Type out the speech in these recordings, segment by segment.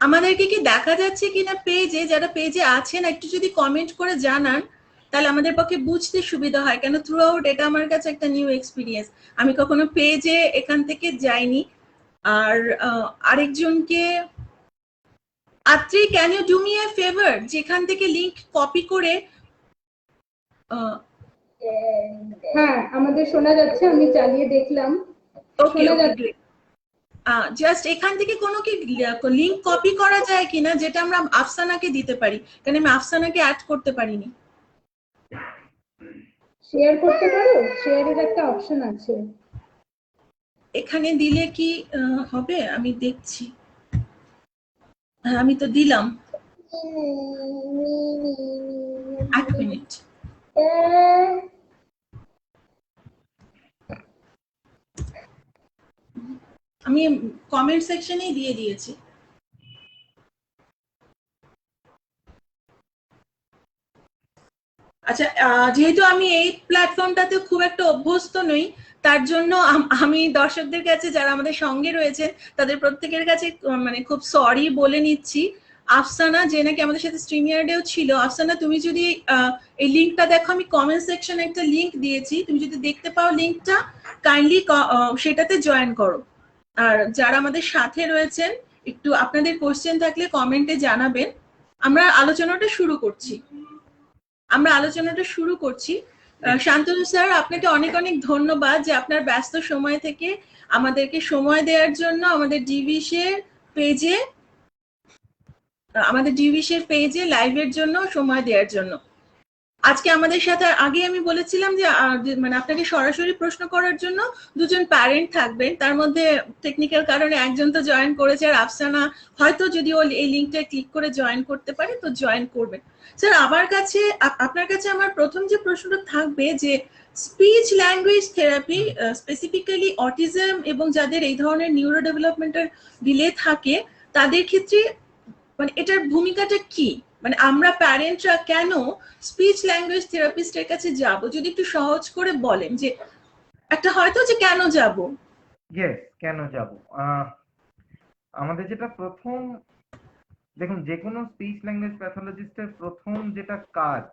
আমাদেরকে কি দেখা যাচ্ছে কিনা পেজে? যারা পেজে আছেন একটু যদি কমেন্ট করে জানান তাহলে আমাদের পক্ষে বুঝতে সুবিধা হয়, কেন থ্রু আউট এটা আমার কাছে একটা নিউ এক্সপিরিয়েন্স। আমি কখনো পেজে এখান থেকে যাইনি। আর আরেকজনকে, Atri, can you do me a favour, যেখান থেকে লিংক কপি করে। হ্যাঁ, আমাদের শোনা যাচ্ছে, আমি চালিয়ে দেখলাম। ওকে ওকে গ্রেট। জাস্ট এখান থেকে কোনো কি লিংক কপি করা যায় কিনা, যেটা আমরা আফসানাকে দিতে পারি, কারণ আমি আফসানাকে অ্যাড করতে পারিনি। শেয়ার করতে পারো, শেয়ারের একটা অপশন আছে এখানে দিলে কি হবে? আমি দেখছি। হ্যাঁ, আমি তো দিলাম। এক মিনিট। আমি কমেন্ট সেকশনেই দিয়ে দিয়েছি। আচ্ছা, যেহেতু আমি এই প্ল্যাটফর্মটাতে খুব একটা অভ্যস্ত নই, তার জন্য আমি দর্শকদের কাছে, যারা আমাদের সঙ্গে রয়েছে, তাদের প্রত্যেকের কাছে মানে খুব সরি বলে নিচ্ছি। আফসানা, যে নাকি আমাদের সাথে স্ট্রিমিয়ার্ডেও ছিল, আফসানা তুমি যদি এই লিঙ্কটা দেখো, আমি কমেন্ট সেকশনে একটা লিঙ্ক দিয়েছি, তুমি যদি দেখতে পাও লিঙ্কটা, কাইন্ডলি সেটাতে জয়েন করো। আর যারা আমাদের সাথে রয়েছেন, একটু আপনাদের কোশ্চেন থাকলে কমেন্টে জানাবেন। আমরা আলোচনাটা শুরু করছি। শান্তনু স্যার, আপনাকে অনেক অনেক ধন্যবাদ যে আপনার ব্যস্ত সময় থেকে আমাদেরকে সময় দেওয়ার জন্য, আমাদের ডিভিসের পেজে লাইভের জন্য সময় দেওয়ার জন্য। আজকে আমাদের সাথে, আগে আমি বলেছিলাম যে মানে আপনাকে সরাসরি প্রশ্ন করার জন্য দুজন প্যারেন্ট থাকবেন, তার মধ্যে টেকনিক্যাল কারণে একজন তো জয়েন করেছে, আর আফসানা হয়তো যদি ও এই লিঙ্কটা ক্লিক করে জয়েন করতে পারে তো জয়েন করবেন। স্যার, আপনার কাছে আমার প্রথম যে প্রশ্নটা থাকবে, যে speech language therapy, specifically autism এবং যাদের এই ধরনের নিউরো ডেভেলপমেন্টাল ডিলে থাকে, তাদের ক্ষেত্রে মানে এটার ভূমিকাটা কি? মানে আমরা প্যারেন্টরা কেন স্পিচ ল্যাঙ্গুয়েজ থেরাপিস্টের কাছে যাব? যদি একটু সহজ করে বলেন, যে একটা হয়তো যে কেন যাব। ইয়েস, কেন যাব? আমাদের যেটা প্রথম, দেখুন, যে কোনো স্পিচ ল্যাঙ্গুয়েজ প্যাথোলজিস্টের প্রথম যেটা কাজ,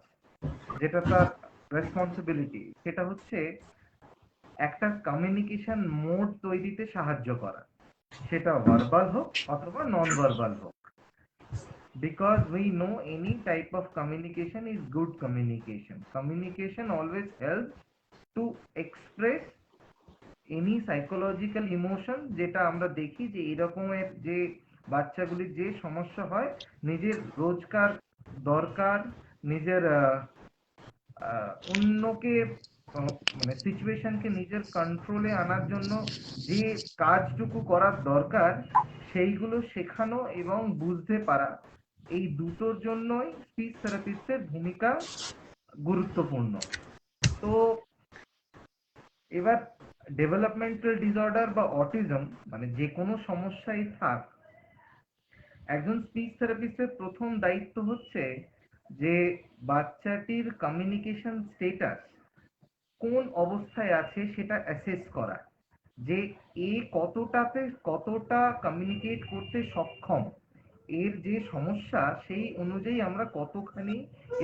যেটা তার রেসপন্সিবিলিটি, সেটা হচ্ছে একটা কমিউনিকেশন মোড তৈরিতে সাহায্য করা, সেটা ভার্বাল হোক অথবা নন ভার্বাল হোক। Because we know any type of communication is good communication. Communication always helps to express any psychological emotion, যেটা আমরা দেখি যে এরকমের যে বাচ্চাগুলির যে সমস্যা হয়, নিজের রোজকার দরকার, নিজের অন্যকে মানে সিচুয়েশনকে নিজের কন্ট্রোলে আনার জন্য যে কাজটুকু করার দরকার, সেইগুলো শেখানো এবং বুঝতে পারা, এই দুটোর জন্যই স্পিচ থেরাপিস্টের ভূমিকা গুরুত্বপূর্ণ। তো এবার ডেভেলপমেন্টাল ডিসঅর্ডার বা অটিজম, মানে যে কোনো সমস্যাই থাক, একজন স্পিচ থেরাপিস্টের প্রথম দায়িত্ব হচ্ছে যে বাচ্চাটির কমিউনিকেশন স্টেটাস কোন অবস্থায় আছে সেটা অ্যাসেস করা, যে এ কতটা কমিউনিকেট করতে সক্ষম, এর যে সমস্যা সেই অনুযায়ী আমরা কতখানি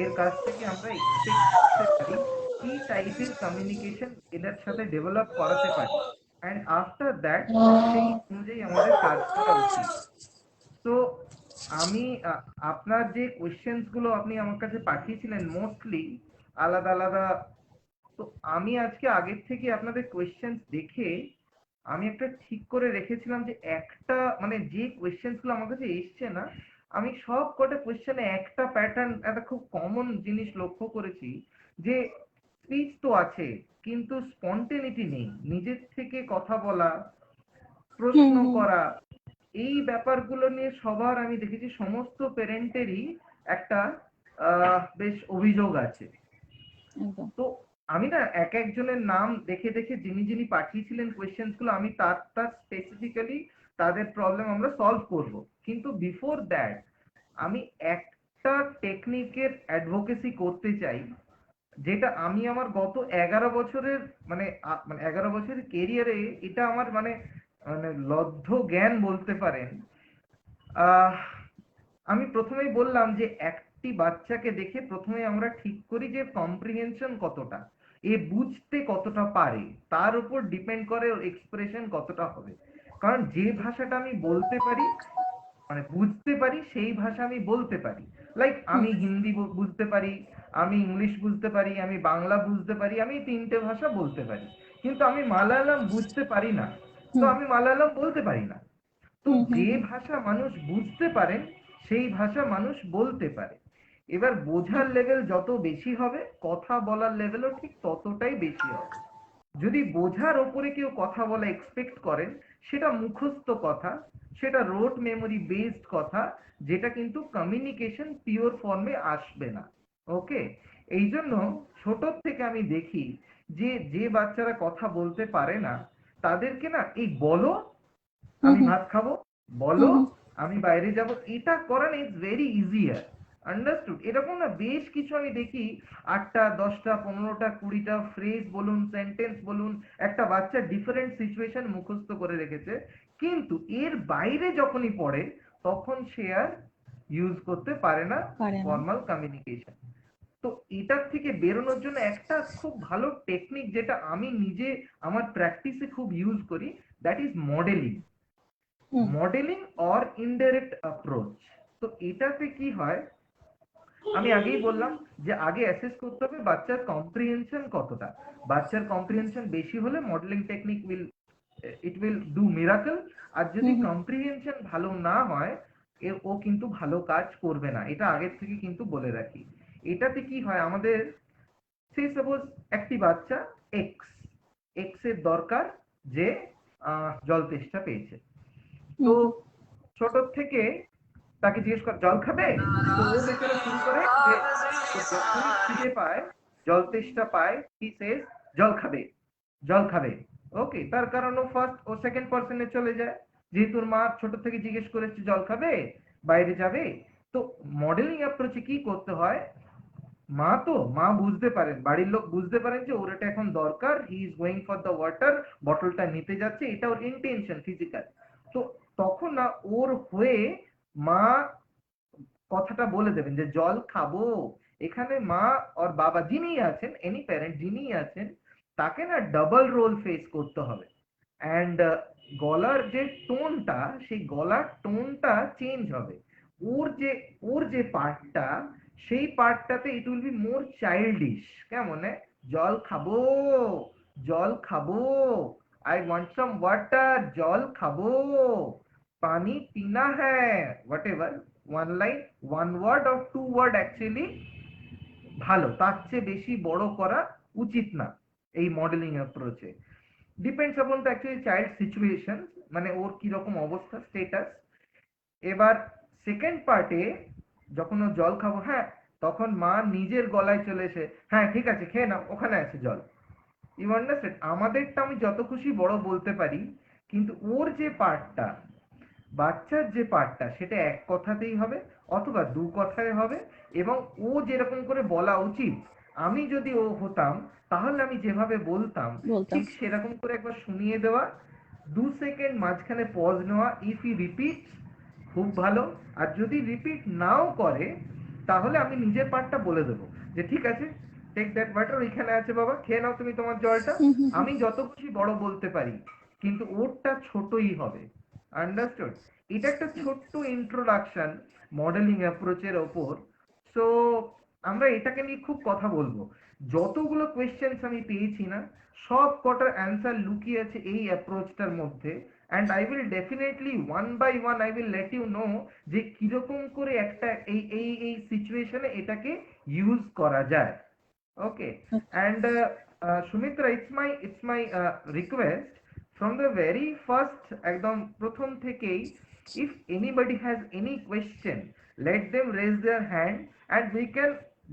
এর কাছ থেকে আমরা এক্সপেক্ট করতে পারি, কি টাইপের কমিউনিকেশন এদের সাথে ডেভেলপ করাতে পারি, অ্যান্ড আফটার দ্যাট সেই অনুযায়ী আমাদের কাজ করা উচিত। তো আমি আপনার যে কোয়েশ্চেন্স গুলো আপনি আমার কাছে পাঠিয়েছিলেন মোস্টলি আলাদা আলাদা, তো আমি আজকে আগের থেকে আপনাদের কোয়েশ্চেন্স দেখে আমি একটা ঠিক করে রেখেছিলাম যে একটা, মানে যে কোয়েশ্চেন্স গুলো আমার কাছে এসছে না, আমি সব কটা কোয়েশ্চেনে একটা প্যাটার্ন, একটা খুব কমন জিনিস লক্ষ্য করেছি, যে স্পিচ তো আছে কিন্তু স্পন্টেনিটি নেই, নিজের থেকে কথা বলা, প্রশ্ন করা, এই ব্যাপারগুলো নিয়ে সবার আমি দেখেছি সমস্ত প্যারেন্টেরই একটা বেশ অভিযোগ আছে। তো আমি না এক একজনের নাম দেখে দেখে যিনি যিনি পাঠিয়েছিলেন কোয়েশ্চেন্স গুলো, আমি তার স্পেসিফিক্যালি তাদের প্রবলেম আমরা সলভ করব। কিন্তু বিফোর দ্যাট আমি একটা টেকনিকের অ্যাডভোকেসি করতে চাই, যেটা আমি আমার গত 11 বছরের মানে 11 বছরের কেরিয়ারে এটা আমার মানে মানে লব্ধ জ্ঞান বলতে পারেন। আহ আমি প্রথমেই বললাম যে একটি বাচ্চাকে দেখে প্রথমে আমরা ঠিক করি যে কম্প্রিহেনশন কতটা, এ বুঝতে কতটা পারে, তার উপর ডিপেন্ড করে ওর এক্সপ্রেশন কতটা হবে। কারণ যে ভাষাটা আমি বলতে পারি মানে বুঝতে পারি সেই ভাষা আমি বলতে পারি। লাইক আমি হিন্দি বুঝতে পারি, আমি ইংলিশ বুঝতে পারি, আমি বাংলা বুঝতে পারি, আমি 3টে ভাষা বলতে পারি। কিন্তু আমি মালায়ালাম বুঝতে পারি না, তো আমি মালায়ালাম বলতে পারি না। তো যে ভাষা মানুষ বুঝতে পারেন সেই ভাষা মানুষ বলতে পারে। এবার বোঝার লেভেল যত বেশি হবে কথা বলার লেভেলও ঠিক ততটাই বেশি হবে। যদি বোঝার ওপরে কেউ কথা বলা এক্সপেক্ট করেন, সেটা মুখস্থ কথা, সেটা রোট মেমোরি বেসড কথা, যেটা কিন্তু কমিউনিকেশন পিওর ফর্মে আসবে না। ওকে, এই জন্য ছোট থেকে আমি দেখি যে যে বাচ্চারা কথা বলতে পারে না তাদেরকে না এই বলো আমি ভাত খাবো, বলো আমি বাইরে যাব, এটা করানো ইজ ভেরি ইজিয়ার। আন্ডারস্টুড? এরকম না বেশ কিছু আমি দেখি 8টা 10টা 15টা 20টা ফ্রেজ বলুন, সেন্টেন্স বলুন, একটা বাচ্চা ডিফারেন্ট সিচুয়েশন মুখস্থ করে রেখেছে, কিন্তু এর বাইরে যখনই পড়ে তখন সে আর ইউজ করতে পারে না ফর্মাল কমিউনিকেশন। তো এটার থেকে বেরোনোর জন্য একটা খুব ভালো টেকনিক যেটা আমি নিজে আমার প্র্যাকটিসে খুব ইউজ করি, that is modelling. Modelling or indirect approach. তো এটাতে কি হয়, আমি আগেই বললাম যে আগে অ্যাসেস করতে হবে বাচ্চার কম্প্রিহেনশন কতটা। বাচ্চার কম্প্রিহেনশন বেশি হলে modelling technique will do miracle. আর যদি কম্প্রিহেনশন ভালো না হয় ও কিন্তু ভালো কাজ করবে না, এটা আগের থেকে কিন্তু বলে রাখি। এটাতে কি হয় আমাদের, সে সাপোজ একটি বাচ্চা এক্স এক্স এর দরকার যে জল তেষ্টা পেয়েছে, তো ছোট থেকে তাকে জিজ্ঞেস কর জল খাবে, তো ও বেচারা শুরু করে যে যখনই খিদে পায় জল তেষ্টা পায় হি সেজ জল খাবে, জল খাবে। ওকে, তার কারণ ও ফার্স্ট ও সেকেন্ড পার্সনে চলে যায়, যেহেতু মা ছোট থেকে জিজ্ঞেস করেছে জল খাবে, বাইরে যাবে। তো মডেলিং অ্যাপ্রোচে কি করতে হয়, মা বুঝতে পারেন, বাড়ির লোক বুঝতে পারেন যে ওর এটা এখন দরকার, he is going for the water, বটলটা নিতে যাচ্ছে, এটা ওর ইন্টেনশন ফিজিক্যাল। তো তখন না ওর হয়ে মা কথাটা বলে দেবেন যে জল খাবো। এখানে মা আর বাবা যিনি আছেন, এনি প্যারেন্ট যিনি আছেন, তাকে না ডাবল রোল ফেস করতে হবে। অ্যান্ড গলার যে টোনটা, সেই গলার টোনটা চেঞ্জ হবে। ওর যে পার্টটা, সেই পার্টটাতে it will be more childish. কেমন জল খাবো, জল খাবো, আই ওয়ান্ট সাম ওয়াটার, জল খাবো, পানি পিনা হ্যায়, whatever, one line, one word or two word actually ভালো, তার চেয়ে বেশি বড় করা উচিত না এই মডেলিং অ্যাপ্রোচে। Depends upon the actually child situation, মানে ওর কি রকম অবস্থা, স্টেটাস। এবার সেকেন্ড পার্টে যখন ও জল খাবো, হ্যাঁ, তখন মা নিজের গলায় চলে এসে হ্যাঁ ঠিক আছে খেয়ে নাও, ওখানে আছে জল। You understand? আমাদেরটা আমি যত খুশি বড় বলতে পারি, কিন্তু ওর যে পার্টটা, বাচ্চার যে পার্টটা, সেটা এক কথাতেই হবে অথবা দু কথায় হবে। এবং ও যেরকম করে বলা উচিত, আমি যদি ও হতাম তাহলে আমি যেভাবে বলতাম ঠিক সেরকম করে একবার শুনিয়ে দেওয়া, 2 সেকেন্ড মাঝখানে পজ নেওয়া, ইফ ই রিপিট খুব ভালো, আর যদি রিপিট নাও করে তাহলে আমি নিজের পার্টটা বলে দেবো যে ঠিক আছে টেক দ্যাট ওয়াটার, ওইখানে আছে বাবা, খেয়ে নাও তুমি তোমার জলটা। আমি যত খুশি বড় বলতে পারি, কিন্তু ওরটা ছোটই হবে। আন্ডারস্টুড? এটা একটা ছোট্ট ইন্ট্রোডাকশন মডেলিং অ্যাপ্রোচের ওপর। সো আমরা এটাকে নিয়ে খুব কথা বলবো। যতগুলো কোয়েশ্চেন্স আমি পেয়েছি না, সব কটার অ্যান্সার লুকিয়ে আছে এই অ্যাপ্রোচটার মধ্যে। And I will definitely one by one I will let you know যে কিরকম করে একটা এই সিচুয়েশনে এটাকে ইউজ করা যায়। Okay, and Sumitra, it's my request from the very first, একদম প্রথম থেকেই, if anybody has any question, let them raise their hand and we can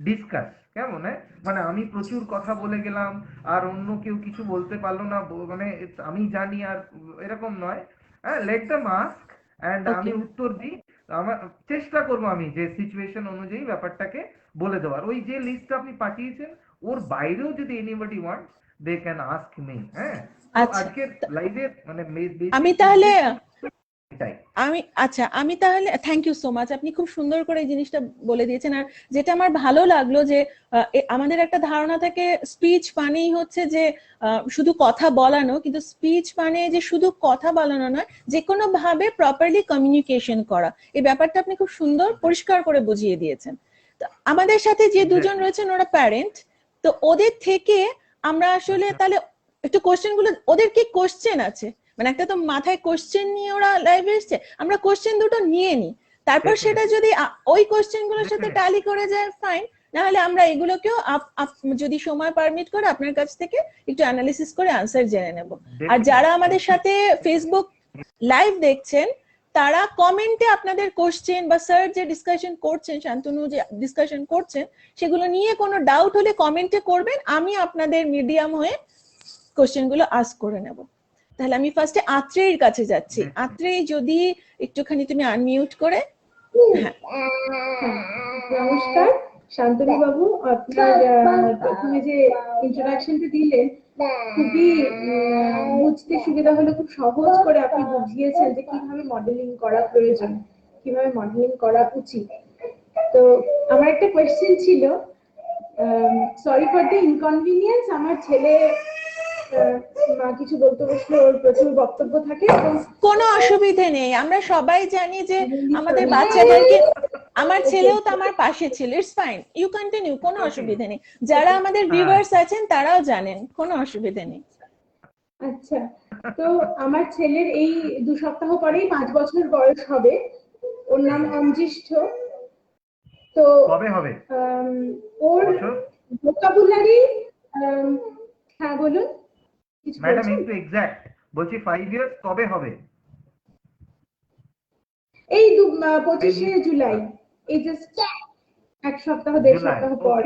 discuss. কেমন মানে আমি প্রচুর কথা বলে গেলাম আর অন্য কেউ কিছু বলতে পারলো না, মানে আমি জানি আর এরকম নয়। লেট দ্যাম আস্ক অ্যান্ড আমি Okay. উত্তর দিই। আমার চেষ্টা করবো আমি যে সিচুয়েশন অনুযায়ী ব্যাপারটাকে বলে দেওয়ার। ওই যে লিস্ট আপনি পাঠিয়েছেন ওর বাইরেও যদি anybody wants they can ask me. হ্যাঁ, তো আচ্ছা, আজকের লাইভে মানে আমি বেসিক তাহলে এটাই। আমি তাহলে থ্যাংক ইউ সো মাচ, আপনি খুব সুন্দর করে এই জিনিসটা বলে দিয়েছেন। আর যেটা আমার ভালো লাগলো যে আমাদের একটা ধারণা থাকে স্পিচ মানেই হচ্ছে যে শুধু কথা বলানো, কিন্তু স্পিচ মানে যে শুধু কথা বলানো নয়, যে কোনো ভাবে প্রপারলি কমিউনিকেশন করা, এই ব্যাপারটা আপনি খুব সুন্দর পরিষ্কার করে বুঝিয়ে দিয়েছেন। তো আমাদের সাথে যে দুজন রয়েছেন ওরা প্যারেন্ট, তো ওদের থেকে আমরা আসলে তাহলে একটু কোশ্চেন গুলো, ওদের কি কোশ্চেন আছে, মানে একটা তো মাথায় কোশ্চেন নিয়ে ওরা লাইভে এসছে, আমরা কোশ্চেন দুটো নিয়ে নিই, তারপর সেটা যদি ওই কোশ্চেন গুলোর সাথে ট্যালি করে যায় ফাইন, নাহলে আমরা এগুলোকেও যদি সময় পারমিট করে আপনার কাছ থেকে একটু অ্যানালিসিস করে আনসার জেনে নেব। আর যারা আমাদের সাথে ফেসবুক লাইভ দেখছেন তারা কমেন্টে আপনাদের কোশ্চেন বা স্যার যে ডিসকাশন করছেন, শান্তনু যে ডিসকাশন করছেন, সেগুলো নিয়ে কোনো ডাউট হলে কমেন্টে করবেন, আমি আপনাদের মিডিয়াম হয়ে কোশ্চেন গুলো আস্ক করে নেব। তাহলে আমি ফার্স্টে আত্রেয়ীর কাছে যাচ্ছি। আত্রেয়ী, যদি একটুখানি তুমি আনমিউট করে। নমস্কার শান্তনু বাবু, আপনার প্রথমে যে ইন্ট্রোডাকশনটা দিলেন খুবই বুঝতে সুবিধা হলো, খুব সহজ করে আপনি বুঝিয়েছেন যে কিভাবে মডেলিং করা প্রয়োজন, কিভাবে মডেলিং করা উচিত। তো আমার একটা কোয়েশ্চেন ছিল, সরি ফর দ্য ইনকনভিনিয়েন্স, আমার ছেলে মা কিছু বলতে বসলে ওর প্রচুর বক্তব্য থাকে। কোনো অসুবিধে নেই, আমরা সবাই জানি যে আমাদের বাচ্চাদেরকে, আমার ছেলেও তো আমার পাশে ছিল, ইটস ফাইন, ইউ কন্টিনিউ, কোনো অসুবিধে নেই। যারা আমাদের ভিউয়ার্স আছেন তারাও জানেন, কোনো অসুবিধে নেই। আচ্ছা, তো আমার ছেলের এই 2 সপ্তাহ পরেই 5 বছর বয়স হবে। ওর নাম অঞ্জিষ্ঠ। তো কবে হবে ওর ভোকাবুলারি, হ্যাঁ বলুন। ম্যাডাম একটু এক্সাক্ট বলছি, 5 ইয়ার্স কবে হবে? এই 25শে জুলাই, এই জাস্ট 1 সপ্তাহ 1.5 সপ্তাহ পর।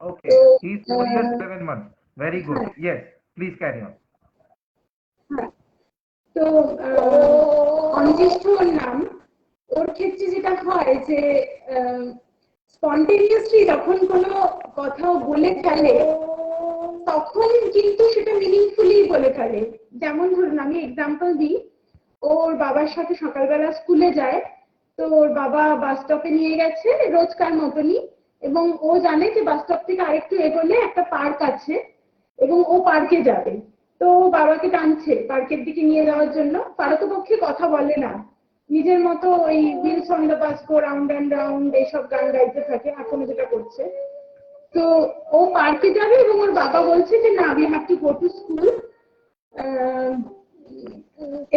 Okay, he is 4 years 7 months, very good, yes please carry on. তো অঞ্জিষ্ঠ ওর নাম। ওর ক্ষেত্রে যেটা হয় যে স্পন্টেনিয়াসলি যখন কোনো কথা বলে ফেলে তখন কিন্তু সেটা মিনিংফুলি বলে ফেলে। যেমন ধরুন আমি এক্সাম্পল দিই, ওর বাবার সাথে সকালবেলা স্কুলে যায়, তো ওর বাবা বাস স্টপে নিয়ে গেছে রোজকার মতনই, এবং ও জানে যে বাস স্টপ থেকে আরেকটু এগোলে একটা পার্ক আছে এবং ও পার্কে যাবে। তো বাবাকে টানছে পার্কের দিকে নিয়ে যাওয়ার জন্য, পারতপক্ষে কথা বলে না, নিজের মতো ওই wheels on the bus go round and round এইসব গান গাইতে থাকে, এখনো যেটা করছে। তো ও পার্কে যাবে এবং ওর বাবা বলছে যে না, we have to go to school,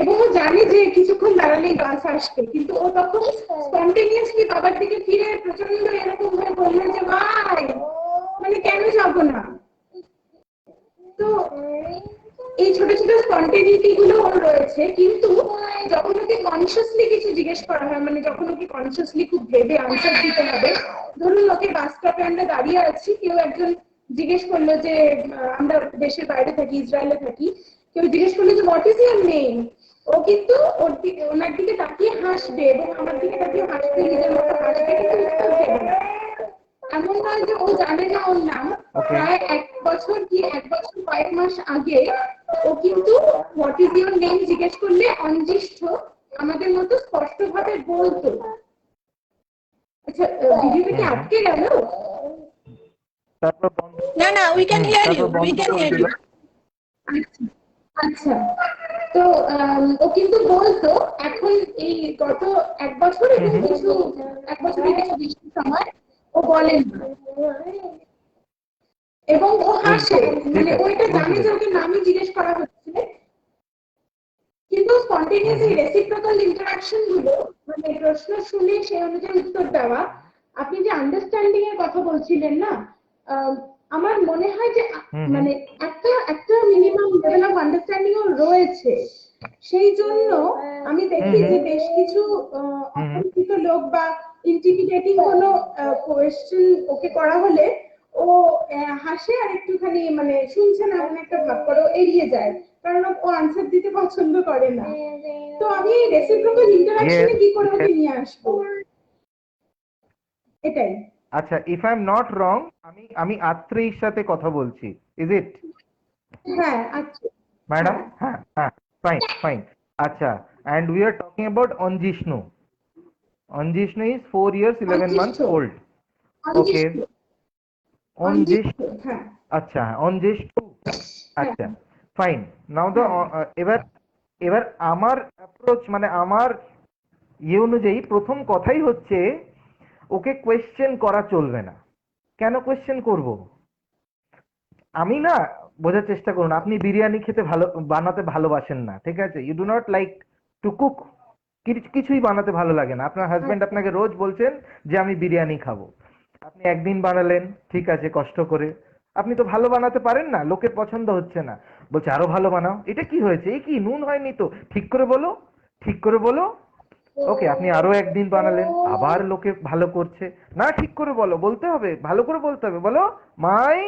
এবং ও জানে যে কিছুক্ষণ দাঁড়ালেই বাস আসবে, কিন্তু ও তখন স্পন্টেনিয়াসলি বাবার দিকে ফিরে প্রচন্ড এরকম ভাবে বললো যে ভাই মানে কেন যাবো না। তো এই ছোট ছোট স্পন্টেনিটি গুলো ওর রয়েছে, কিন্তু যখন ওকে কনসিয়াসলি কিছু জিজ্ঞেস করা হয়, মানে যখন ওকে কনসিয়াসলি খুব ভেবে আনসার দিতে হবে, ধরুন ওকে বাস স্টপে আমরা দাঁড়িয়ে আছি, কেউ একজন জিজ্ঞেস করলো যে আমরা দেশের বাইরে থাকি, ইসরায়েলে থাকি, কেউ জিজ্ঞেস করলো যে হোয়াট ইজ ইউর নেম, ও কিন্তু ওনার দিকে তাকিয়ে হাসবে এবং আমার দিকে তাকিয়ে হাসবে, নিজের মতো হাসবে, কিন্তু উত্তর দেবে না। এমন নয় যে ও জানে না ওর নাম। প্রায় 1 বছর কি 1 বছর কয়েক মাস আগে ও কিন্তু হোয়াট ইজ ইউর নেম জিজ্ঞেস করলে অঞ্জিষ্ঠ আমাদের মতো স্পষ্ট ভাবে বলতো। আচ্ছা, ভিডিওটা কি আটকে গেল? না না, we can hear you, we can hear you. আচ্ছা, তো ও কিন্তু বলতো, এখন এই গত 1 বছর এবং কিছু 1 বছরের কিছু বেশি সময় ও বলেন না, এবং ও হাসে, মানে ওইটা জানে যে ওকে নামই জিজ্ঞেস করা হচ্ছে, কিন্তু স্পন্টেনিয়াস এই রেসিপ্রোকাল ইন্টারঅ্যাকশন গুলো, মানে প্রশ্ন শুনে সেই অনুযায়ী উত্তর দেওয়া। আপনি যে আন্ডারস্ট্যান্ডিং এর কথা বলছিলেন না, আমার মনে হয় যে মানে একটা মিনিমাম লেভেল অফ আন্ডারস্ট্যান্ডিং ও রয়েছে। সেই জন্য আমি দেখি যে বেশ কিছু অপরিচিত লোক বা ইন্টিমিডেটিং কোনো কোয়েশ্চেন ওকে করা হলে ও হাসে আর একটুখানি মানে শুনছে না এমন একটা ভাব করে এড়িয়ে যায়। কারণ ও আনসার দিতে পছন্দ করে না। তো আমি এই রেসিপ্রোকাল ইন্টারাকশনে কি করে ওকে নিয়ে আসবো, এটাই। আচ্ছা, if I am not wrong, আমি আত্রেয়ীর সাথে কথা বলছি, ইজ ইট? হ্যাঁ, আচ্ছা। ম্যাডাম, হ্যাঁ, হ্যাঁ হ্যাঁ, ফাইন ফাইন। আচ্ছা, and we are talking about Anjishnu. Anjishnu is 4 years 11 months অঞ্জিষ্ঠ, old. Okay, অঞ্জিষ্ঠ, Anjish, অঞ্জিষ্ঠ, হ্যাঁ, আচ্ছা Anjishnu, হ্যাঁ, আচ্ছা ফাইন। নাও দ্য হ্যাঁ, এবার এবার আমার অ্যাপ্রোচ মানে আমার ইয়ে অনুযায়ী প্রথম কথাই হচ্ছে ওকে কোয়েশ্চেন করা চলবে না। কেন কোয়েশ্চেন করব? আমি না, বোঝার চেষ্টা করুন, আপনি বিরিয়ানি খেতে বানাতে ভালোবাসেন না, ঠিক আছে? You do not like to cook, কিছুই বানাতে ভালো লাগে না। আপনার হাজবেন্ড আচ্ছা, আপনাকে রোজ বলছেন যে আমি বিরিয়ানি খাবো, আপনি একদিন বানালেন, ঠিক আছে, কষ্ট করে। আপনি তো ভালো বানাতে পারেন না, লোকের পছন্দ হচ্ছে না, বলছে আরো ভালো বানাও। এটা কি হয়েছে? এই কি নুন হয়নি তো, ঠিক করে বলো, ঠিক করে বলো। ওকে, আপনি আরো একদিন বানালেন, আবার লোকে ভালো করছে না, ঠিক করে বলো, বলতে হবে, ভালো করে বলতে হবে, বলো মাই,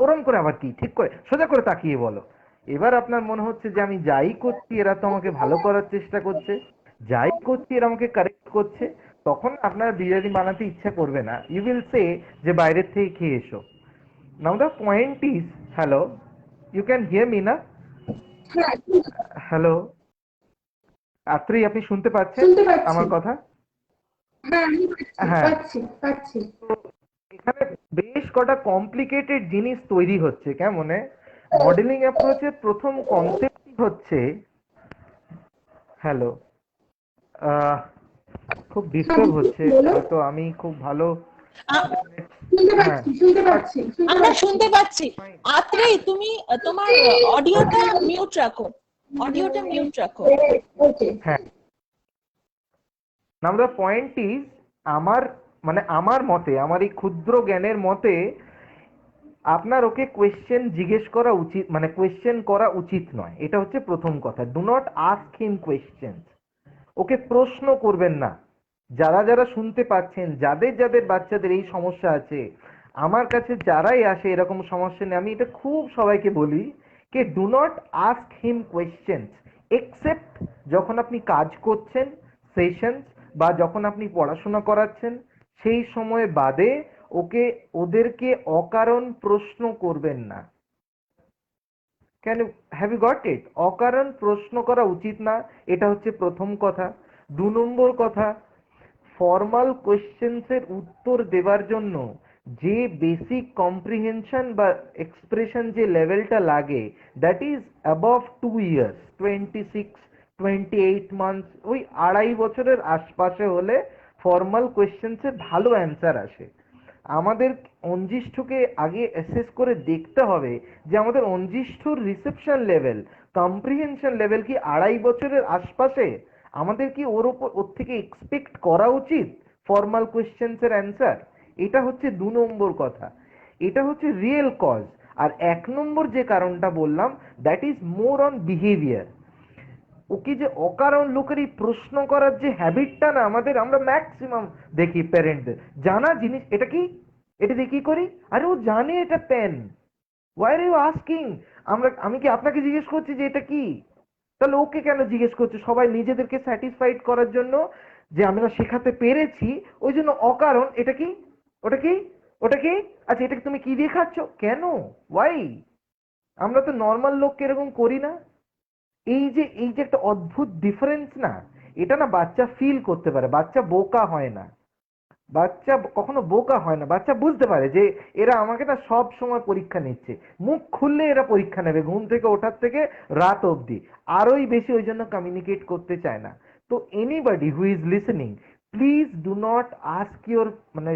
ওরম করে আবার কি, ঠিক করে সোজা করে তাকিয়ে বলো। এবার আপনার মনে হচ্ছে যে আমি যাই করছি এরা তো আমাকে ভালো করার চেষ্টা করছে, যাই করছি এরা আমাকে কারেক্ট করছে, তখন আপনার বিরিয়ানি বানাতে ইচ্ছা করবে না। ইউ উইল সে যে বাইরের থেকে খেয়ে এসো। Now the point is, hello, you can hear me না? হ্যাঁ, হ্যালো আত্রি, আপনি শুনতে পাচ্ছেন শুনতে পাচ্ছি। আমার কথা? হ্যাঁ, আমি পাচ্ছি, হ্যাঁ, পাচ্ছি, পাচ্ছি। তো এখানে বেশ কটা কমপ্লিকেটেড জিনিস তৈরি হচ্ছে। কেমনে? মডেলিং অ্যাপ্রোচের প্রথম কনসেপ্টই হচ্ছে, হ্যালো, খুব হ্যাঁ, ডিস্টার্ব দিদি, হচ্ছে, বলো। হয়তো আমি খুব ভালো আ- শুনতে হ্যাঁ, পাচ্ছি, শুনতে পাচ্ছি, শুনতে আমরা পাচ্ছি। শুনতে পাচ্ছি। আত্রে, তুমি তোমার অডিওটা মিউট রাখো, অডিওটা মিউট রাখো। ওকে। হ্যাঁ। নাও দ্য পয়েন্ট ইজ, আমার মানে আমার মতে, আমার এই ক্ষুদ্র জ্ঞানের মতে, আপনার ওকে কোয়েশ্চেন জিজ্ঞেস করা উচিত, মানে কোয়েশ্চেন করা উচিত নয়। এটা হচ্ছে প্রথম কথা। Do not ask him question. Okay প্রশ্ন করবেন না। যারা যারা শুনতে পাচ্ছেন, যাদের যাদের বাচ্চাদের এই সমস্যা আছে, আমার কাছে যারাই আসে এরকম সমস্যা নিয়ে, আমি এটা খুব সবাইকে বলি যে do not ask him question, except যখন আপনি কাজ করছেন, সেশনস, বা যখন আপনি পড়াশোনা করাচ্ছেন, সেই সময় বাদে ওদেরকে অকারণ প্রশ্ন করবেন না। কেন? Have you got it? অকারণ প্রশ্ন করা উচিত না, এটা হচ্ছে প্রথম কথা। 2 নম্বর কথা, ফর্মাল কোয়েশ্চেন্সের উত্তর দেবার জন্য যে বেসিক কম্প্রিহেনশন বা এক্সপ্রেশন যে লেভেলটা লাগে, that is above 2 years, 26-28 months, ওই 2.5 বছরের আশপাশে হলে ফর্মাল কোয়েশ্চেন্সের ভালো অ্যান্সার আসে। আমাদের অঞ্জিষ্ঠকে আগে অ্যাসেস করে দেখতে হবে যে আমাদের অঞ্জিষ্ঠর রিসেপশন লেভেল, কম্প্রিহেনশন লেভেল কি 2.5 বছরের আশপাশে। আমাদের কি ওর থেকে এক্সপেক্ট করা উচিত ফর্মাল কোয়েশ্চেন্সের অ্যান্সার? এটা হচ্ছে 2 নম্বর কথা। এটা হচ্ছে রিয়েল কজ। আর 1 নম্বর যে কারণটা বললাম, that is more on behaviour. Okay যে অকারণ লোকের এই প্রশ্ন করার যে হ্যাবিটটা না আমাদের, আমরা ম্যাক্সিমাম দেখি প্যারেন্টদের, জানা জিনিস এটা কি, এটা দিয়ে কি করি, আরে ও জানে এটা pen, why are you asking? আমি কি আপনাকে জিজ্ঞেস করছি যে এটা কি? তাহলে ওকে কেন জিজ্ঞেস করছে? সবাই নিজেদেরকে স্যাটিসফাইড করার জন্য, যে আমরা শেখাতে পেরেছি, ওই জন্য অকারণ এটা কি, ওটা কি, ওটা কি, আচ্ছা এটা তুমি কি দিয়ে খাচ্ছ, কেন, ওয়াই? আমরা তো নর্মাল লোককে এরকম করি না। এই যে একটা অদ্ভুত ডিফারেন্স না, এটা না বাচ্চা ফিল করতে পারে, বাচ্চা বোকা হয় না। বাচ্চা কখনো বোকা হয় না, বাচ্চা বুঝতে পারে যে এরা আমাকে না সব সময় পরীক্ষা নিচ্ছে, মুখ খুললে এরা পরীক্ষা নেবে, ঘুম থেকে ওঠার থেকে রাত অবধি, আরোই বেশি, ওই জন্য কমিউনিকেট করতে চায় না। তো anybody who is listening, please do not ask your মানে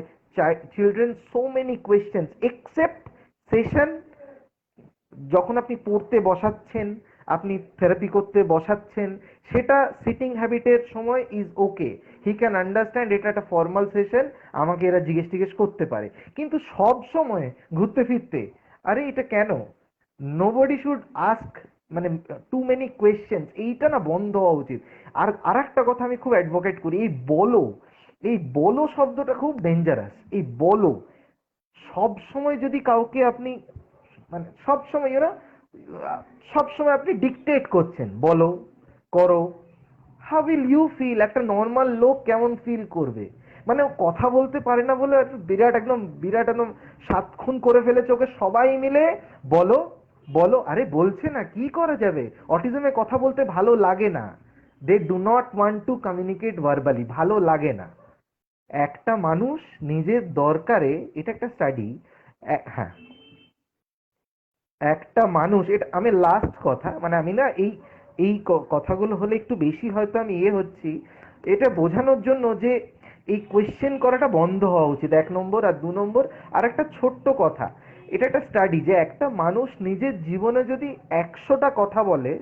children so many questions, except session. যখন আপনি পড়তে বসাচ্ছেন, আপনি থেরাপি করতে বসাচ্ছেন, সেটা সিটিং হ্যাবিটের সময় is okay, he can understand এটা একটা ফর্মাল সেশন, আমাকে এরা জিজ্ঞেস করতে পারে। কিন্তু সব সময় ঘুরতে ফিরতে, আরে এটা কেন, নোবডি শুড আস্ক, মানে টু মেনি কোয়েশ্চেন্স, এইটা না বন্ধ হওয়া উচিত। আর একটা কথা আমি খুব অ্যাডভোকেট করি, এই বলো শব্দটা খুব ডেঞ্জারাস। এই বলো সব সময় যদি কাউকে আপনি, মানে সব সময় সবসময় আপনি ডিকটেট করছেন, বলো, করো, হাউ উইল ইউ ফিল? একটা নর্মাল লোক কেমন ফিল করবে? মানে ও কথা বলতে পারে না বলে একটা বিরাট একদম সাত খুন করে ফেলেছে ওকে সবাই মিলে, বলো বলো। আরে বলছে না, কি করা যাবে? অটিজমে কথা বলতে ভালো লাগে না, they do not want to communicate verbally, ভালো লাগে না। একটা মানুষ নিজের দরকারে, এটা একটা স্টাডি, হ্যাঁ, একটা মানুষ, এটা আমি লাস্ট কথা, মানে আমি না এই এই কথাগুলো হলে একটু বেশি হয়তো আমি হচ্ছি, এটা বোঝানোর জন্য যে এই কোয়েশ্চেন করাটা বন্ধ হওয়া উচিত, 1 নম্বর। আর 2 নম্বর, আর একটা ছোট্ট কথা, এটা একটা স্টাডি যে একটা মানুষ নিজের জীবনে যদি 100টা কথা বলে,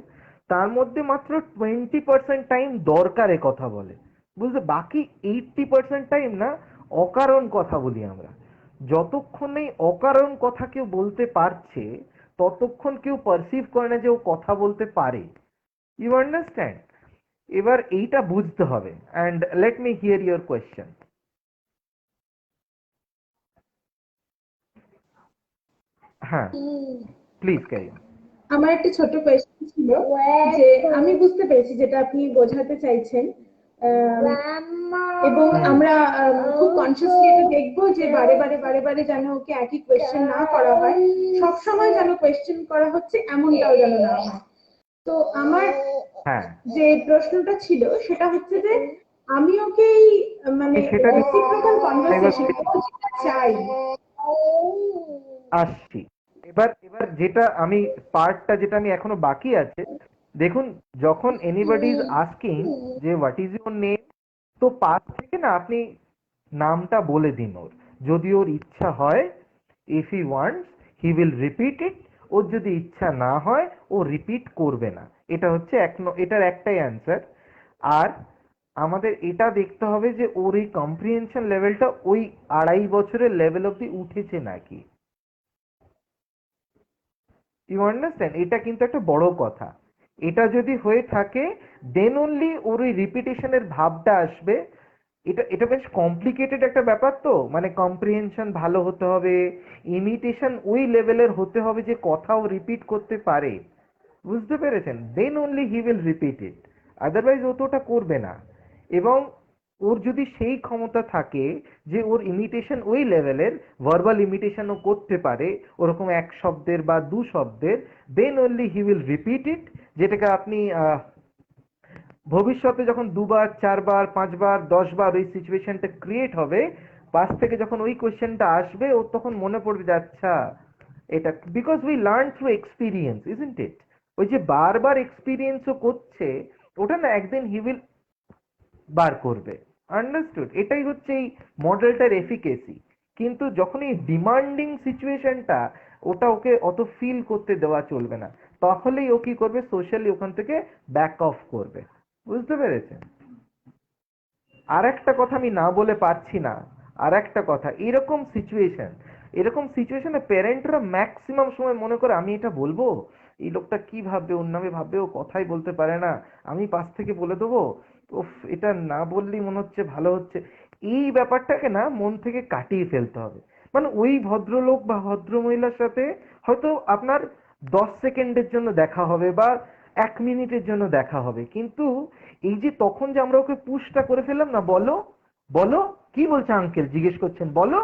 তার মধ্যে মাত্র 20% টাইম দরকারে কথা বলে, বুঝলে? বাকি 80% টাইম না অকারণ কথা বলি আমরা। যতক্ষণ এই অকারণ কথা কেউ বলতে পারছে, ততক্ষণ কেউ পারসিভ করে না যে ও কথা বলতে পারে। You understand? এবার এইটা বুঝতে হবে। And let me hear your question. হ্যাঁ, প্লিজ ক্যারি অন। আমার একটা ছোট কোয়েশ্চেন ছিল, যে আমি বুঝতে পেরেছি যেটা আপনি বোঝাতে চাইছেন, এবং আমরা খুব কনসিয়াসলি এটা দেখবো যে বারে বারে যেন ওকে একই কোয়েশ্চেন না করা হয়, সবসময় যেন কোয়েশ্চেন করা হচ্ছে এমনটাও যেন না হয়। তো আমার হ্যাঁ, যে প্রশ্নটা ছিল সেটা হচ্ছে যে আমি ওকে মানে সেটা রেসিপ্রোকাল কনভারসেশন চাই। আসছি। এবার এবার যেটা আমি পার্টটা যেটা আমি এখনো বাকি আছে, দেখুন, যখন এনিবডি ইজ আস্কিং যে হোয়াট ইজ ইউর নেম, তো পাশ থেকে না আপনি নামটা বলে দিন ওর, যদি ওর ইচ্ছা হয়, if he wants he will repeat it, ওর যদি ইচ্ছা না হয় ও রিপিট করবে না। এটা হচ্ছে এটার একটাই অ্যান্সার। আর আমাদের এটা দেখতে হবে যে ওর এই কম্প্রিহেনশন লেভেলটা ওই 2.5 বছরের লেভেল অব্দি উঠেছে নাকি। You understand? এটা কিন্তু একটা বড় কথা। এটা যদি হয়ে থাকে, দেন অনলি ওর ওই রিপিটেশনের ভাবটা আসবে। এটা এটা বেশ কমপ্লিকেটেড একটা ব্যাপার, তো মানে কম্প্রিহেনশন ভালো হতে হবে, ইমিটেশন ওই লেভেলের হতে হবে যে কথাও রিপিট করতে পারে, বুঝতে পেরেছেন? Then only he will repeat it, otherwise ও তো ওটা করবে না। এবং ওর যদি সেই ক্ষমতা থাকে যে ওর ইমিটেশন ওই লেভেলের, ভার্বাল ইমিটেশনও করতে পারে ওরকম 1 শব্দের বা 2 শব্দের, then only he will repeat it. যেটাকে আপনি ভবিষ্যতে যখন 2 বার 4 বার 5 বার 10 বার ওই সিচুয়েশনটা ক্রিয়েট হবে, পাশ থেকে যখন ওই কোয়েশ্চেনটা আসবে, ওর তখন মনে পড়বে যে আচ্ছা এটা, because we learn through experience, isn't it? ওই যে বারবার এক্সপিরিয়েন্সও করছে, ওটা না একদিন হি উইল বার করবে। আন্ডারস্টুড? এটাই হচ্ছে এই মডেলটার এফিকেসি। কিন্তু যখন এই ডিমান্ডিং সিচুয়েশনটা, ওটা ওকে অত ফিল করতে দেওয়া চলবে না, তাহলেই ও কি করবে, সোশ্যালি ওখান থেকে ব্যাক অফ করবে। বুঝতে পেরেছেন? আর একটা কথা আমি না বলে পারছি না, আর একটা কথা, এরকম সিচুয়েশনে প্যারেন্টরা ম্যাক্সিমাম সময় মনে করে আমি এটা বলবো, এই লোকটা কি ভাববে, ওর নামে ভাববে, ও কথাই বলতে পারে না, আমি পাশ থেকে বলে দেবো, উফ এটা না বললেই মনে হচ্ছে ভালো হচ্ছে। এই ব্যাপারটাকে না মন থেকে কাটিয়ে ফেলতে হবে। মানে ওই ভদ্রলোক বা ভদ্রমহিলার সাথে হয়তো আপনার 10 সেকেন্ডের জন্য দেখা হবে বা 1 মিনিটের জন্য দেখা হবে, কিন্তু এই যে তখন যে আমরা ওকে পুশটা করে ফেললাম না, বলো বলো, কি বলছে আঙ্কেল, জিজ্ঞেস করছেন, বলো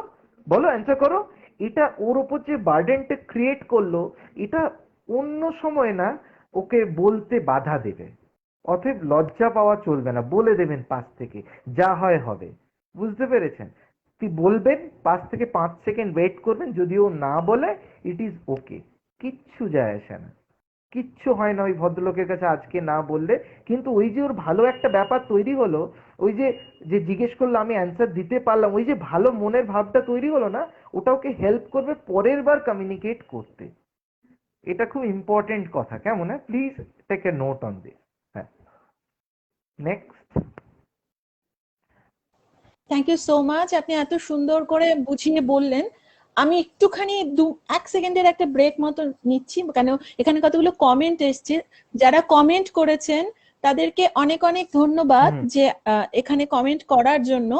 বলো, অ্যান্সার করো, এটা ওর ওপর যে বার্ডেনটা ক্রিয়েট করলো, এটা অন্য সময় না ওকে বলতে বাধা দেবে। অতএব লজ্জা পাওয়া চলবে না, বলে দেবেন পাশ থেকে, যা হয় হবে। বুঝতে পেরেছেন? তুই বলবেন, পাশ থেকে 5 সেকেন্ড ওয়েট করবেন, যদি ও না বলে, ইট ইজ ওকে, কিচ্ছু যায় আসে না, কিচ্ছু হয় না ওই ভদ্রলোকের কাছে আজকে না বললে। কিন্তু ওই যে ওর ভালো একটা ব্যাপার তৈরি হলো, ওই যে যে জিজ্ঞেস করলো আমি অ্যান্সার দিতে পারলাম, ওই যে ভালো মনের ভাবটা তৈরি হলো না, ওটা ওকে হেল্প করবে পরের বার কমিউনিকেট করতে। এটা খুব ইম্পর্টেন্ট কথা, কেমন? হ্যাঁ, please take a note on this. হ্যাঁ, next. Thank you so much, আপনি এত সুন্দর করে বুঝিয়ে বললেন। আমি একটুখানি 1 সেকেন্ডের একটা ব্রেক মতো নিচ্ছি, কেন এখানে কতগুলো কমেন্ট এসছে। যারা কমেন্ট করেছেন তাদেরকে অনেক অনেক ধন্যবাদ, যে এখানে কমেন্ট করার জন্য।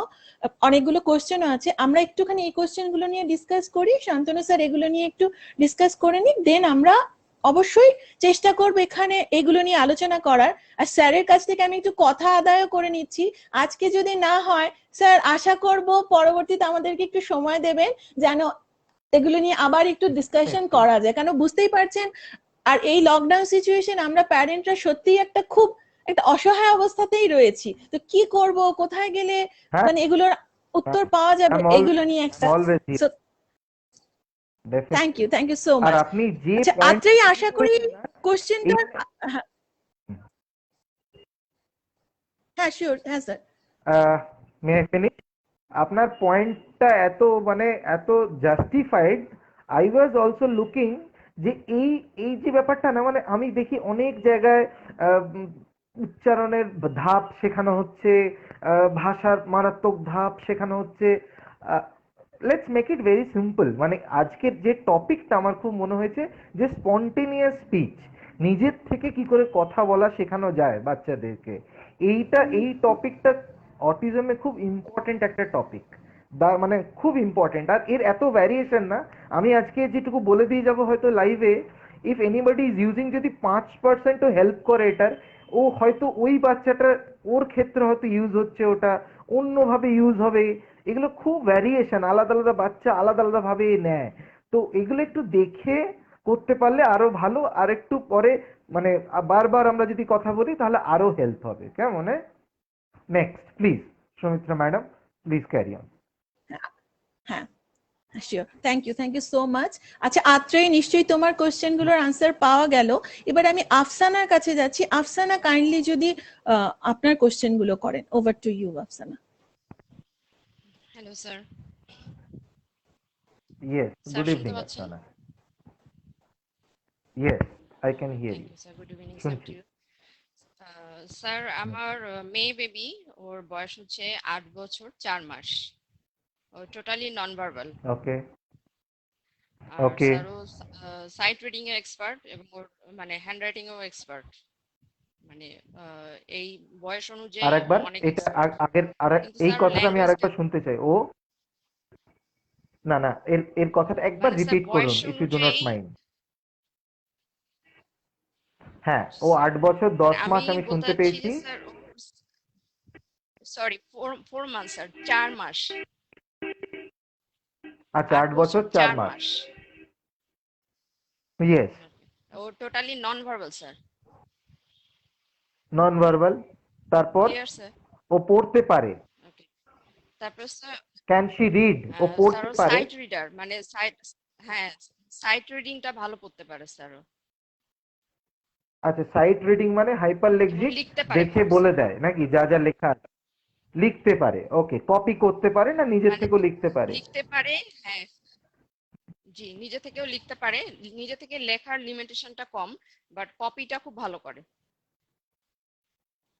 অনেকগুলো কোশ্চেন আছে, আমরা একটুখানি এই কোশ্চেন গুলো নিয়ে ডিসকাস করি। শান্তনু স্যার এগুলো নিয়ে একটু ডিসকাস করে নিই, দেন আমরা অবশ্যই চেষ্টা করবো এখানে এগুলো নিয়ে আলোচনা করার। আর স্যারের কাছ থেকে আমি একটু কথা আদায়ও করে নিচ্ছি, আজকে যদি না হয় স্যার আশা করব পরবর্তীতে আমাদেরকে একটু সময় দেবেন যেন এগুলো নিয়ে আবার একটু ডিসকাশন করা যায়, কারণ বুঝতেই পারছেন আর এই লকডাউন সিচুয়েশন আমরা প্যারেন্টরা সত্যিই একটা অসহায় অবস্থাতেই রয়েছি, তো কি করব, কোথায় গেলে হ্যাঁ মানে এগুলোর উত্তর পাওয়া যাবে, I'm all, এগুলো নিয়ে একটা। always here, thank definitely. You so আর মাচ। আপনি যে আচ্ছা পয়েন্ট আত্রেই আশা করি কোশ্চেনটা, হ্যাঁ শিওর, হ্যাঁ স্যার। May I finish? আপনার পয়েন্টটা এত মানে এত justified. I was also looking যে এই এই যে ব্যাপারটা না, মানে আমি দেখি অনেক জায়গায় উচ্চারণের ধাপ শেখানো হচ্ছে, ভাষার মারাত্মক ধাপ শেখানো হচ্ছে। Let's make it very simple. মানে আজকের যে টপিকটা আমার খুব মনে হয়েছে যে স্পন্টেনিয়াস স্পিচ, নিজের থেকে কি করে কথা বলা শেখানো যায় বাচ্চাদেরকে, এই টপিকটা অটিজমে খুব ইম্পর্টেন্ট একটা টপিক, মানে খুব ইম্পর্টেন্ট। আর এর এত ভ্যারিয়েশন না, আমি আজকে যেটুকু বলে দিয়ে যাবো হয়তো লাইভে, ইফ এনিবডি ইজ ইউজিং, যদি 5%ও হেল্প করে এটার, ও হয়তো ওই বাচ্চাটার ওর ক্ষেত্রে হয়তো ইউজ হচ্ছে, ওটা অন্যভাবে ইউজ হবে। এগুলো খুব ভ্যারিয়েশন, আলাদা আলাদা বাচ্চা আলাদা আলাদা ভাবে নেয়। তো এগুলো একটু দেখে করতে পারলে আরো ভালো। আর একটু পরে মানে বারবার আমরা যদি কথা বলি তাহলে আরো হেল্প হবে, কেমন? Next please, Soumitra madam, please carry on. হ্যাঁ sure, thank you so much. আচ্ছা আত্রেই নিশ্চয়ই তোমার কোশ্চেন গুলোর আনসার পাওয়া গেল। এবার আমি আফসানার কাছে যাচ্ছি। আফসানা কাইন্ডলি যদি আপনার কোশ্চেন গুলো করেন। Over to you Afsana. Hello sir. Yes, sir good শুনতে ইভিনিং পাচ্ছেন? Afsana. Yes, I can hear thank you. You sir, good evening sir শুনছি। To you. স্যার আমার মেয়ে বেবি, ওর বয়স হচ্ছে 8 বছর 4 মাস। ও টোটালি নন ভার্বাল। ওকে আর ওকে। স্যার ও সাইট রিডিং এ এক্সপার্ট এবং ওর মানে হ্যান্ড রাইটিং এও এক্সপার্ট। মানে এই বয়স অনুযায়ী ও আরেকবার অনেক এটা এক্সপার্ট। আগের কিন্তু এই স্যার কথাটা আমি ল্যাঙ্গুয়েজ, আরেকবার শুনতে চাই। ও না না, এর এর কথাটা একবার মানে স্যার রিপিট করুন, বয়স ইফ ইউ ডু নট অনুযায়ী, মাইন্ড। হ্যাঁ, ও 8 বছর মানে 10 আমি মাস আমি বলতে শুনতে চাচ্ছি পেয়েছি। যে স্যার, সরি 4 মান্থ স্যার, 4 মাস। আচ্ছা, 8 8 বছর বছর 4 4 মাস। মাস। ইয়েস, ও totally non verbal sir. Non verbal. তারপর ক্লিয়ার স্যার? ও পড়তে পারে। ওকে। তারপর স্যার ক্যান শি রিড? ও স্যার পড়তে ও পারে। সাইট রিডার, মানে সাইট, হ্যাঁ সাইট রিডিংটা ভালো করতে পারে স্যার ও। আচ্ছা, সাইট রিডিং মানে হাইপার এবং লেক্সিক, লিখতে পারে দেখে খুব বলে স্যার। দেয় নাকি যা যা লেখা আছে? লিখতে পারে। ওকে, কপি করতে পারে না নিজের মানে থেকেও লিখতে পারে? লিখতে পারে, হ্যাঁ জি, নিজে থেকেও লিখতে পারে। নিজে থেকে লেখার লিমিটেশনটা কম, বাট কপিটা খুব ভালো করে।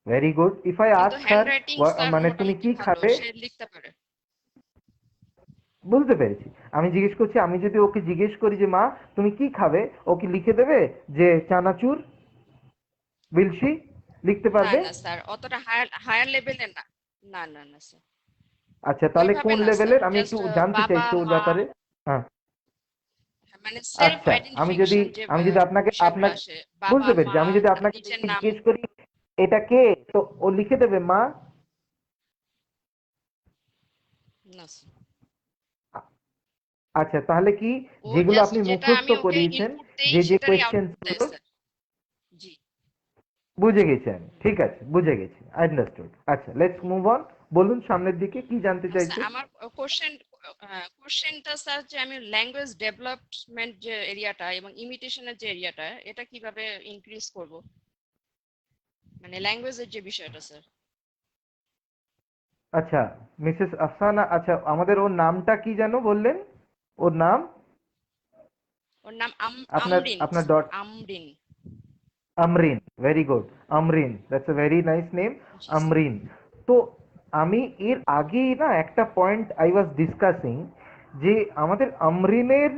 Very good. ইফ আই কিন্তু আস্ক হ্যান্ড হার, রাইটিং স্যার মানে তুমি মোটামুটি কি ভালো, খাবে? সে লিখতে পারে। বুঝতে পেরেছি। আমি জিজ্ঞেস করছি, আমি যদি ওকে জিজ্ঞেস করি যে মা তুমি কি খাবে, ও কি লিখে দেবে যে চানাচুর? উইল শি লিখতে না পারবে? না স্যার, অতটা হায়ার লেভেলে না। না না না স্যার, আচ্ছা, তাহলে ওইভাবে কোন না স্যার, লেভেলের? আমি একটু জাস্ট জানতে চাই বাবা একটু ওর মা, ব্যাপারে। হ্যাঁ, মানে সেলফ আচ্ছা। আমি যদি আইডেন্টিফিকেশন যে আমি যদি আপনাকে বিষয়গুলো আপনাকে আসে, বাবা বুঝতে পেরেছি। মা, আমি যদি আপনাকে নিজের নাম। জিজ্ঞেস করি এটা কে, তো ও লিখে দেবে মা? না স্যার, আচ্ছা, তাহলে কি ও যেগুলো জাস্ট আপনি যেটা মুখস্থ আমি ওকে করিয়েছেন, ইনপুট দেই যে সেটারই কোয়েশ্চেন আউটপুট দেয় গুলো, স্যার। জি। বুঝে গেছেন? ঠিক আছে, বুঝে গেছি, আন্ডারস্টুড। আচ্ছা, লেটস মুভ অন। বলুন সামনের দিকে কি জানতে আচ্ছা, চাইছেন? আমার কোশ্চেনটা স্যার যে আমি ল্যাঙ্গুয়েজ ডেভেলপমেন্ট যে এরিয়াটা এবং ইমিটেশনের যে এরিয়াটা, এটা কিভাবে ইনক্রিজ করব, মানে ল্যাঙ্গুয়েজের যে বিষয়টা স্যার। আচ্ছা, মিসেস আফসানা, আচ্ছা আমাদের ওর নামটা কি যেন বললেন? ওর নাম? ওর নাম আপনার আমরিন আপনার sir, dot Amrin. Amrin, very good. Amrin, that's a very nice name. G sir. Amrin. তো আমি এর আগেই না একটা পয়েন্ট আই ওয়াজ ডিসকাসিং, যে আমাদের আমরিনের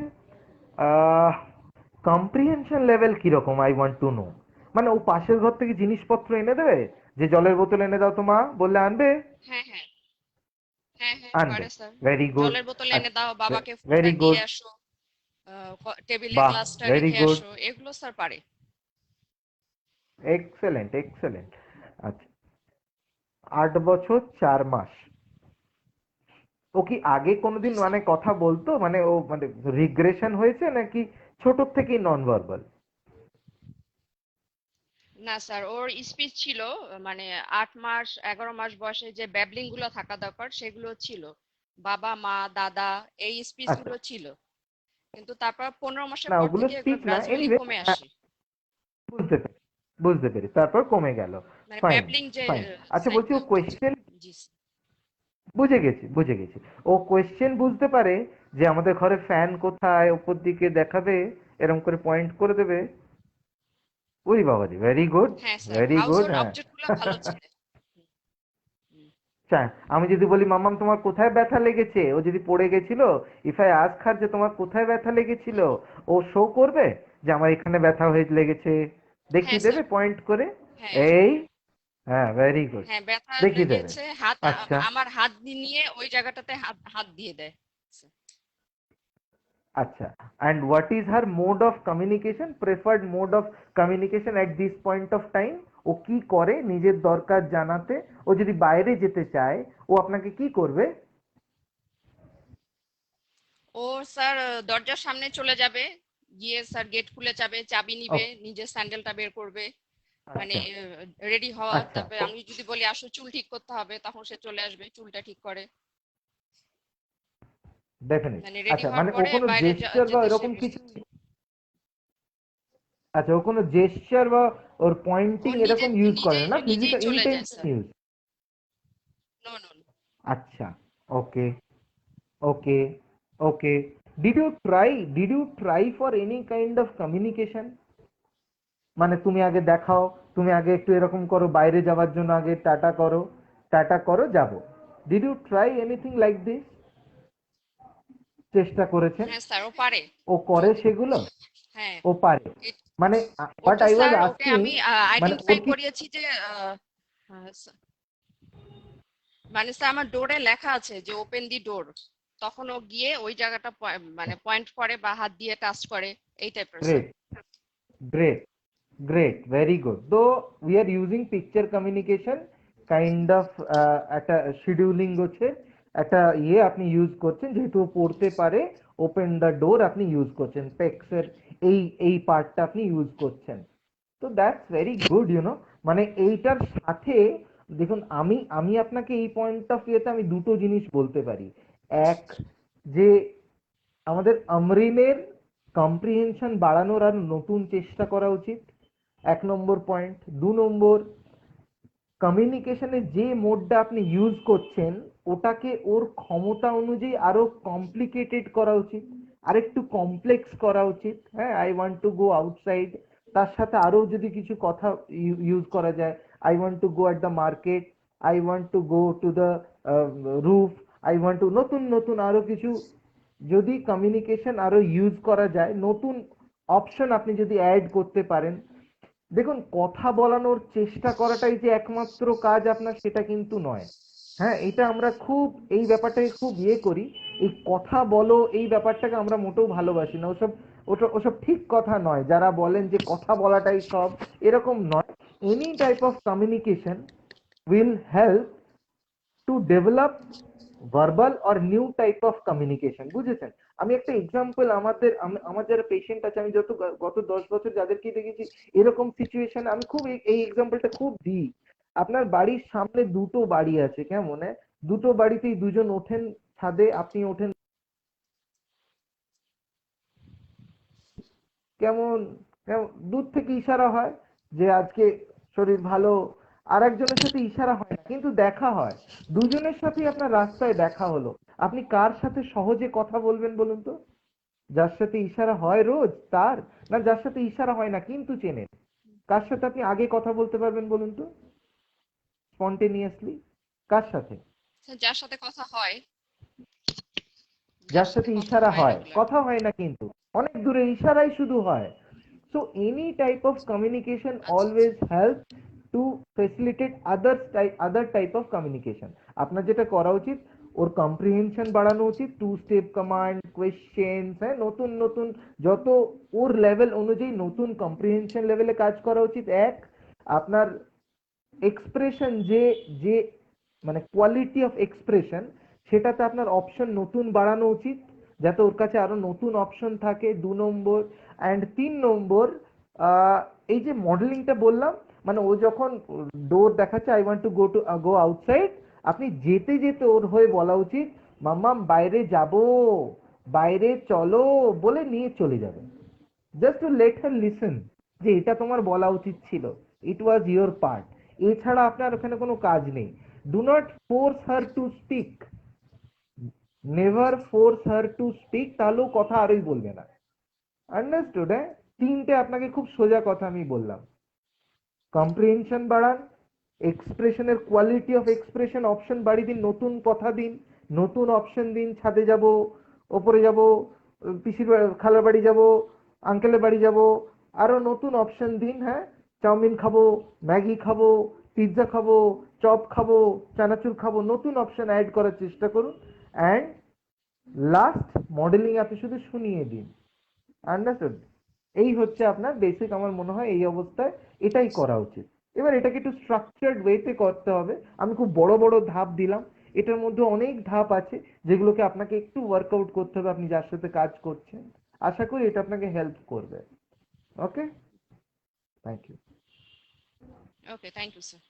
কম্প্রিহেনশন লেভেল কিরকম, আই ওয়ান্ট টু নো। মানে ও পাশের ঘর থেকে জিনিসপত্র এনে দেবে, যে জলের বোতল এনে দাও তো মা, বললে আনবে? হ্যাঁ হ্যাঁ হ্যাঁ হ্যাঁ, আনবে। পারে স্যার। Very good. জলের বোতল এনে আচ্ছা, দাও, বাবাকে ফোনটা ভেরি দিয়ে গুড। আসো, টেবিলে বাহ, গ্লাসটা ভেরি রেখে গুড, আসো, এগুলো স্যার পারে। Excellent excellent. আচ্ছা, 8 বছর 4 মাস। ও কি আগে কোনোদিন জি স্যার। মানে কথা বলতো, মানে ও মানে রিগ্রেশন হয়েছে নাকি ছোট থেকেই নন ভার্বাল? না স্যার, ওর স্পিচ ছিল, মানে 8 মাস 11 মাস বয়সে যে ব্যাবলিং গুলো থাকা দরকার সেগুলো ছিল, বাবা মা দাদা এই স্পিচ আচ্ছা, গুলো ছিল, কিন্তু তারপর 15 মাসের না পর ওগুলো থেকে এগুলো স্পিচ না, গ্রাজুয়ালি এনিওয়ে কমে আসে। বুঝতে পেরেছি, বুঝতে পেরেছি, তারপর কমে গেল। মানে ফাইন, ব্যাবলিং যে ফাইন। আচ্ছা বলছি, সাইনটা। ও কোয়েশ্চেন জি বুঝে গেছি, বুঝে গেছি। ও কোয়েশ্চেন বুঝতে পারে যে আমাদের ঘরে ফ্যান কোথায়, উপর দিকে দেখাবে, এরকম করে পয়েন্ট করে দেবে? ওই বাবাজি, ভেরি গুড, হ্যাঁ sir, very house good. Hold হ্যাঁ। অবজেক্ট গুলো ভালো ছিল। হুম। আচ্ছা, আমি যদি বলি মাম্মাম তোমার কোথায় ব্যথা লেগেছে, ও যদি পড়ে গেছিল, ইফ আই আস্ক হার যে তোমার কোথায় ব্যথা লেগেছিল, ও শো করবে যে আমার এখানে ব্যথা হয়ে লেগেছে, হ্যাঁ দেখিয়ে দেবে স্যার। পয়েন্ট করে? হ্যাঁ এই, হ্যাঁ, ভেরি গুড, হ্যাঁ, ব্যথা দেখিয়ে দেবে। লেগেছে, হাত আচ্ছা, আমার হাত নিয়ে ওই জায়গাটাতে হাত হাত দিয়ে দেয়। আচ্ছা, and what is her mode of communication, preferred mode of communication at this point of time? ও কি করে নিজের দরকার জানাতে? ও যদি বাইরে যেতে চায়, ও আপনাকে কি করবে? ও স্যার দরজার সামনে চলে যাবে, গিয়ে স্যার গেট খুলে যাবে, চাবি নিবে, ওকে, নিজের স্যান্ডেলটা বের করবে, মানে আচ্ছা, রেডি হওয়া। আচ্ছা, তারপরে আমি যদি বলি আসো চুল ঠিক করতে হবে, তখন সে চলে আসবে, চুলটা ঠিক করে, ডেফিনেট। মানে রেডি আচ্ছা, হওয়ার মানে ও পরে কোনো বাইরে জেস্টার বা যেতে সে এরকম কিছু, প্রস্তুত। আচ্ছা, ও কোনো জেস্টার বা ওর ও পয়েন্টিং নিজে এরকম ইউজ করে নিজেই না, নিজেই ফিজিক্যাল চলে যায় intention sir. Use? No no. আচ্ছা, okay, okay, okay. Did you try for any kind of communication? মানে তুমি আগে দেখাও, তুমি আগে একটু এরকম করো, বাইরে যাওয়ার জন্য আগে টাটা করো, টাটা করো, যাবো। Did you try anything like this? চেষ্টা করেছেন? হ্যাঁ স্যার, ও পারে। ও করে যদি সেগুলো? হ্যাঁ, ও পারে? এ- মানে হোয়াট ওটা I was sir okay asking, আমি মানে আইডেন্টিফাই ওর কি, করিয়েছি যে মানে স্যার আমার ডোরে লেখা আছে যে ওপেন দি ডোর, তখন ও গিয়ে ওই জায়গাটা মানে পয়েন্ট করে বা হাত দিয়ে টাচ করে, এই টাইপের sir. Great, great, great, very good. তো we are using picture communication kind of, একটা শিডিউলিং হচ্ছে, একটা ইয়ে আপনি ইউজ করছেন, যেহেতু ও পড়তে পারে, ওপেন দ্য ডোর আপনি ইউজ করছেন, পেক্সের এই এই পার্টটা আপনি ইউজ করছেন। তো দ্যাটস ভেরি গুড, মানে এইটার সাথে দেখুন, আমি আমি আপনাকে এই পয়েন্ট অফ ভিউতে আমি দুটো জিনিস বলতে পারি। এক, যে আমাদের আমরিনের কম্প্রিহেনশন বাড়ানোর আর নতুন চেষ্টা করা উচিত, 1 নম্বর পয়েন্ট। 2 নম্বর, কমিউনিকেশনের যে মোডটা আপনি ইউজ করছেন, ওটাকে ওর ক্ষমতা অনুযায়ী আরো কমপ্লিকেটেড করা উচিত, আরেকটু কমপ্লেক্স করা উচিত। হ্যাঁ, I want to go outside, তার সাথে আরো যদি কিছু কথা ইউজ করা যায়, I want to go at the market, I want to go to the roof, I want to, নতুন নতুন আরো কিছু যদি কমিউনিকেশন আরো ইউজ করা যায়, নতুন অপশন আপনি যদি অ্যাড করতে পারেন। দেখুন, কথা বলানোর চেষ্টা করাটাই যে একমাত্র কাজ আপনার, সেটা কিন্তু নয়। হ্যাঁ, এটা আমরা খুব এই ব্যাপারটাকে খুব ইয়ে করি, এই কথা বলো এই ব্যাপারটাকে আমরা মোটেও ভালোবাসি না। ওসব, ওসব ঠিক কথা নয়। যারা বলেন যে কথা বলাটাই সব, এরকম নয়। Any type of communication will help to develop verbal or new type of communication, বুঝেছেন? আমি একটা এক্সাম্পল, আমার যারা পেশেন্ট আছে, আমি গত 10 বছর যাদেরকে দেখেছি এরকম সিচুয়েশন, আমি খুব এই এক্সাম্পলটা খুব দিই। আপনার বাড়ির সামনে দুটো বাড়ি আছে, কেমন? দুটো বাড়িতেই দুজন ওঠেন ছাদে, আপনি ওঠেন, কেমন কেমন দূর থেকে ইশারা হয় যে আজকে শরীর ভালো, আর একজনের সাথে ইশারা হয় না, কিন্তু দেখা হয়। দুজনের সাথেই আপনার রাস্তায় দেখা হলো, আপনি কার সাথে সহজে কথা বলবেন বলুন তো? যার সাথে ইশারা হয় রোজ তার, না যার সাথে ইশারা হয় না কিন্তু চেনেন? কার সাথে আপনি আগে কথা বলতে পারবেন বলুন তো, স্পন্টেনিয়াসলি? কার সাথে? স্যার, যার সাথে কথা হয়, যার সাথে ইশারা হয়, কথা হয় না কিন্তু, অনেক দূরের ইশারাই শুধু হয়। So any type of communication আচ্ছা আচ্ছা। Always help to facilitate other type of communication. আপনার যেটা করা উচিত, ওর কম্প্রিহেনশন বাড়ানো উচিত, 2 স্টেপ কমান্ড, কোয়েশ্চেন্স, হ্যাঁ, নতুন নতুন যত ওর লেভেল অনুযায়ী নতুন কম্প্রিহেনশন লেভেলে কাজ করা উচিত। আপনার এক্সপ্রেশন যে যে মানে কোয়ালিটি অফ এক্সপ্রেশন, সেটাতে আপনার অপশন নতুন বাড়ানো উচিত, যাতে ওর কাছে আরো নতুন অপশন থাকে, 2 নম্বর। অ্যান্ড 3 নম্বর, এই যে মডেলিংটা বললাম, মানে ও যখন ডোর দেখাচ্ছে, I want to go outside, আপনি যেতে যেতে ওর হয়ে বলা উচিত, মাম্মাম বাইরে যাব, বাইরে চলো বলে নিয়ে চলে যাবে। Just to let her listen যে এটা তোমার বলা উচিত ছিল, ইট ওয়াজ ইয়োর পার্ট। এছাড়া আপনার ওখানে কোনো কাজ নেই। Do not force her to speak, never force her to speak, তাহলেও কথা আরই বলবে না। আন্ডারস্টুড? হ্যাঁ, 3টে আপনাকে খুব সোজা কথা আমি বললাম। কম্প্রিহেনশন বাড়ান, এক্সপ্রেশনের কোয়ালিটি অফ এক্সপ্রেশন অপশন বাড়িয়ে দিন, নতুন কথা দিন, নতুন অপশন দিন, ছাদে যাব, ওপরে যাব, পিসির খালার বাড়ি যাব, আঙ্কেলের বাড়ি যাব, আরো নতুন অপশন দিন। হ্যাঁ, চাউমিন খাবো, ম্যাগি খাবো, পিৎজা খাবো, চপ খাবো, চানাচুর খাবো, নতুন অপশন অ্যাড করার চেষ্টা করুন। অ্যান্ড লাস্ট, মডেলিং আপনি শুধু শুনিয়ে দিন। আন্ডারস্টুড? এই হচ্ছে আপনার বেসিক, আমার মনে হয় এই অবস্থায় এটাই করা উচিত। এবার এটাকে একটু স্ট্রাকচার্ড ওয়েতে করতে হবে। আমি খুব বড় বড় ধাপ দিলাম, এটার মধ্যে অনেক ধাপ আছে যেগুলোকে আপনাকে একটু ওয়ার্কআউট করতে হবে আপনি যার সাথে কাজ করছেন। আশা করি এটা আপনাকে হেল্প করবে। Okay, thank you. Okay, thank you sir.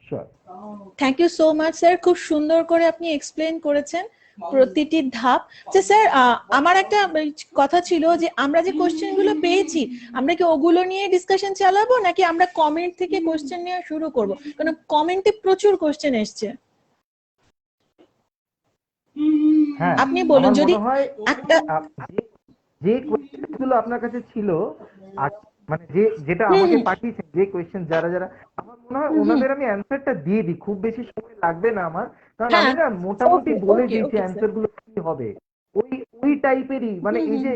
Sure. Thank you so much sir, খুব সুন্দর করে আপনি এক্সপ্লেন করেছেন প্রতিটি ধাপ। যে স্যার, আমার একটা কথা ছিল যে আমরা যে কোশ্চেন গুলো পেয়েছি, আমরা কি ওগুলো নিয়ে ডিসকাশন চালাবো, নাকি আমরা কমেন্ট থেকে কোশ্চেন নেওয়া শুরু করব? কারণ কমেন্টে প্রচুর কোশ্চেন এসছে। হ্যাঁ, আপনি বলুন আমার যদি মনে হয় একটা। যে কোয়েশ্চেন গুলো আপনার কাছে ছিল, মানে যেটা আমাকে পাঠিয়েছেন, যে কোয়েশ্চেন যারা যারা, আমার মনে হয় ওনাদের আমি অ্যান্সারটা দিয়ে দিই, খুব বেশি সময় লাগবে না আমার, কারণ আমি না মোটামুটি বলে দিয়েছি অ্যান্সার গুলো কি হবে। ওই ওই টাইপেরই, মানে এই যে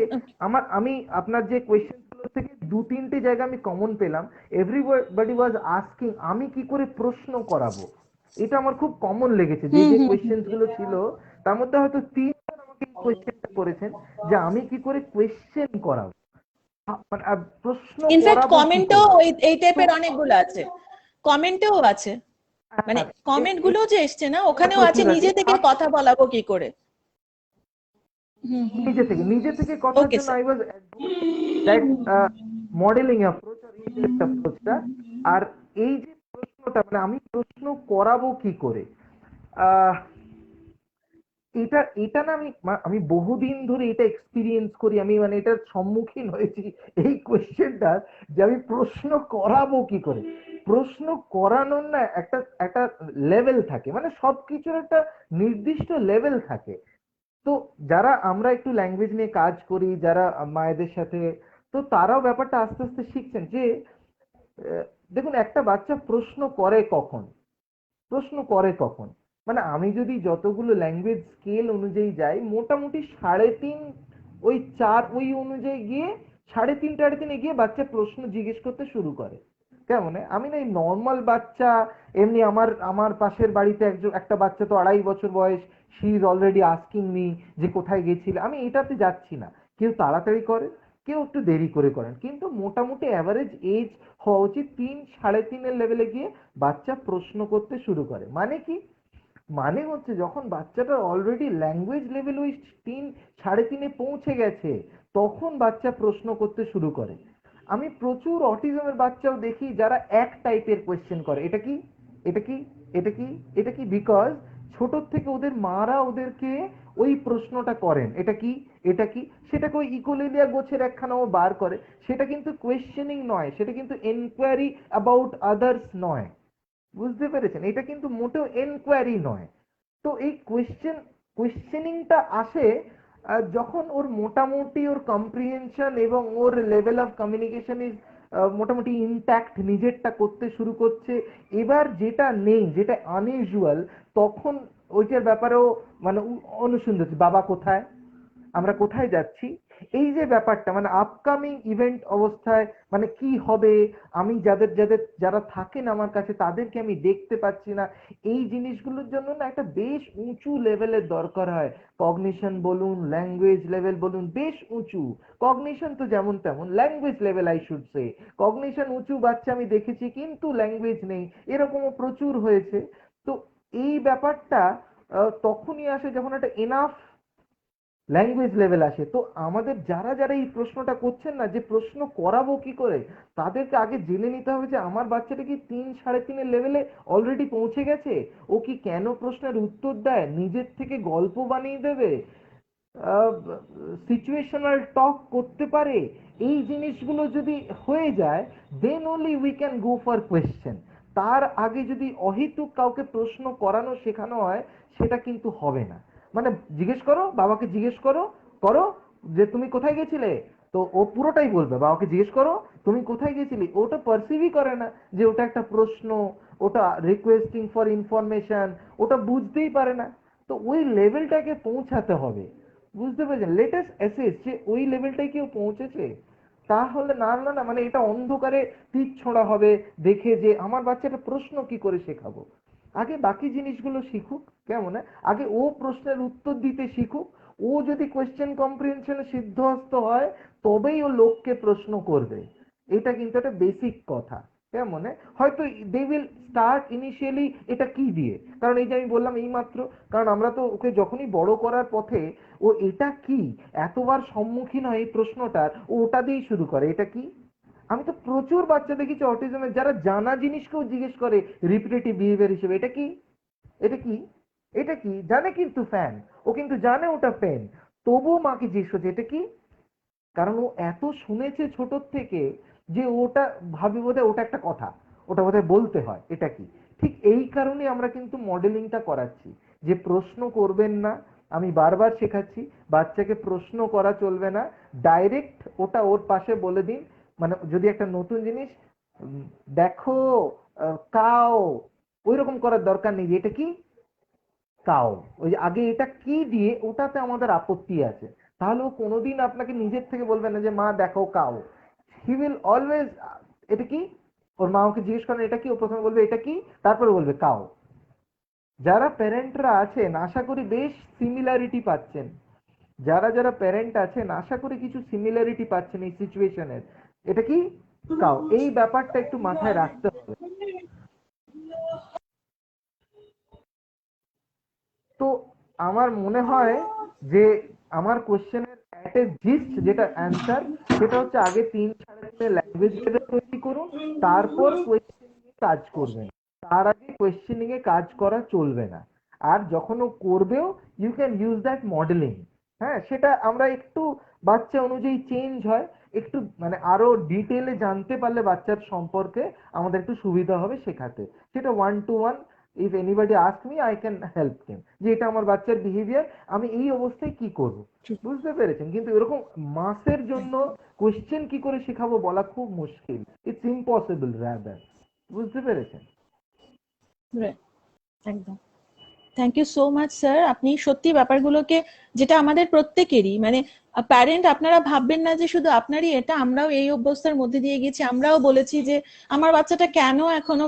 আমি আপনার যে কোয়েশ্চেন গুলো থেকে 2-3টে জায়গা আমি কমন পেলাম। এভরিবডি ওয়াজ আস্কিং আমি কি করে প্রশ্ন করাবো, এটা আমার খুব কমন লেগেছে। যে যে কোয়েশ্চেন গুলো ছিল তার মধ্যে হয়তো 3জন আমাকে কোয়েশ্চেনটা করেছেন যে আমি কি করে কোয়েশ্চেন করাবো, মানে প্রশ্ন ইনফ্যাক্ট করাবো কি কমেন্টও করে। এই টাইপের অনেকগুলো আছে, কমেন্টেও আছে, মানে কমেন্ট গুলো যে এসছে না, ওখানেও আছে নিজে থেকে কথা বলাবো কি করে। নিজে থেকে কথার ওকে জন্য sir. I was that modelling approach আর ইনডাইরেক্ট অ্যাপ্রোচটা। আর এই যে প্রশ্নটা, মানে আমি প্রশ্ন করাবো কি করে, এটা এটা না, আমি বহুদিন ধরে এটা এক্সপিরিয়েন্স করি, আমি মানে এটার সম্মুখীন হয়েছি এই কোয়েশ্চেনটা, যে আমি প্রশ্ন করাবো কি করে। প্রশ্ন করানোর না একটা একটা লেভেল থাকে, মানে সবকিছুর একটা নির্দিষ্ট লেভেল থাকে। তো যারা আমরা একটু ল্যাঙ্গুয়েজ নিয়ে কাজ করি, যারা মায়েদের সাথে, তো তারাও ব্যাপারটা আস্তে আস্তে শিখছেন যে দেখুন, একটা বাচ্চা প্রশ্ন করে কখন, মানে আমি যদি যতগুলো ল্যাঙ্গুয়েজ স্কেল অনুযায়ী যাই, মোটামুটি 3.5, ওই 4, ওই অনুযায়ী গিয়ে 3.5 3.5 গিয়ে বাচ্চা প্রশ্ন জিজ্ঞেস করতে শুরু করে। কেমন? আমি না এই নর্মাল বাচ্চা, এমনি আমার পাশের বাড়িতে একটা বাচ্চা তো 2.5 বছর বয়স, she is already asking me যে কোথায় গেছিলে। আমি এটাতে যাচ্ছি না, কেউ তাড়াতাড়ি করে, কেউ একটু দেরি করে করেন, কিন্তু মোটামুটি অ্যাভারেজ এজ হওয়া উচিত 3 3.5 লেভেলে গিয়ে বাচ্চা প্রশ্ন করতে শুরু করে। মানে কি? মানে হচ্ছে যখন বাচ্চাটা অলরেডি ল্যাঙ্গুয়েজ লেভেল ওই 3 3.5 পৌঁছে গেছে, তখন বাচ্চা প্রশ্ন করতে শুরু করে। আমি প্রচুর অটিজমের বাচ্চাও দেখি যারা এক টাইপের কোয়েশ্চেন করে, এটা কি, এটা কি, এটা কি, এটা কি, বিকজ ছোট থেকে ওদের মারা ওদেরকে ওই প্রশ্নটা করেন, এটা কি, এটা কি, সেটাকে ওই ইকোলেলিয়া গোছের একখানা ও বার করে। সেটা কিন্তু কোয়েশ্চেনিং নয়, সেটা কিন্তু এনকোয়ারি অ্যাবাউট আদার্স নয়। বুঝতে পেরেছেন? এটা কিন্তু মোটেও এনকোয়ারি নয়। তো এই কোয়েশ্চেনিংটা আসে যখন ওর মোটামুটি ওর কম্প্রিহেনশন এবং ওর লেভেল অফ কমিউনিকেশন ইজ মোটামুটি ইনট্যাক্ট, নিজেরটা করতে শুরু করছে। এবার যেটা নেই, যেটা আনইউজুয়াল, তখন ওইটার ব্যাপারেও মানে অনুসন্ধান, বাবা কোথায়, আমরা কোথায় যাচ্ছি, এই যে ব্যাপারটা মানে আপকামিং ইভেন্ট অবস্থায় মানে কি হবে, আমি যারা থাকেন আমার কাছে তাদেরকে আমি দেখতে পাচ্ছি না, এই জিনিসগুলোর জন্য না একটা বেশ উঁচু লেভেলের দরকার হয়। কগনিশন বলুন, ল্যাঙ্গুয়েজ লেভেল বলুন, বেশ উঁচু। কগনিশন তো যেমন তেমন, language level I should say. Cognition উঁচু বাচ্চা আমি দেখেছি কিন্তু ল্যাঙ্গুয়েজ নেই, এরকমও প্রচুর হয়েছে। তো এই ব্যাপারটা তখনই আসে যখন একটা এনাফ ল্যাঙ্গুয়েজ লেভেল আসে। তো আমাদের যারা যারা এই প্রশ্নটা করছেন না, যে প্রশ্ন করাবো কি করে, তাদেরকে আগে জেনে নিতে হবে যে আমার বাচ্চাটা কি 3 সাড়ে 3 লেভেলে অলরেডি পৌঁছে গেছে, ও কি কেন প্রশ্নের উত্তর দেয়, নিজের থেকে গল্প বানিয়ে দেবে, সিচুয়েশনাল টক করতে পারে। এই জিনিসগুলো যদি হয়ে যায়, then only we can go for question. তার আগে যদি অহেতুক কাউকে প্রশ্ন করানো শেখানো হয়, সেটা কিন্তু হবে না। মানে জিজ্ঞেস করো, বাবাকে জিজ্ঞেস করো করো যে তুমি কোথায় গেছিলে, তো ও পুরোটাই বলবে। বাবাকে জিজ্ঞেস করো তুমি কোথায় গেছিলি, ওটা পারসিভই করে না যে ওটা একটা প্রশ্ন, ওটা রিকোয়েস্টিং ফর ইনফরমেশন, ওটা বুঝতেই পারে না। তো ওই লেভেলটাকে পৌঁছাতে হবে, বুঝতে পেরেছেন? লেটেস্ট অ্যাসেস যে ওই লেভেলটাই কেউ পৌঁছেছে। তাহলে না হলে না মানে এটা অন্ধকারে তীর ছোঁড়া হবে দেখে যে আমার বাচ্চাটা প্রশ্ন কি করে শেখাবো। আগে বাকি জিনিসগুলো শিখুক, কেমন আগে ও প্রশ্নের উত্তর দিতে শিখুক। ও যদি কোয়েশ্চেন কম্প্রিহেনশনে সিদ্ধহস্ত হয়, তবেই ও লোককে প্রশ্ন করবে। এটা কিন্তু একটা বেসিক কথা। কেমন হয়তো দে উইল স্টার্ট ইনিশিয়ালি এটা কি দিয়ে, কারণ এই যে আমি বললাম এই মাত্র, কারণ আমরা তো ওকে যখনই বড় করার পথে ও এটা কি এতবার সম্মুখীন হয় এই প্রশ্নটার, ও ওটা দিয়েই শুরু করে এটা কি। আমি তো প্রচুর বাচ্চা দেখেছি অটিজমের যারা জানা জিনিসকেও জিজ্ঞেস করে রিপিটেটিভ বিহেভিয়ার হিসেবে, এটা কি, এটা কি, এটা কি, জানে কিন্তু ফ্যান, ও কিন্তু জানে ওটা পেন, তবুও মাকে জিজ্ঞেস করছে এটা কি। কারণ ও এত শুনেছে ছোট থেকে যে ওটা ভাবে বোধহয় ওটা একটা কথা, ওটা বোধহয় বলতে হয় এটা কি। ঠিক এই কারণে আমরা কিন্তু মডেলিংটা করাচ্ছি যে প্রশ্ন করবেন না। আমি বারবার শেখাচ্ছি বাচ্চাকে প্রশ্ন করা চলবে না, ডাইরেক্ট ওটা ওর পাশে বলে দিন। মানে যদি একটা নতুন জিনিস দেখো কাও, ওই রকম করার দরকার নেই যে এটা কি কাও, ওই যে আগে এটা কি দিয়ে ওটাতে আমাদের আপত্তি আছে। তাহলে ও কোনোদিন আপনাকে নিজের থেকে বলবে না যে মা দেখো কাও। হি উইল অলওয়েজ এটা কি, ওর মা ওকে জিজ্ঞেস করেন এটা কি, ও প্রথমে বলবে এটা কি, তারপরে বলবে কাও। যারা প্যারেন্টরা আছেন আশা করি বেশ সিমিলারিটি পাচ্ছেন, যারা যারা প্যারেন্ট আছেন আশা করি কিছু সিমিলারিটি পাচ্ছেন এই সিচুয়েশনের। এটা কি কাও, এই ব্যাপারটা একটু মাথায় রাখতে হবে। তো আমার মনে হয় যে আমার কোশ্চেনের একটা জিস্ট যেটা অ্যান্সার, সেটা হচ্ছে আগে 3 সাড়ে 3 ল্যাঙ্গুয়েজ লেভেল তৈরি করুন, তারপর কোয়েশ্চেনিং এ কাজ করবেন। তার আগে কোয়েশ্চেনিং এ কাজ করা চলবে না। আর যখন ও করবেও you can use that modelling. হ্যাঁ, সেটা আমরা একটু বাচ্চা অনুযায়ী চেঞ্জ হয়, একটু মানে আরো ডিটেলে জানতে পারলে বাচ্চার সম্পর্কে আমাদের একটু সুবিধা হবে শেখাতে। সেটা 1 to 1, if anybody ask me I can help them যে এটা আমার বাচ্চার বিহেভিয়ার, আমি এই অবস্থায় কি করব। বুঝতে পেরেছেন? কিন্তু এরকম মাসের জন্য কোশ্চেন কি করে শেখাবো বলা খুব মুশকিল, ইটস ইম্পসিবল রাদার। বুঝতে পেরেছেন? একদম। Thank you so much sir. আপনি সত্যি ব্যাপারগুলোকে, যেটা আমাদের প্রত্যেকেরই মানে প্যারেন্ট, আপনারা ভাববেন না যে শুধু আপনারই এটা, আমরাও এই অবস্থার মধ্যে দিয়ে গেছি। আমরাও বলেছি যে আমার বাচ্চাটা কেন এখনো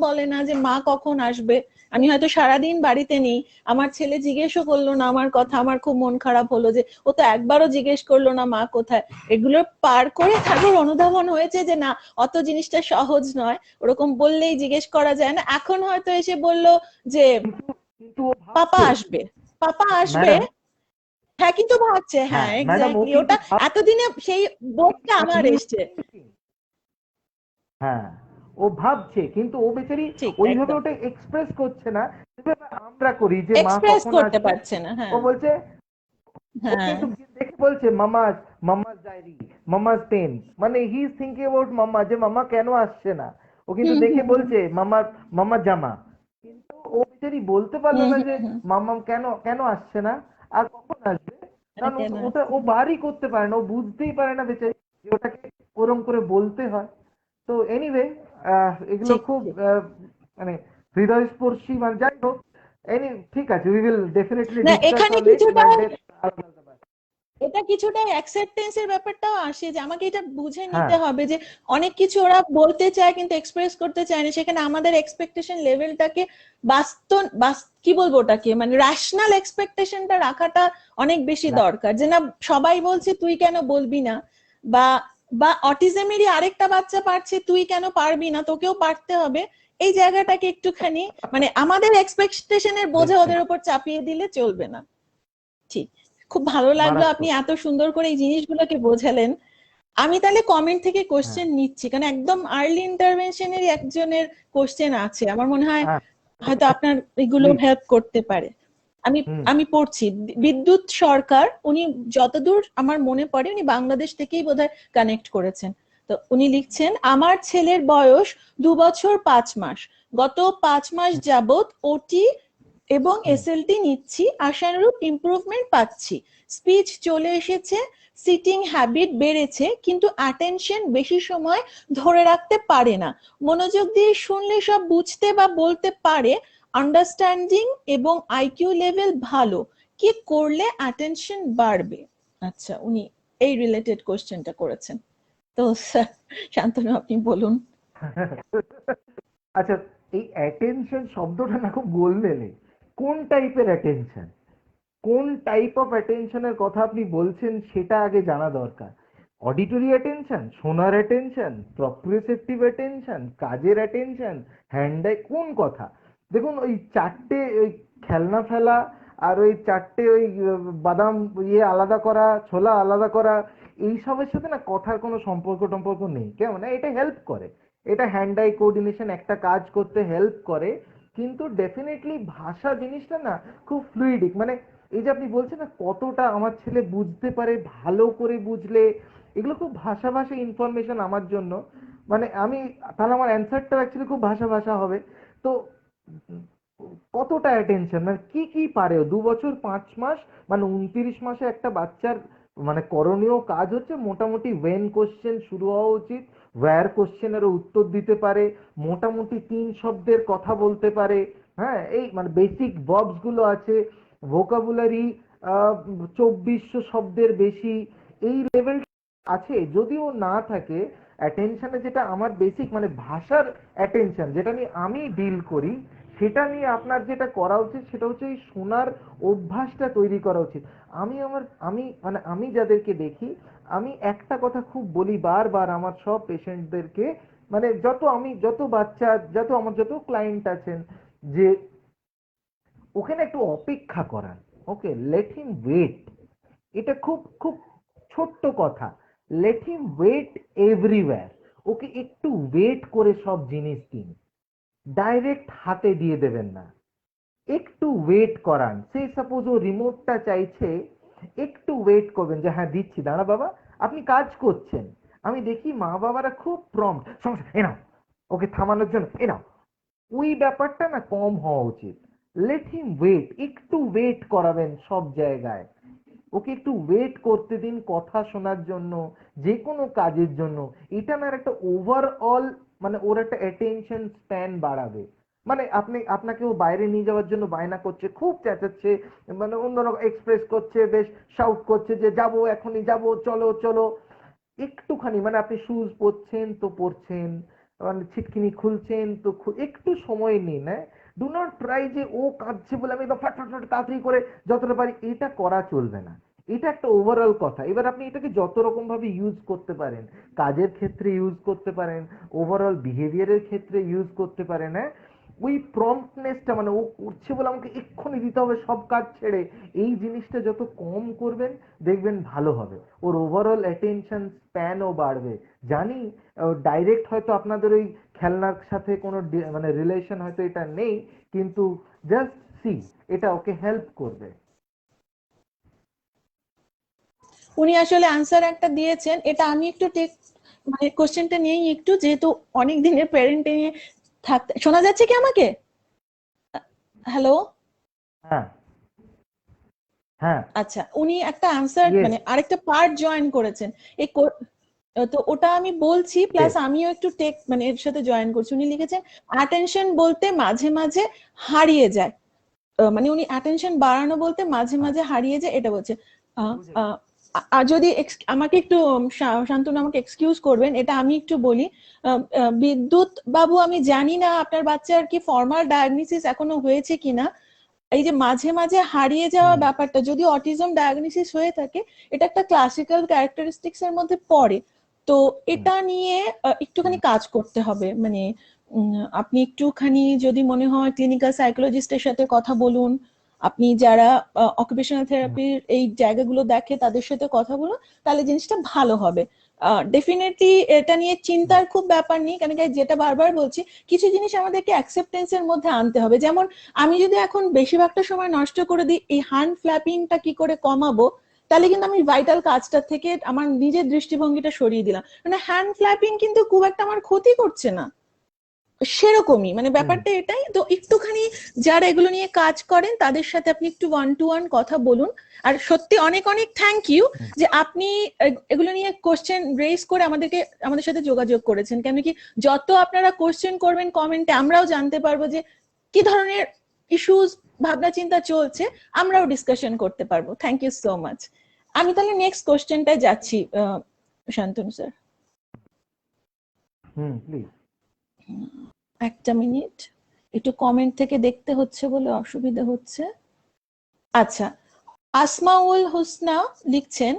বলে না যে মা কখন আসবে। আমি হয়তো সারাদিন বাড়িতে নেই, আমার ছেলে জিজ্ঞেসও করলো না আমার কথা, আমার খুব মন খারাপ হলো যে ও তো একবারও জিজ্ঞেস করলো না মা কোথায়। এগুলো পার করে তারপর অনুধাবন হয়েছে যে না, অত জিনিসটা সহজ নয়, ওরকম বললেই জিজ্ঞেস করা যায় না। এখন হয়তো এসে বললো যে কিন্তু ও পাপা ভাবছে আসবে, পাপা আসবে। ম্যাডাম, হ্যাঁ কিন্তু ভাবছে, হ্যাঁ ম্যাডাম ও এক্স্যাক্টলি, কিন্তু ওটা এতদিনে সেই বোধটা আমার ভাবছে, এসছে। হ্যাঁ ও ভাবছে কিন্তু ও বেচারি ঠিক, ওইভাবে একদম ওটা এক্সপ্রেস করছে না যেভাবে আমরা করি যে মা এক্সপ্রেস কখন করতে আসবে। পারছে না। ও হ্যাঁ বলছে, ও হ্যাঁ কিন্তু দেখে বলছে মামাজ, মামাজ ডায়েরি, মামাজ পেন, মানে হি ইজ থিংকিং অ্যাবাউট মাম্মা, যে মাম্মা কেন আসছে না। ও কিন্তু দেখে বলছে মামার মামার জামা, কিন্তু ও বেচারি বলতে পারলো না যে মাম্মা কেন কেন আসছে না আর কখন আসবে। কারণ কেন ওটা ও বারই করতে পারে না, ও বুঝতেই পারে না বেচারি যে ওটাকে ওরম করে বলতে হয়। তো এনিওয়ে এগুলো ঠিক খুব ঠিক। মানে হৃদয়স্পর্শী, মানে যাই হোক। ঠিক আছে, উই উইল ডেফিনেটলি না ডিসকাস এখানে অন ইট কিছুটা ওয়েন এটা কিছুটা অ্যাকসেপ্টেন্সের ব্যাপারটাও আসে, যে আমাকে এটা বুঝে হ্যাঁ নিতে হবে যে অনেক কিছু ওরা বলতে চায় কিন্তু এক্সপ্রেস করতে চায় না, সেখানে আমাদের এক্সপেকটেশন লেভেলটাকে কি বলবো ওটাকে, মানে রেশনাল এক্সপেকটেশনটা রাখাটা অনেক বেশি দরকার, যে না সবাই বলছে তুই কেন বলবি না, বা বা অটিজমেরই আরেকটা বাচ্চা পারছে তুই কেন পারবি না, তোকেও পারতে হবে। এই জায়গাটাকে একটুখানি মানে আমাদের এক্সপেকটেশনের বোঝা ওদের উপর চাপিয়ে দিলে চলবে না। ঠিক, খুব ভালো লাগলো আপনি মারাত্মক। এত সুন্দর করে এই জিনিসগুলোকে বোঝালেন। আমি তাহলে কমেন্ট থেকে হ্যাঁ কোশ্চেন নিচ্ছি, কারণ একদম আর্লি ইন্টারভেনশনের একজনের কোশ্চেন আছে, আমার মনে হয় হ্যাঁ হয়তো আপনার এগুলো প্লিজ। হেল্প করতে পারে। আমি হুম আমি পড়ছি। বিদ্যুৎ সরকার, উনি যতদূর আমার মনে পড়ে উনি বাংলাদেশ থেকেই বোধহয় কানেক্ট করেছেন। তো উনি লিখছেন, আমার ছেলের বয়স 2 বছর 5 মাস, গত 5 মাস যাবত ওটি এবং এসএলটি নিচ্ছি, আশানুরূপ ইমপ্রুভমেন্ট পাচ্ছি, স্পিচ চলে এসেছে, সিটিং হ্যাবিট বেড়েছে, কিন্তু অ্যাটেনশন বেশি সময় ধরে রাখতে পারে না, মনোযোগ দিয়ে শুনলে সব বুঝতে বা বলতে পারে, আন্ডারস্ট্যান্ডিং এবং আইকিউ লেভেল ভালো, কি করলে অ্যাটেনশন বাড়বে? আচ্ছা, উনি এই রিলেটেড কোশ্চেনটা করেছেন। তো স্যার শান্তনু আপনি বলুন। আচ্ছা, এই অ্যাটেনশন শব্দটা না খুব গোলমেলে। কোন টাইপের অ্যাটেনশন, কোন টাইপ অফ অ্যাটেনশনের কথা আপনি বলছেন সেটা আগে জানা দরকার। অডিটরি অ্যাটেনশন, শোনার অ্যাটেনশন, প্রপ্রিওসেপটিভ অ্যাটেনশন, কাজের অ্যাটেনশন, হ্যান্ডাই, কোন কথা? দেখুন, ওই চারটে ওই খেলনা ফেলা আর ওই চারটে ওই বাদাম ইয়ে আলাদা করা, ছোলা আলাদা করা, এইসবের সাথে না কথার কোনো সম্পর্ক নেই, কেমন? এটা হেল্প করে, এটা হ্যান্ড আই কোঅর্ডিনেশন একটা কাজ করতে হেল্প করে, কিন্তু ডেফিনেটলি ভাষা জিনিসটা না খুব ফ্লুইডিক। মানে এই যে আপনি বলছেন না কতটা আমার ছেলে বুঝতে পারে, ভালো করে বুঝলে, এগুলো খুব ভাষা ভাষা ইনফরমেশন আমার জন্য। মানে আমি তাহলে আমার অ্যান্সারটা অ্যাকচুয়ালি খুব ভাষা ভাষা হবে। তো কতটা অ্যাটেনশন, মানে কি কি পারে 2 বছর 5 মাস, মানে 29 মাসে একটা বাচ্চার মানে করণীয় কাজ হচ্ছে মোটামুটি ওয়েন কোশ্চেন শুরু হওয়া উচিত, ওয়্যার কোশ্চেনেরও উত্তর দিতে পারে, মোটামুটি 3 শব্দের কথা বলতে পারে। হ্যাঁ, এই মানে বেসিক ভার্বস গুলো আছে, ভোকাবুলারি 2400 শব্দের বেশি, এই লেভেল আছে। যদিও না থাকে অ্যাটেনশনে, যেটা আমার বেসিক মানে ভাষার অ্যাটেনশন যেটা নিয়ে আমি ডিল করি, সেটা নিয়ে আপনার যেটা করা উচিত সেটা হচ্ছে এই শোনার অভ্যাসটা তৈরি করা উচিত। আমি যাদেরকে দেখি, আমি একটা কথা খুব বলি বারবার আমার সব পেশেন্টদেরকে, মানে আমার যত ক্লায়েন্ট আছেন, যে ওখানে একটু অপেক্ষা করান। ওকে, লেট হিম ওয়েট। এটা খুব খুব ছোট্ট কথা, লেট হিম ওয়েট এভরিওয়্যার। ওকে একটু ওয়েট করে সব জিনিস দিন, ডাইরেক্ট হাতে দিয়ে দেবেন না, একটু ওয়েট করান। সে সাপোজ ও রিমোটটা চাইছে, একটু ওয়েট করবেন যে হ্যাঁ দিচ্ছি, দাঁড়া বাবা, আপনি কাজ করছেন। আমি দেখি মা বাবারা খুব প্রম্পট, সমস্যা এ নাও, ওকে থামানোর জন্য এ নাও। ওই ব্যাপারটা না কম হওয়া উচিত। লেট হিম ওয়েট, একটু ওয়েট করাবেন সব জায়গায়, ওকে একটু ওয়েট করতে দিন কথা শোনার জন্য, যে কোনো কাজের জন্য। এটা না একটা ওভারঅল মানে ওর একটা অ্যাটেনশন স্প্যান বাড়াবে। মানে আপনাকে ও বাইরে নিয়ে যাওয়ার জন্য বায়না করছে, খুব চেঁচাচ্ছে, মানে অন্যরকম এক্সপ্রেস করছে, বেশ শাউট করছে যে যাবো, এখনই যাবো, চলো চলো। একটুখানি মানে আপনি শুজ পরছেন তো পরছেন, মানে ছিটকিনি খুলছেন তো একটু সময় নিন। হ্যাঁ, ডু নট ট্রাই যে ও কাঁদছে বলে আমি একদম ফাট তাড়াতাড়ি করে যতটা পারি, এটা করা চলবে না। এটা একটা ওভারঅল কথা। এবার আপনি এটাকে যত রকম ভাবে ইউজ করতে পারেন, কাজের ক্ষেত্রে ইউজ করতে পারেন, ওভারঅল বিহেভিয়ারের ক্ষেত্রে ইউজ করতে পারেন। হ্যাঁ, ওই প্রম্পটনেসটা মানে ও করছে বলে আমাকে এক্ষুনি দিতে হবে সব কাজ ছেড়ে, এই জিনিসটা যত কম করবেন দেখবেন ভালো হবে, ওর ওভারঅল অ্যাটেনশন স্প্যানও বাড়বে। জানি ডাইরেক্ট হয়তো আপনাদের ওই খেলনার সাথে কোনো মানে রিলেশন হয়তো এটা নেই, কিন্তু জাস্ট সি, এটা ওকে হেল্প করবে। উনি আসলে আনসার একটা দিয়েছেন, এটা আমি একটু মানে কোশ্চেনটা নিয়েই একটু, যেহেতু অনেক দিনের প্যারেন্টিং এ থাকতে, শোনা যাচ্ছে কি আমাকে? হ্যালো? হ্যাঁ হ্যাঁ, আচ্ছা, উনি একটা আনসার ইয়েস মানে আরেকটা পার্ট জয়েন করেছেন এই তো ওটা আমি বলছি, প্লাস ইয়েস। আমিও একটু মানে এর সাথে জয়েন করছি। উনি লিখেছেন, অ্যাটেনশন বলতে মাঝে মাঝে হারিয়ে যায়, মানে উনি অ্যাটেনশন বাড়ানো বলতে মাঝে মাঝে হারিয়ে যায় এটা বলছে। বুঝে গেছি। আর যদি আমাকে একটু শান্তনু আমাকে এক্সকিউজ করবেন, এটা আমি একটু বলি। বিদ্যুৎ বাবু, আমি জানি না আপনার বাচ্চার কি ফর্মাল ডায়াগনোসিস এখনো হয়েছে কিনা। এই যে মাঝে মাঝে হারিয়ে যাওয়া ব্যাপারটা, যদি অটিজম ডায়াগনোসিস হয়ে থাকে, এটা একটা ক্লাসিক্যাল ক্যারেক্টারিস্টিক্স এর মধ্যে পড়ে। তো এটা নিয়ে একটুখানি কাজ করতে হবে। মানে আপনি একটুখানি যদি মনে হয় ক্লিনিক্যাল সাইকোলজিস্টের সাথে কথা বলুন, আপনি যারা অকুপেশনাল থেরাপির এই জায়গাগুলো দেখে তাদের সাথে কথা বলুন, তাহলে জিনিসটা ভালো হবে। ডেফিনেটলি এটা নিয়ে চিন্তার খুব ব্যাপার নেই, কারণ যেটা বারবার বলছি, কিছু জিনিস আমাদেরকে অ্যাকসেপ্টেন্সের মধ্যে আনতে হবে। যেমন আমি যদি এখন বেশিরভাগটা সময় নষ্ট করে দিই এই হ্যান্ড ফ্ল্যাপিংটা কি করে কমাবো, তাহলে কিন্তু আমি ভাইটাল কাজটা থেকে আমার নিজের দৃষ্টিভঙ্গিটা সরিয়ে দিলাম। মানে হ্যান্ড ফ্ল্যাপিং কিন্তু খুব একটা আমার ক্ষতি করছে না, সেরকমই মানে ব্যাপারটা এটাই। তো একটুখানি যারা এগুলো নিয়ে কাজ করেন তাদের সাথে আপনি একটু ওয়ান টু ওয়ান কথা বলুন। আর সত্যি অনেক অনেক থ্যাংক ইউ যে আপনি এগুলো নিয়ে কোশ্চেন রেজ করে আমাদের সাথে যোগাযোগ করেছেন। কেন কি, যত আপনারা কোশ্চেন করবেন কমেন্টে, আমরাও জানতে পারবো যে কি ধরনের ইস্যুস ভাবনা চিন্তা চলছে, আমরাও ডিসকাশন করতে পারবো। Thank you so much. আমি তাহলে নেক্সট কোশ্চেনটায় যাচ্ছি, শান্তনু স্যার। প্লিজ। একটা মিনিট, একটু কমেন্ট থেকে দেখতে হচ্ছে বলে অসুবিধা হচ্ছে। আচ্ছা, আসমাউল হুসনা লিখছেন,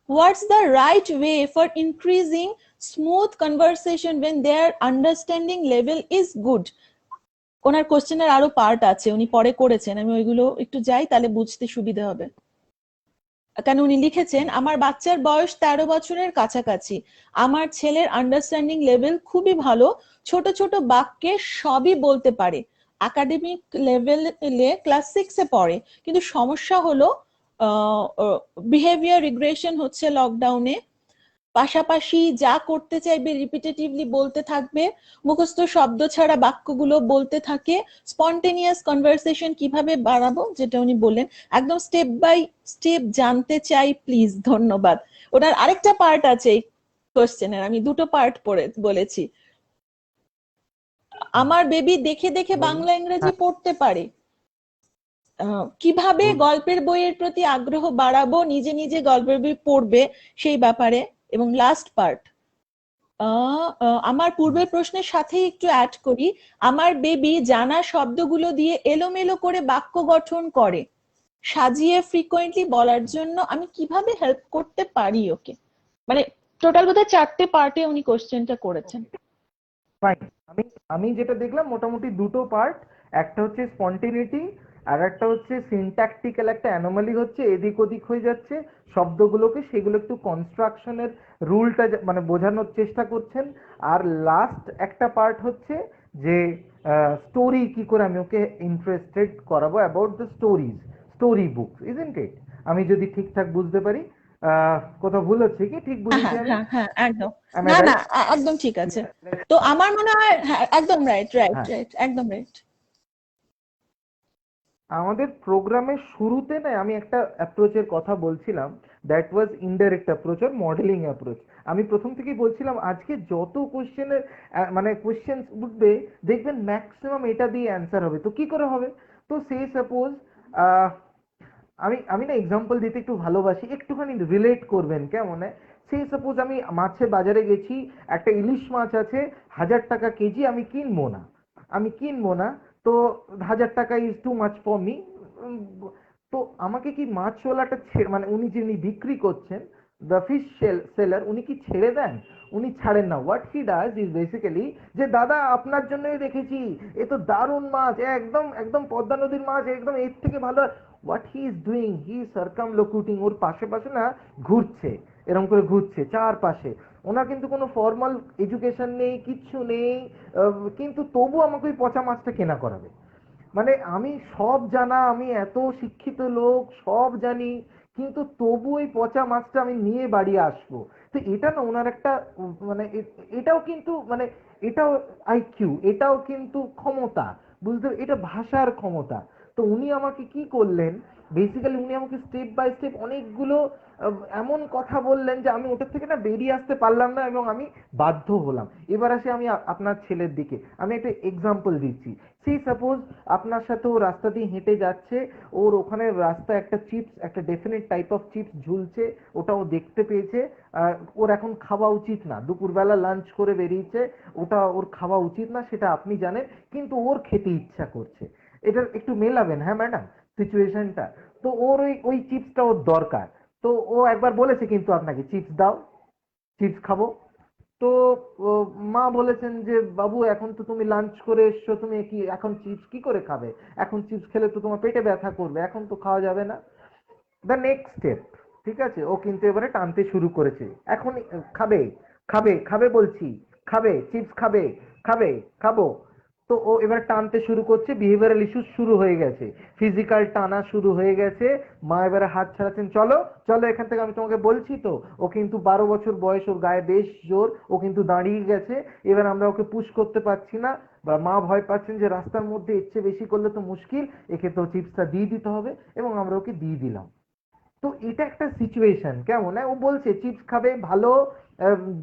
what's the right way for increasing smooth conversation when their understanding level is good? ওনার কোশ্চেনের আরো পার্ট আছে, উনি পরে করেছেন, আমি ওইগুলো একটু যাই তাহলে বুঝতে সুবিধা হবে। কেন উনি লিখেছেন, আমার বাচ্চার বয়স 13 বছরের কাছাকাছি, আমার ছেলের আন্ডারস্ট্যান্ডিং লেভেল খুবই ভালো, ছোট ছোট বাক্যে সবই বলতে পারে, একাডেমিক লেভেলে ক্লাস 6-এ পড়ে, কিন্তু সমস্যা হলো বিহেভিয়ার রিগ্রেশন হচ্ছে লকডাউনে। পাশাপাশি যা করতে চাইবে রিপিটেটিভলি বলতে থাকবে, মুখস্থ শব্দ ছাড়া বাক্যগুলো বলতে থাকে। স্পন্টেনিয়াস কনভারসেশন কিভাবে বাড়াবো, যেটা উনি বললেন, একদম স্টেপ বাই স্টেপ জানতে চাই প্লিজ, ধন্যবাদ। ওটার আরেকটা পার্ট আছে এই কোশ্চেনের, আমি দুটো পার্ট পড়ে বলেছি। আমার বেবি দেখে দেখে বাংলা ইংরেজি পড়তে পারে, কিভাবে গল্পের বইয়ের প্রতি আগ্রহ বাড়াবো, নিজে নিজে গল্পের বই পড়বে সেই ব্যাপারে। এবং লাস্ট পার্ট, আমার পূর্বের প্রশ্নের সাথে একটু অ্যাড করি, আমার বেবি জানা শব্দগুলো দিয়ে এলোমেলো করে বাক্য গঠন করে, সাজিয়ে ফ্রিকোয়েন্টলি বলার জন্য আমি কিভাবে হেল্প করতে পারি ওকে। মানে টোটাল বোধহয় 4টে পার্টে উনি কোশ্চেনটা করেছেন। ফাইন। আমি যেটা দেখলাম মোটামুটি দুটো পার্ট, একটা হচ্ছে স্পন্টেনিটি, আর একটা হচ্ছে সিনট্যাকটিক্যাল একটা অ্যানোমালি হচ্ছে, এদিক ওদিক হয়ে যাচ্ছে শব্দগুলোকে, সেগুলো একটু কনস্ট্রাকশনের রুলটা মানে বোঝানোর চেষ্টা করছেন। আর লাস্ট একটা পার্ট হচ্ছে যে স্টোরি কি করে আমি ওকে ইন্টারেস্টেড করাবো about the story books, isn't it? আমি যদি ঠিকঠাক বুঝতে পারি, কোথাও ভুল হচ্ছে কি, ঠিক বুঝেছি আমি? হ্যাঁ হ্যাঁ একদম, Am I না না right? একদম ঠিক আছে। তো আমার মনে হয় হ্যাঁ একদম রাইট রাইট হ্যাঁ। রাইট, একদম রাইট। আমাদের প্রোগ্রামের শুরুতে না আমি একটা অ্যাপ্রোচের কথা বলছিলাম, দ্যাট ওয়াজ ইনডাইরেক্ট অ্যাপ্রোচ আর মডেলিং অ্যাপ্রোচ। আমি প্রথম থেকেই বলছিলাম আজকে যত কোশ্চেনের মানে কোশ্চেন উঠবে দেখবেন ম্যাক্সিমাম এটা দিয়ে অ্যান্সার হবে। তো কি করে হবে? তো সে সাপোজ আমি না এক্সাম্পল দিতে একটু ভালোবাসি, একটুখানি রিলেট করবেন কেমন। সেই সাপোজ আমি মাছের বাজারে গেছি, একটা ইলিশ মাছ আছে 1000 টাকা কেজি, আমি কিনবো না, তো 1000 টাকা is too much for me. তো আমাকে কি মাছওয়ালাটা মানে উনি যিনি বিক্রি করছেন, দ্য ফিশ সেলার, উনি কি ছেড়ে দেন? উনি ছাড়েন না। What he does is basically যে, দাদা আপনার জন্যই রেখেছি, এ তো দারুণ মাছ, একদম একদম পদ্মা নদীর মাছ, একদম এর থেকে ভালো। What he is doing, he is circumlocuting, ওর পাশে পাশে না ঘুরছে, এরকম করে ঘুরছে চারপাশে। ওনার কিন্তু কোনো ফর্মাল এডুকেশন নেই, কিচ্ছু নেই, কিন্তু তবু আমাকে ওই পচা মাছটা কেনা করাবে। মানে আমি সব জানা, আমি এত শিক্ষিত লোক, সব জানি, কিন্তু তবু ওই পচা মাছটা আমি নিয়ে বাড়ি আসবো। তো এটা না ওনার একটা মানে এটাও কিন্তু মানে এটাও আইকিউ, এটাও কিন্তু ক্ষমতা, বুঝতে, এটা ভাষার ক্ষমতা। তো তো উনি আমাকে কি করলেন, বেসিক্যালি উনি আমাকে স্টেপ বাই স্টেপ অনেকগুলো এমন কথা বললেন যে আমি ওটার থেকে না বেরিয়ে আসতে পারলাম না এবং আমি বাধ্য হলাম। এবার আসি আমি আপনার ছেলের দিকে, আমি একটা এক্সাম্পল দিচ্ছি। সেই সাপোজ আপনার সাথে ও রাস্তা দিয়ে হেঁটে যাচ্ছে, ওর ওখানে রাস্তায় একটা চিপস, একটা ডেফিনেট টাইপ অফ চিপস ঝুলছে, ওটা ও দেখতে পেয়েছে। ওর এখন খাওয়া উচিত না, দুপুরবেলা লাঞ্চ করে বেরিয়েছে, ওটা ওর খাওয়া উচিত না সেটা আপনি জানেন, কিন্তু ওর খেতে ইচ্ছা করছে। এটা একটু মেলাবেন, হ্যাঁ ম্যাডাম, সিচুয়েশনটা। তো ওর ওই ওই চিপসটা ওর দরকার। তো ও একবার বলেছে কিন্তু আপনাকে চিপস দাও, চিপস খাবো। তো ও, মা বলেছেন যে বাবু এখন তো তুমি লাঞ্চ করে এসছো, তুমি কি এখন চিপস কি করে খাবে, এখন চিপস খেলে তো তোমার পেটে ব্যথা করবে, এখন তো খাওয়া যাবে না। দ্য নেক্সট স্টেপ, ঠিক আছে, ও কিন্তু এবারে টানতে শুরু করেছে, এখন খাবে, খাবে খাবে বলছি, খাবে চিপস, খাবে খাবে খাবো। তো ও এবার টানতে শুরু করছে, বিহেভিয়ারাল ইস্যু শুরু হয়ে গেছে, ফিজিক্যাল টানা শুরু হয়ে গেছে। মা এবারে হাত ছাড়াচ্ছেন, চলো চলো এখান থেকে, আমি তোমাকে বলছি তো। ও কিন্তু 12 বছর বয়স, ওর গায়ে বেশ জোর, ও কিন্তু দাঁড়িয়ে গেছে। এবার আমরা ওকে পুশ করতে পারছি না, বা মা ভয় পাচ্ছেন যে রাস্তার মধ্যে এর চেয়ে বেশি করলে তো মুশকিল, একে তো চিপসটা দিয়ে দিতে হবে, এবং আমরা ওকে দিয়ে দিলাম। তো এটা একটা সিচুয়েশন, কেমন, ও বলছে চিপস খাবে ভালো,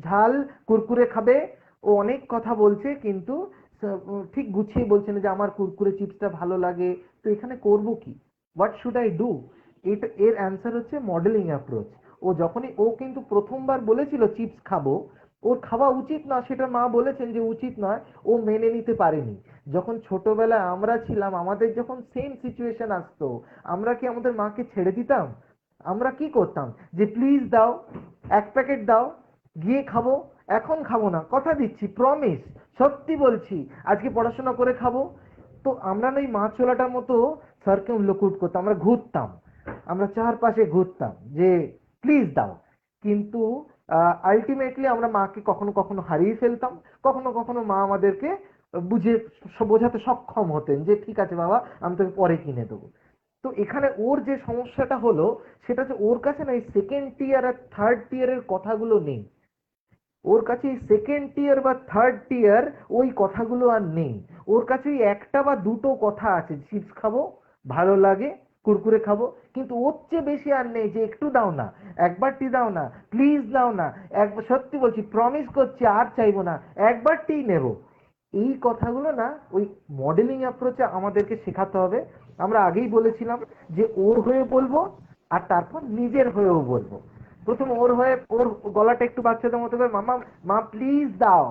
ঝাল কুরকুরে খাবে, ও অনেক কথা বলছে, কিন্তু ঠিক গুছিয়ে বলছে না যে আমার কুরকুরে চিপসটা ভালো লাগে। তো এখানে করব কি, হোয়াট শুড আই ডু? এটা এর অ্যান্সার হচ্ছে মডেলিং অ্যাপ্রোচ। ও যখনই, ও কিন্তু প্রথমবার বলেছিল চিপস খাবো, ওর খাওয়া উচিত না সেটা মা বলেছেন যে উচিত নয়, ও মেনে নিতে পারেনি। যখন ছোটবেলায় আমরা ছিলাম, আমাদের যখন সেম সিচুয়েশন আসতো, আমরা কি আমাদের মাকে ছেড়ে দিতাম? আমরা কি করতাম যে প্লিজ দাও, এক প্যাকেট দাও, গিয়ে খাবো, এখন খাবো না, কথা দিচ্ছি, প্রমিস, সত্যি বলছি, আজকে পড়াশোনা করে খাবো। তো আমরা না ওই মাছ চলাটার মতো সার্কেল লুকুট করতাম, আমরা ঘুরতাম, আমরা চারপাশে ঘুরতাম যে প্লিজ দাও। কিন্তু আলটিমেটলি আমরা মাকে কখনো কখনো হারিয়ে ফেলতাম, কখনো কখনো মা আমাদেরকে বুঝে বোঝাতে সক্ষম হতেন যে ঠিক আছে বাবা, আমি তোকে পরে কিনে দেবো। তো এখানে ওর যে সমস্যাটা হলো, সেটা হচ্ছে ওর কাছে না এই সেকেন্ড টিয়ার আর থার্ড টিয়ারের কথাগুলো নেই। ওর কাছে এই সেকেন্ড টিয়ার বা থার্ড টিয়ার ওই কথাগুলো আর নেই। ওর কাছে ওই একটা বা দুটো কথা আছে, চিপস খাবো, ভালো লাগে, কুরকুরে খাবো, কিন্তু ওর চেয়ে বেশি আর নেই যে একটু দাও না, একবারটি দাও না, প্লিজ দাও না, একবার, সত্যি বলছি, প্রমিস করছি আর চাইবো না, একবারটি নেব। এই কথাগুলো না ওই মডেলিং অ্যাপ্রোচে আমাদেরকে শেখাতে হবে। আমরা আগেই বলেছিলাম যে ওর হয়ে বলবো, আর তারপর নিজের হয়েও বলবো। প্রথম ওর হয়ে, ওর গলাটা একটু বাচ্চাদের মতো করে, মামা মা প্লিজ দাও,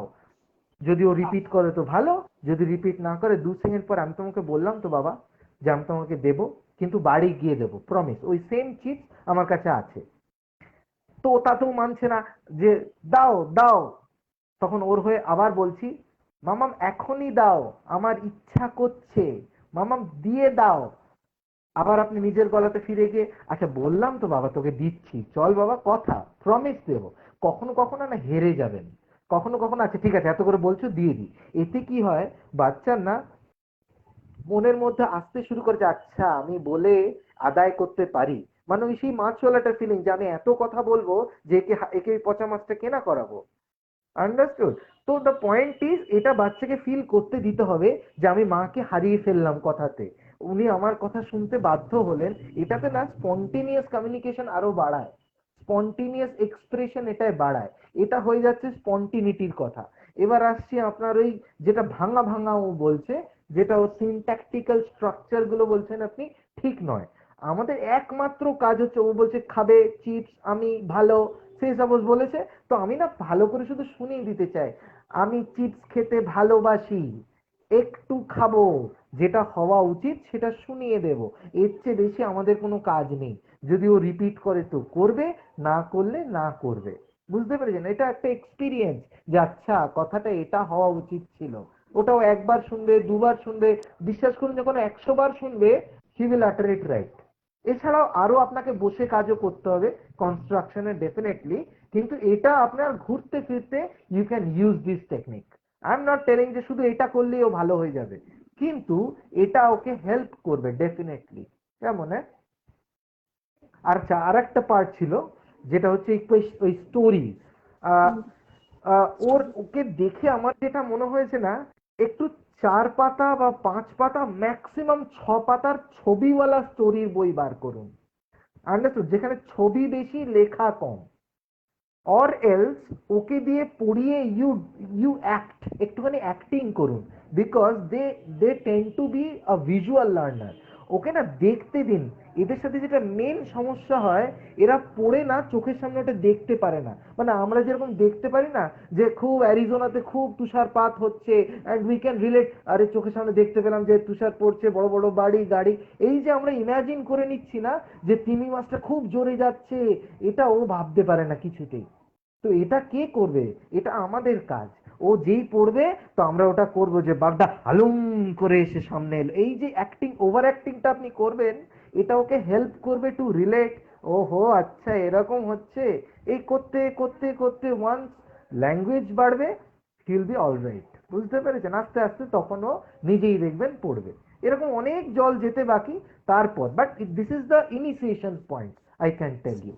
যদি ও রিপিট করে তো ভালো, যদি রিপিট না করে 2 সেকেন্ড পর, আমি তোমাকে বললাম তো বাবা যে আমি তোমাকে দেবো, কিন্তু বাড়ি গিয়ে দেবো, প্রমিস, ওই সেম চিপস আমার কাছে আছে। তো ও তাতেও মানছে না যে দাও দাও। তখন ওর হয়ে আবার বলছি, মামাম এখনই দাও, আমার ইচ্ছা করছে, মামাম দিয়ে দাও। আবার আপনি নিজের গলাতে ফিরে গিয়ে, আচ্ছা বললাম তো বাবা তোকে দিচ্ছি, চল বাবা, কথা, প্রমিস দেবো। কখনো কখনো না হেরে যাবেন, কখনো কখনো আচ্ছা ঠিক আছে এত করে বলছো দিয়ে দিই। এতে কি হয়, বাচ্চার না মনের মধ্যে আসতে শুরু করেছে, আচ্ছা আমি বলে আদায় করতে পারি, মানে ওই সেই মাছওয়ালাটা ফিলিং যে আমি এত কথা বলবো যে একে একে ওই পচা মাছটা কেনা করাবো। আন্ডারস্টুড? তো দ্য পয়েন্ট ইজ, এটা বাচ্চাকে ফিল করতে দিতে হবে যে আমি মাকে হারিয়ে ফেললাম কথাতে, উনি আমার কথা শুনতে বাধ্য হলেন। এটাতে না স্পন্টেনিয়াস কমিউনিকেশন আরো বাড়ায়, স্পন্টেনিয়াস এক্সপ্রেশন এটাই বাড়ায়, এটা হয়ে যাচ্ছে স্পন্টিনিটির কথা। এবার আসছি আপনার ওই যেটা ভাঙা ভাঙা ও বলছে, যেটা ও সিনট্যাকটিক্যাল স্ট্রাকচার গুলো বলছেন আপনি, ঠিক নয়। আমাদের একমাত্র কাজ হচ্ছে, ও বলছে খাবে চিপস, আমি ভালো, সে সাপোজ বলেছে, তো আমি না ভালো করে শুধু শুনিয়ে দিতে চাই, আমি চিপস খেতে ভালোবাসি, একটু খাবো, যেটা হওয়া উচিত সেটা শুনিয়ে দেব। এর চেয়ে বেশি আমাদের কোনো কাজ নেই। যদি ও রিপিট করে তো করবে, না করলে না করবে। বুঝতে পেরেছেন? এটা একটা এক্সপিরিয়েন্স যে আচ্ছা কথাটা এটা হওয়া উচিত ছিল। ওটাও একবার শুনবে, দুবার শুনবে, বিশ্বাস করুন যখন 100 বার শুনবে, হি উইল আটার ইট রাইট। এছাড়াও আরো আপনাকে বসে কাজও করতে হবে কনস্ট্রাকশনে, ডেফিনেটলি। কিন্তু এটা আপনার ঘুরতে ফিরতে, you can use this technique. I'm not telling যে শুধু এটা করলেই ও ভালো হয়ে যাবে, কিন্তু এটা ওকে হেল্প করবে ডেফিনেটলি। কেমন? আর আর একটা পার্ট ছিল, যেটা হচ্ছে ওই স্টোরি। ওর ওকে দেখে আমার যেটা মনে হয়েছে না, একটু 4 পাতা বা 5 পাতা ম্যাক্সিমাম 6 পাতার ছবিওয়ালা স্টোরির বই বার করুন, আন্ডারস্টুড, যেখানে ছবি বেশি লেখা কম। অর এলস ওকে দিয়ে পড়িয়ে ইউ অ্যাক্ট, একটুখানি অ্যাক্টিং করুন, because they tend to be a visual learner. ওকে না দেখতে দিন। এদের সাথে যেটা মেন সমস্যা হয়, এরা পড়ে না চোখের সামনে ওটা দেখতে পারে না। মানে আমরা যেরকম দেখতে পারি না যে খুব অ্যারিজোনাতে খুব তুষারপাত হচ্ছে অ্যান্ড উই ক্যান রিলেট, আরে চোখের সামনে দেখতে পেলাম যে তুষার পড়ছে, বড় বড় বাড়ি গাড়ি, এই যে আমরা ইমাজিন করে নিচ্ছি না যে তিমি মাছটা খুব জোরে যাচ্ছে, এটা ও ভাবতে পারে না কিছুতেই। তো এটা কে করবে? এটা আমাদের কাজ। ও যেই পড়বে তো আমরা ওটা করব যে বাঘটা হালুম করে এসে সামনে এলো। এই যে অ্যাক্টিং, ওভার অ্যাক্টিংটা আপনি করবেন, এটা ওকে হেল্প করবে টু রিলেট। ওহো আচ্ছা এরকম হচ্ছে। এই করতে করতে করতে ওয়ান্স ল্যাঙ্গুয়েজ বাড়বে, হি উইল বি অলরাইট। বুঝতে পেরেছেন? আস্তে আস্তে তখন ও নিজেই দেখবেন পড়বে। এরকম অনেক জল যেতে বাকি তারপর, but this is the initiation point, I can tell you.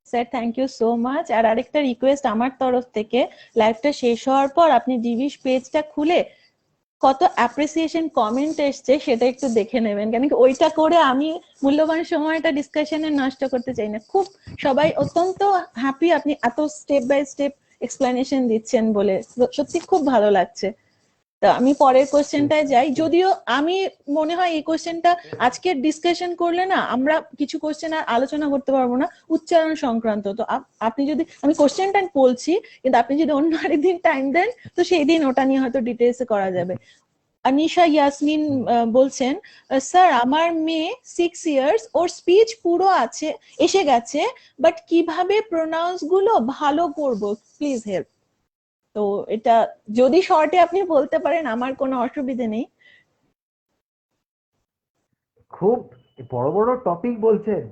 Sir thank you so much. আর আরেকটা রিকোয়েস্ট আমার তরফ থেকে, লাইভটা শেষ হওয়ার পর আপনি জিবিস পেজটা খুলে কত অ্যাপ্রিসিয়েশন কমেন্ট এসছে সেটা একটু দেখে নেবেন, কেন কি ওইটা করে আমি মূল্যবান সময়টা ডিসকাশনে নষ্ট করতে চাই না। খুব সবাই অত্যন্ত হ্যাপি আপনি এত স্টেপ বাই স্টেপ এক্সপ্লেনেশন দিচ্ছেন বলে, সত্যি খুব ভালো লাগছে। তা আমি পরের কোশ্চেনটায় যাই, যদিও আমি মনে হয় এই কোশ্চেনটা আজকের ডিসকাশন করলে না আমরা কিছু কোশ্চেন আর আলোচনা করতে পারবো না উচ্চারণ সংক্রান্ত। তো আপনি যদি, আমি কোশ্চেনটা বলছি কিন্তু আপনি যদি অন্য আরেকদিন টাইম দেন তো সেই দিন ওটা নিয়ে হয়তো ডিটেলসে করা যাবে। আনিশা ইয়াসমিন বলছেন, স্যার আমার মেয়ে 6 ইয়ার্স, ওর স্পিচ পুরো আছে, এসে গেছে, বাট কিভাবে প্রোনাউন্স গুলো ভালো করব, প্লিজ হেল্প। তো এটা যদি শর্টে আপনি বলতে পারেন আমার কোনো অসুবিধে নেই। খুব বড় বড় টপিক বলছেন,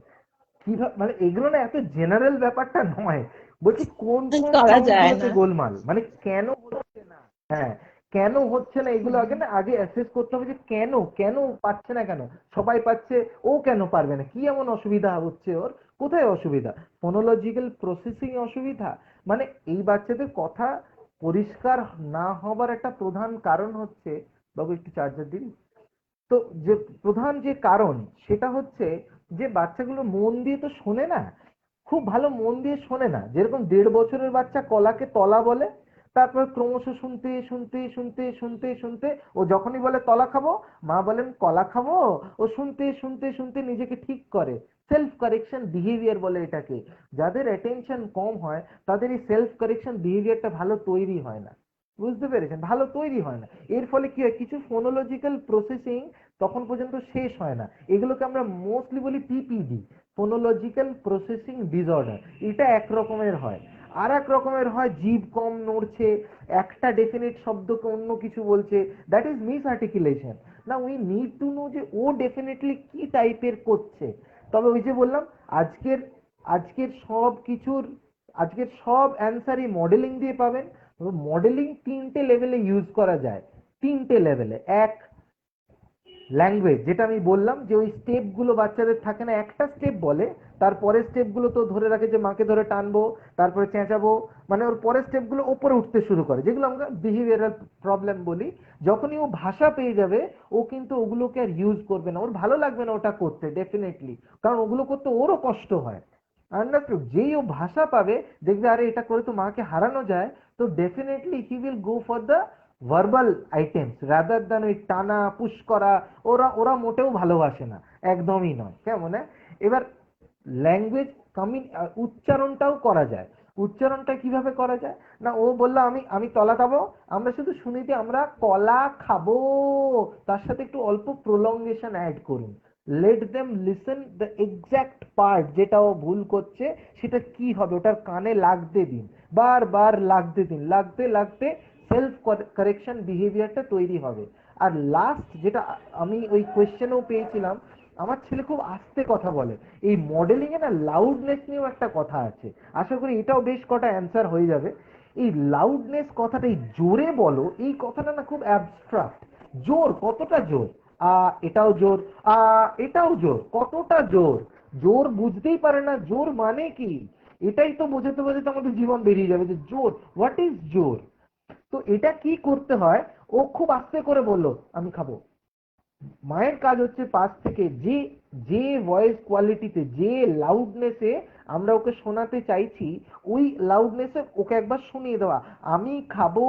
কিভাবে মানে এগুলো না এত জেনারেল ব্যাপারটা নয়। বলছি কোন কোন করা সাউন্ড যায় গুলোতে না। গোলমাল, মানে কেন হচ্ছে না, হ্যাঁ কেন হচ্ছে না এগুলো আগে অ্যাসেস করতে হবে যে কেন কেন পাচ্ছে না, কেন সবাই পাচ্ছে ও কেন পারবে না, কি এমন অসুবিধা হচ্ছে ওর, কোথায় অসুবিধা? ফোনোলজিক্যাল প্রসেসিং অসুবিধা? মানে এই বাচ্চাদের কথা পরিষ্কার না হবার একটা প্রধান কারণ হচ্ছে, বাবু একটু চার্জার দিন তো, যে প্রধান যে কারণ সেটা হচ্ছে যে বাচ্চাগুলো মন দিয়ে তো শোনে না, খুব ভালো মন দিয়ে শোনে না। যেরকম 1.5 বছরের বাচ্চা কলাকে তলা বলে, তারপর ক্রমশ শুনতে শুনতে শুনতে শুনতে শুনতে ও যখনই বলে তলা খাবো, মা বলেন কলা খাবো, ও শুনতে শুনতে শুনতে নিজেকে ঠিক করে। সেলফ কারেকশন বিহেভিয়ার বলে এটাকে। যাদের অ্যাটেনশন কম হয় তাদের এই সেলফ কারেকশন বিহেভিয়ারটা ভালো তৈরি হয় না। বুঝতে পেরেছেন? ভালো তৈরি হয় না। এর ফলে কি হয়, কিছু ফোনোলজিক্যাল প্রসেসিং তখন পর্যন্ত শেষ হয় না। এগুলোকে আমরা মোস্টলি বলি পিপিডি, ফোনোলজিক্যাল প্রসেসিং ডিসঅর্ডার। এটা এক রকমের হয়। আর এক রকমের হয় জিভ কম নড়ছে, একটা ডেফিনিট শব্দকে অন্য কিছু বলছে, দ্যাট ইজ মিস আর্টিকুলেশন। না উই নিড টু নো যে ও ডেফিনেটলি কি টাইপের করছে। তবে ওই যে বললাম, আজকের আজকের সব কিছুর আজকের সব অ্যান্সারই মডেলিং দিয়ে পাবেন। মডেলিং 3টে লেভেলে ইউজ করা যায়, 3টে লেভেলে। এক, ল্যাঙ্গুয়েজ, যেটা আমি বললাম যে ওই স্টেপ গুলো বাচ্চাদের থাকে না, একটা স্টেপ বলে তারপরের স্টেপ গুলো তো ধরে রাখে যে মাকে ধরে টানবো, তারপরে চেঁচাবো, মানে ওর পরের স্টেপ গুলো ওপরে উঠতে শুরু করে, যেগুলো আমরা বিহেভিয়ারাল প্রবলেম বলি। যখনই ও ভাষা পেয়ে যাবে ও কিন্তু ওগুলোকে আর ইউজ করবে না, ওর ভালো লাগবে না ওটা করতে ডেফিনেটলি, কারণ ওগুলো করতে ওরও কষ্ট হয়। আন্ডারস্টুড? যেই ও ভাষা পাবে, দেখবে আরে এটা করে তো মাকে হারানো যায়, তো definitely he will go for the verbal items rather than ওই টানা পুশ করা। ওরা ওরা মোটেও ভালোবাসে না, একদমই নয়। কেমন? এবার ল্যাঙ্গুয়েজ উচ্চারণটাও করা যায়। উচ্চারণটা কিভাবে করা যায়? না ও বললো আমি আমি তলা খাবো, আমরা শুধু শুনি যে আমরা কলা খাবো, তার সাথে একটু অল্প প্রলংগেশন অ্যাড করুন। Let them listen the exact part, যেটা ও ভুল করছে সেটা কি হবে ওটার কানে লাগতে দিন, বারবার লাগতে দিন, লাগতে লাগতে সেলফ কারেকশন বিহেভিয়ারটা তৈরি হবে। আর লাস্ট যেটা আমি ওই কোয়েশ্চেনেও পেয়েছিলাম, আমার ছেলে খুব আস্তে কথা বলে। এই মডেলিং এ না লাউডনেস নিয়েও একটা কথা আছে, আশা করি এটাও বেশ কটা অ্যান্সার হয়ে যাবে। এই লাউডনেস কথাটা, এই জোরে বলো, এই কথাটা না খুব অ্যাবস্ট্রাক্ট। জোর, কতটা জোর? এটাও জোর, এটাও জোর, কতটা জোর? জোর বুঝতেই পারে না জোর মানে কি। এটাই তো বোঝাতে বোঝাতে আমাদের জীবন বেরিয়ে যাবে যে জোর, হোয়াট ইজ জোর। তো এটা কি করতে হয়, ও খুব আস্তে করে বললো আমি খাবো। মায়ের কাজ হচ্ছে পাশ থেকে যে যে ভয়েস কোয়ালিটিতে, যে লাউডনেসে আমরা ওকে শোনাতে চাইছি, ওই লাউডনেসে ওকে একবার শুনিয়ে দেওয়া আমি খাবো।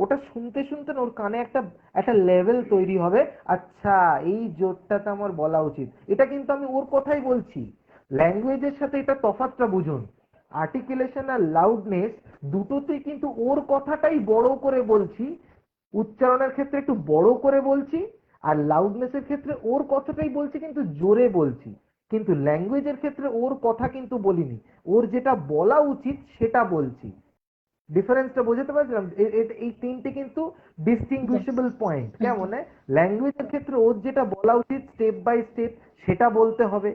ওটা শুনতে শুনতে না ওর কানে একটা একটা লেভেল তৈরি হবে, আচ্ছা এই জোরটাতে আমার বলা উচিত। এটা কিন্তু আমি ওর কথাই বলছি, ল্যাঙ্গুয়েজের সাথে এটা তফাৎটা বুঝুন। আর্টিকুলেশন আর লাউডনেস দুটোতেই কিন্তু ওর কথাটাই বড় করে বলছি, উচ্চারণের ক্ষেত্রে একটু বড় করে বলছি, আর লাউডনেসের ক্ষেত্রে ওর কথাটাই বলছি কিন্তু জোরে বলছি। কিন্তু ল্যাঙ্গুয়েজের ক্ষেত্রে ওর কথা কিন্তু বলিনি, ওর যেটা বলা উচিত সেটা বলছি। ডিফারেন্সটা বোঝাতে পারছিলাম? এই তিনটে কিন্তু ডিস্টিংগুইশেবল পয়েন্ট। কেমন? ল্যাঙ্গুয়েজের ক্ষেত্রে ওর যেটা বলা উচিত স্টেপ বাই স্টেপ সেটা বলতে হবে,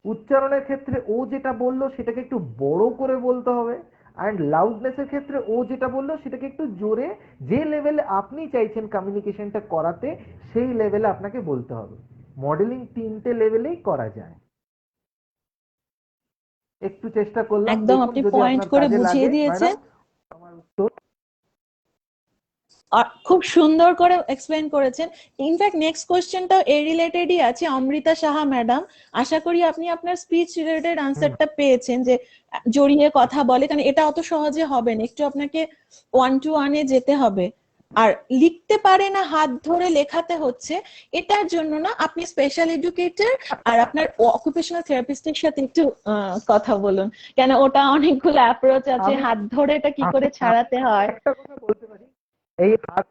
উচ্চারণের ক্ষেত্রে ও যেটা বললো সেটাকে একটু বড় করে বলতে হবে, অ্যান্ড লাউডনেসের ক্ষেত্রে ও যেটা বললো সেটাকে একটু জোরে, যে লেভেলে আপনি চাইছেন কমিউনিকেশনটা করাতে সেই লেভেলে আপনাকে বলতে হবে। মডেলিং তিনটে লেভেলেই করা যায়। একটু চেষ্টা করলাম, একদম দেখুন আপনি যদি পয়েন্ট আপনার করে কাজে বুঝিয়ে লাগে। দিয়েছেন, ম্যাডাম আমার উত্তর। আর খুব সুন্দর করে এক্সপ্লেন করেছেন। ইনফ্যাক্ট নেক্সট কোশ্চেনটা এই রিলেটেডই আছে, অমৃতা সাহা ম্যাডাম। আশা করি আপনি আপনার স্পিচ রিলেটেড আনসারটা পেয়েছেন, যে জড়িয়ে কথা বলে, কারণ এটা অত সহজে হবে না, একটু আপনাকে 1-to-1 যেতে হবে। আর লিখতে পারে না, হাত ধরে লেখাতে হচ্ছে, এটার জন্য না আপনি স্পেশাল এডুকেটর আর আপনার অকুপেশনাল থেরাপিস্টের সাথে একটু কথা বলুন, কেন ওটা অনেকগুলো অ্যাপ্রোচ আছে, হাত ধরে এটা কি করে ছাড়াতে হয়। একটা কথা বলতে পারি এই হাত,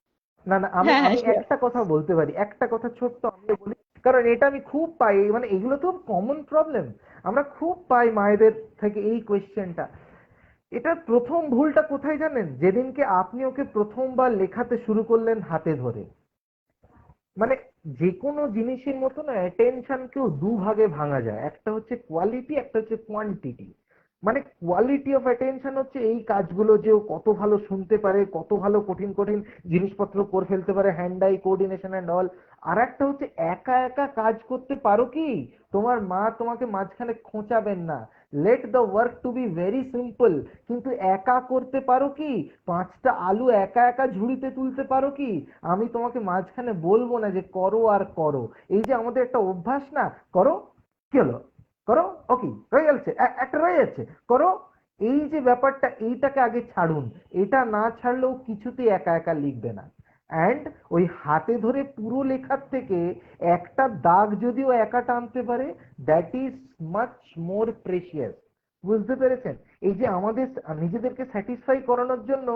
না না আমি হ্যাঁ, আমি হ্যাঁ, একটা কথা বলতে পারি, একটা কথা ছোট্ট আমি বলি, কারণ এটা আমি খুব পাই, মানে এগুলো তো কমন প্রবলেম, আমরা খুব পাই মায়েদের থেকে এই কোয়েশ্চেনটা। এটা প্রথম ভুলটা কোথায় জানেন? যেদিনকে আপনি ওকে প্রথমবার লেখাতে শুরু করলেন হাতে ধরে। মানে যে কোনো জিনিসের মতো না অ্যাটেনশনকেও দুভাগে ভাঙা যায়, একটা হচ্ছে কোয়ালিটি, একটা হচ্ছে কোয়ান্টিটি। মানে কোয়ালিটি অফ অ্যাটেনশন হচ্ছে এই কাজগুলো যে ও কত ভালো শুনতে পারে, কত ভালো কঠিন কঠিন জিনিসপত্র করে ফেলতে পারে, hand eye coordination and all. আর একটা হচ্ছে একা একা কাজ করতে পারো কি, তোমার মা তোমাকে মাঝখানে খোঁচাবেন না, let the work to be very simple. কিন্তু একা করতে পারো কি, 5টা আলু একা একা ঝুড়িতে তুলতে পারো কি, আমি তোমাকে মাঝখানে বলবো না যে করো আর করো। এই যে আমাদের একটা অভ্যাস না, করো কি হলো, করো ওকে রয়ে যাচ্ছে, একটা রয়ে যাচ্ছে, করো। এই যে ব্যাপারটা, এইটাকে আগে ছাড়ুন। এটা না ছাড়লেও কিছুতেই একা একা লিখবে না। অ্যান্ড ওই হাতে ধরে পুরো লেখার থেকে একটা দাগ যদিও একা টানতে পারে, that is much more precious. বুঝতে পেরেছেন? এই যে আমাদের নিজেদেরকে স্যাটিসফাই করানোর জন্য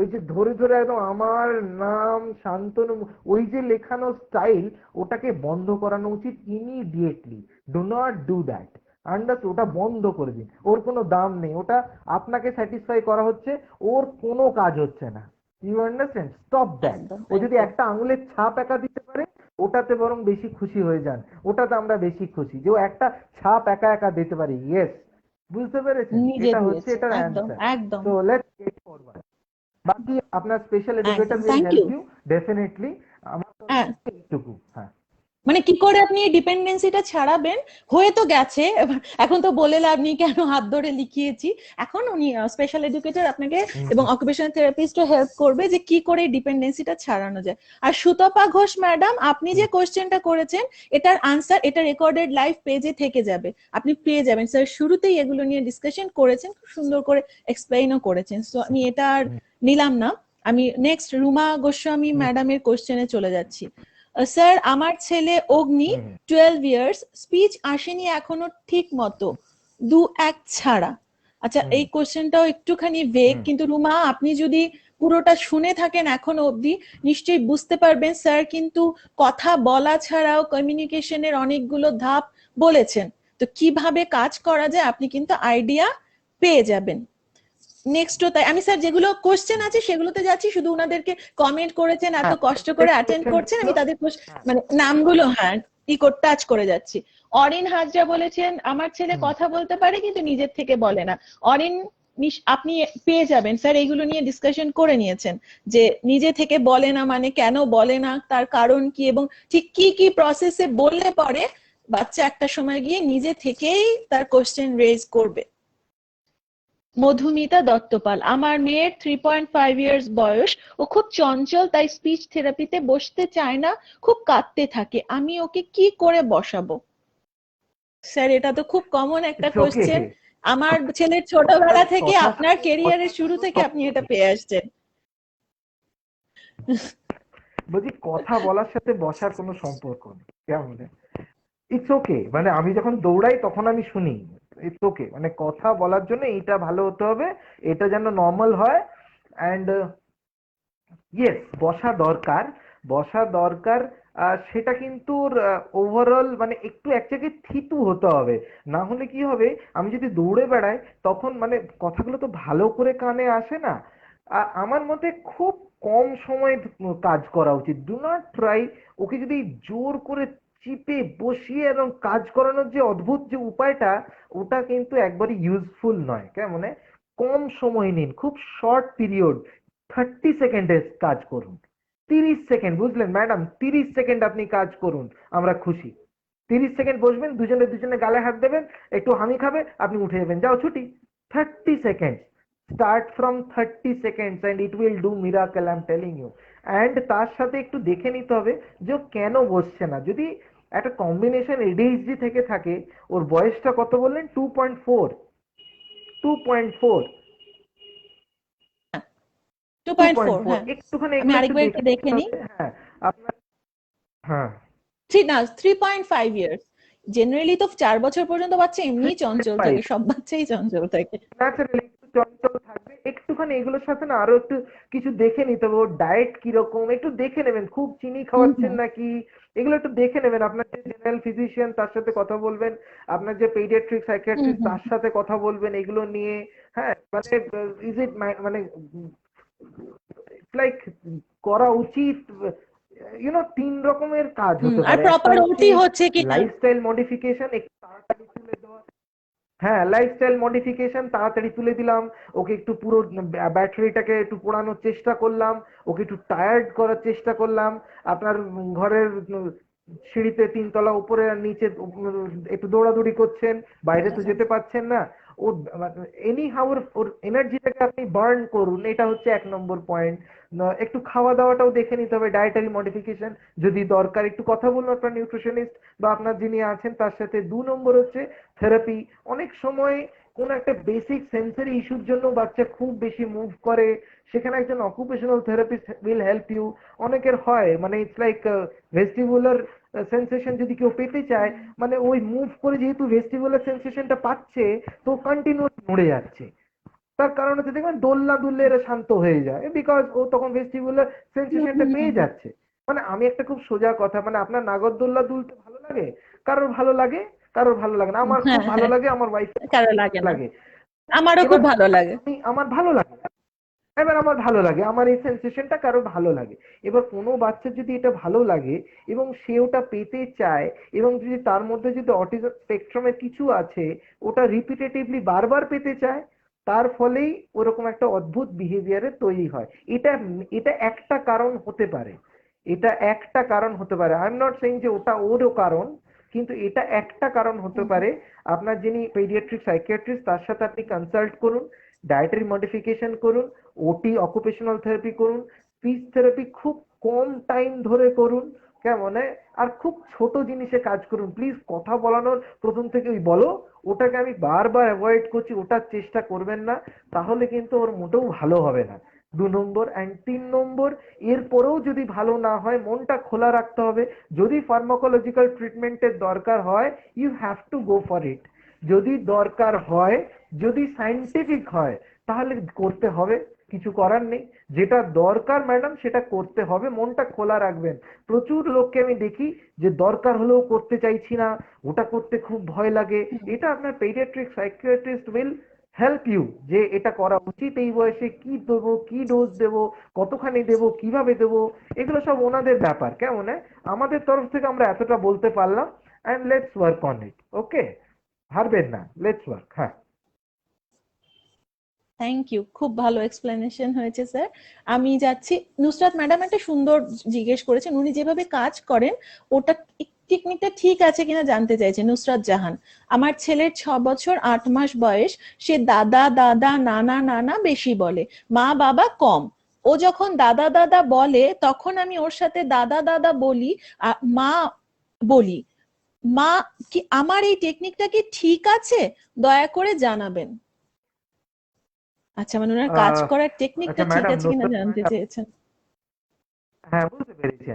ওই যে ধরে ধরে একদম আমার নাম শান্তনু, ওই যে লেখানো স্টাইল, ওটাকে বন্ধ করানো উচিত immediately. Do not do that, understood? ওটা বন্ধ করে দিন, ওর কোনো দাম নেই, ওটা আপনাকে স্যাটিসফাই করা হচ্ছে, ওর কোনো কাজ হচ্ছে না। You understand? Stop that. একদম, ও যদি একটা আঙুলের ছাপ একা দিতে পারে ওটাতে বরং বেশি খুশি হয়ে যান, ওটাতে আমরা বেশি খুশি যে ও একটা ছাপ একা একা দিতে পারে। ইয়েস, বুঝতে পেরেছেন? নিজে এটা হচ্ছে দিয়েছে, এটার একদম অ্যান্সার। একদম সো লেটস গেট ফরওয়ার্ড। বাকি আপনার স্পেশাল এডুকেটর একদম, will thank you. Help you definitely. আমার হ্যাঁ, এইটুকু। হ্যাঁ, মানে কি করে আপনি এই ডিপেন্ডেন্সিটা ছাড়াবেন, হয়ে তো গেছে, এখন তো বলে লাভ নেই কেন হাত ধরে লিখিয়েছি। এখন উনি স্পেশাল এডুকেটর আপনাকে এবং অকুপেশনাল থেরাপিস্টও হেল্প করবে যে কি করে ডিপেন্ডেন্সিটা ছাড়ানো যায়। আর সুতপা ঘোষ ম্যাডাম, আপনি যে কোশ্চেনটা করেছেন এটার আনসার, এটা রেকর্ডেড লাইভ পেজে থেকে যাবে, আপনি পেয়ে যাবেন। স্যার শুরুতেই এগুলো নিয়ে ডিসকাশন করেছেন, খুব সুন্দর করে এক্সপ্লেইনও করেছেন, সো আমি এটা আর নিলাম না। আমি নেক্সট রুমা গোস্বামী ম্যাডামের কোশ্চেনে চলে যাচ্ছি। স্যার, আমার ছেলে অগ্নি 12 ইয়ার্স, স্পিচ আসেনি এখনো ঠিক মতো, 2-1 ছাড়া। আচ্ছা, এই কোশ্চেনটাও একটুখানি ভেগ, কিন্তু রুমা আপনি যদি পুরোটা শুনে থাকেন এখনো অবধি নিশ্চয়ই বুঝতে পারবেন স্যার কিন্তু কথা বলা ছাড়াও কমিউনিকেশনের অনেকগুলো ধাপ বলেছেন, তো কিভাবে কাজ করা যায় আপনি কিন্তু আইডিয়া পেয়ে যাবেন। নেক্সটও তাই, আমি স্যার যেগুলো কোশ্চেন আছে সেগুলোতে যাচ্ছি, শুধু ওনাদেরকে কমেন্ট করেছেন, এত কষ্ট করে অ্যাটেন্ড করছেন, আমি তাদের মানে নামগুলো হ্যাঁ টাচ করে যাচ্ছি। অরিন হাজরা বলেছেন আমার ছেলে কথা বলতে পারে কিন্তু নিজের থেকে বলে না। অরিন, আপনি পেয়ে যাবেন স্যার, এইগুলো নিয়ে ডিসকাশন করে নিয়েছেন যে নিজে থেকে বলে না মানে কেন বলে না, তার কারণ কি, এবং ঠিক কি কি প্রসেসে বললে পরে বাচ্চা একটা সময় গিয়ে নিজে থেকেই তার কোশ্চেন রেজ করবে। মধুমিতা দত্তপাল। আমার মেয়ের 3.5 ইয়ার্স বয়স, ও খুব চঞ্চল, তাই স্পিচ থেরাপিতে বসতে চায় না, খুব কাঁদতে থাকে। আমি ওকে কি করে বসাবো? স্যার, এটা তো খুব কমন একটা ইটস ওকে। কোশ্চেন। আমার ছেলের ছোটবেলা থেকে, আপনার কেরিয়ারের শুরু থেকে আপনি এটা পেয়ে আসছেন। বলছি কথা বলার সাথে বসার কোনো সম্পর্ক নেই, কেমন? ইটস ওকে, মানে আমি যখন দৌড়াই তখন আমি শুনি। ইটস ওকে, মানে কথা বলার জন্য এইটা ভালো হতে হবে, এটা যেন নর্মাল হয়। অ্যান্ড ইয়েস, বসা দরকার, বসা দরকার। সেটা কিন্তু ওভারঅল মানে একটু এক জায়গায় থিতু হতে হবে, না হলে কি হবে, আমি যদি দৌড়ে বেড়াই তখন মানে কথাগুলো তো ভালো করে কানে আসে না। আমার মতে খুব কম সময় কাজ করা উচিত। ডু নট ট্রাই ওকে যদি জোর করে চিপে বসিয়ে এবং কাজ করানোর যে অদ্ভুত যে উপায়টা, ওটা কিন্তু একবারই ইউজফুল নয়। কেমন? কম সময় নিন, খুব শর্ট পিরিয়ড, 30 সেকেন্ডের কাজ করুন। 30 সেকেন্ড, বুঝলেন ম্যাডাম? 30 সেকেন্ড আপনি কাজ করুন, আমরা খুশি। 30 সেকেন্ড বসবেন, দুজনে দুজনে গালে হাত দেবেন, একটু হামি খাবে, আপনি উঠে যাবেন, যাও ছুটি। 30 second, start from 30 seconds and it will do miracle, I'm telling you. And তার সাথে একটু দেখে নিতে হবে যে ও কেন বসছে না। যদি একটা কম্বিনেশন এডিএইচডি থেকে থাকে, ওর বয়সটা কত বললেন? 2.4। 2.4, 2.4, হ্যাঁ। একটুখানি আমি এগুলো একটু আরেকবার দেখে একটু দেখে নিতে নিই। হবে। হ্যাঁ, আপনার, হ্যাঁ 3.5 ইয়ার্স। জেনারেলি তো 4 বছর পর্যন্ত বাচ্চা এমনি চঞ্চল থাকে, 3.5 সব বাচ্চাই চঞ্চল থাকে। ন্যাচারালি একটু চঞ্চল থাকবে। একটুখানি এগুলোর সাথে না আরো একটু কিছু দেখে নিতে হবে, ওর ডায়েট কিরকম একটু দেখে নেবেন, খুব চিনি খাওয়াচ্ছেন নাকি, এগুলো একটু দেখে নেবেন। আপনার যে জেনারেল ফিজিশিয়ান তার সাথে কথা বলবেন, আপনার যে পেডিয়াট্রিক সাইকিয়াট্রিস্ট তার সাথে কথা বলবেন এগুলো নিয়ে। হ্যাঁ, মানে ইজ ইট মানে লাইক করা উচিত, 3 রকমের কাজ হতে আর পারে। একটা প্রপার হচ্ছে ওটি হচ্ছে কিনা। লাইফস্টাইল মডিফিকেশন, একটু তাড়াতাড়ি তুলে দেওয়া। হ্যাঁ, লাইফস্টাইল মডিফিকেশন, তাড়াতাড়ি তুলে দিলাম, ওকে একটু পুরো ব্যাটারিটাকে একটু পোড়ানোর চেষ্টা করলাম, ওকে একটু টায়ার্ড করার চেষ্টা করলাম। আপনার ঘরের সিঁড়িতে 3 তলা উপরে আর নিচে একটু দৌড়াদৌড়ি করছেন, বাইরে তো যেতে পারছেন না। ও এনি হাউ ওর এনার্জিটাকে আপনি বার্ন করুন, এটা হচ্ছে 1 নম্বর পয়েন্ট। একটু খাওয়া দাওয়াটাও দেখে নিতে হবে, ডায়েটারি মডিফিকেশন যদি দরকার, একটু কথা বলুন আপনার নিউট্রিশনিস্ট বা আপনার যিনি আছেন তার সাথে। 2 নম্বর হচ্ছে থেরাপি। অনেক সময় কোন একটা বেসিক সেন্সরি ইস্যুর জন্য বাচ্চা খুব বেশি মুভ করে, সেখানে একজন occupational therapist will help you. অনেকের হয় মানে ইটস লাইক ভেস্টিবুলার সেন্সেশন যদি কেউ পেতে চায়, মানে ওই মুভ করে যেহেতু ভেস্টিবুলার সেন্সেশনটা পাচ্ছে, তো কন্টিনিউয়াস নড়ে যাচ্ছে। তার কারণ হচ্ছে দেখবেন দোলনা দুললে এরা শান্ত হয়ে যায়, বিকজ ও তখন ভেস্টিবুলার সেন্সেশনটা পেয়ে যাচ্ছে। মানে আমি একটা খুব সোজা কথা, মানে আপনার নাগরদোল্লা দুলতে ভালো লাগে, কারোর ভালো লাগে, কারোর ভালো লাগে না। আমার খুব হ্যাঁ, ভালো হ্যাঁ, লাগে, আমার ওয়াইফ কারো লাগে না। লাগে। আমারও খুব এবার ভালো লাগে। আমার ভালো লাগে, এবার আমার ভালো লাগে, আমার এই সেন্সেশনটা কারো ভালো লাগে। এবার কোনো বাচ্চার যদি এটা ভালো লাগে এবং সে ওটা পেতে চায়, এবং যদি তার মধ্যে যদি অটিজম স্পেকট্রামের কিছু আছে, ওটা রিপিটেটিভলি বারবার পেতে চায়, তার ফলেই ওরকম একটা অদ্ভুত বিহেভিয়ারের তৈরি হয়। এটা এটা একটা কারণ হতে পারে, এটা একটা কারণ হতে পারে। আই এম নট সেইং যে ওটা ওরও কারণ, কিন্তু এটা একটা কারণ হতে পারে। আপনার যিনি পেডিয়াট্রিক সাইকিয়াট্রিস্ট তার সাথে আপনি কনসাল্ট করুন, ডায়েটারি মডিফিকেশন করুন, ওটি অকুপেশনাল থেরাপি করুন, স্পিচ থেরাপি খুব কম টাইম ধরে করুন। কেমন? আর খুব ছোট জিনিসে কাজ করুন প্লিজ। কথা বলানোর প্রথম থেকে ওই বলো, ওটাকে আমি বারবার অ্যাভয়েড করছি, ওটার চেষ্টা করবেন না, তাহলে কিন্তু ওর মোটেও ভালো হবে না। 2 নম্বর। অ্যান্ড 3 নম্বর, এরপরেও যদি ভালো না হয় মনটা খোলা রাখতে হবে। যদি ফার্মাকোলজিক্যাল ট্রিটমেন্টের দরকার হয়, you have to go for it. যদি দরকার হয়, যদি সায়েন্টিফিক হয়, তাহলে করতে হবে, কিছু করার নেই। যেটা দরকার ম্যাডাম সেটা করতে হবে, মনটা খোলা রাখবেন। প্রচুর লোককে আমি দেখি যে দরকার হলেও করতে চাইছি না, ওটা করতে খুব ভয় লাগে। এটা আপনার paediatric psychiatrist will help you যে এটা করা উচিত এই বয়সে, কি দেবো, কি ডোজ দেবো, কতখানি দেবো, কিভাবে দেবো, এগুলো সব ওনাদের ব্যাপার। কেমন? আমাদের তরফ থেকে আমরা এতটা বলতে পারলাম, and let's work on it. Okay, হারবেন না, লেটস ওয়ার্ক। হ্যাঁ, থ্যাংক ইউ, খুব ভালো এক্সপ্লেনেশন হয়েছে স্যার। আমি যাচ্ছি, নুসরাত ম্যাডাম একটা সুন্দর জিজ্ঞেস করেছেন, উনি যেভাবে কাজ করেন ওটা টেকনিকটা ঠিক আছে কিনা জানতে চাইছে নুসরাত জাহান। আমার ছেলের 6 বছর 8 মাস বয়স, সে দাদা দাদা নানা নানা বেশি বলে, মা বাবা কম। ও যখন দাদা দাদা বলে তখন আমি ওর সাথে দাদা দাদা বলি, মা বলি। মা কি আমার এই টেকনিকটা কি ঠিক আছে? দয়া করে জানাবেন। আচ্ছা, মানে ওনার কাজ করার টেকনিকটা আচ্ছা ঠিক ম্যাডাম, আছে কিনা জানতে চেয়েছেন। হ্যাঁ বুঝতে পেরেছি।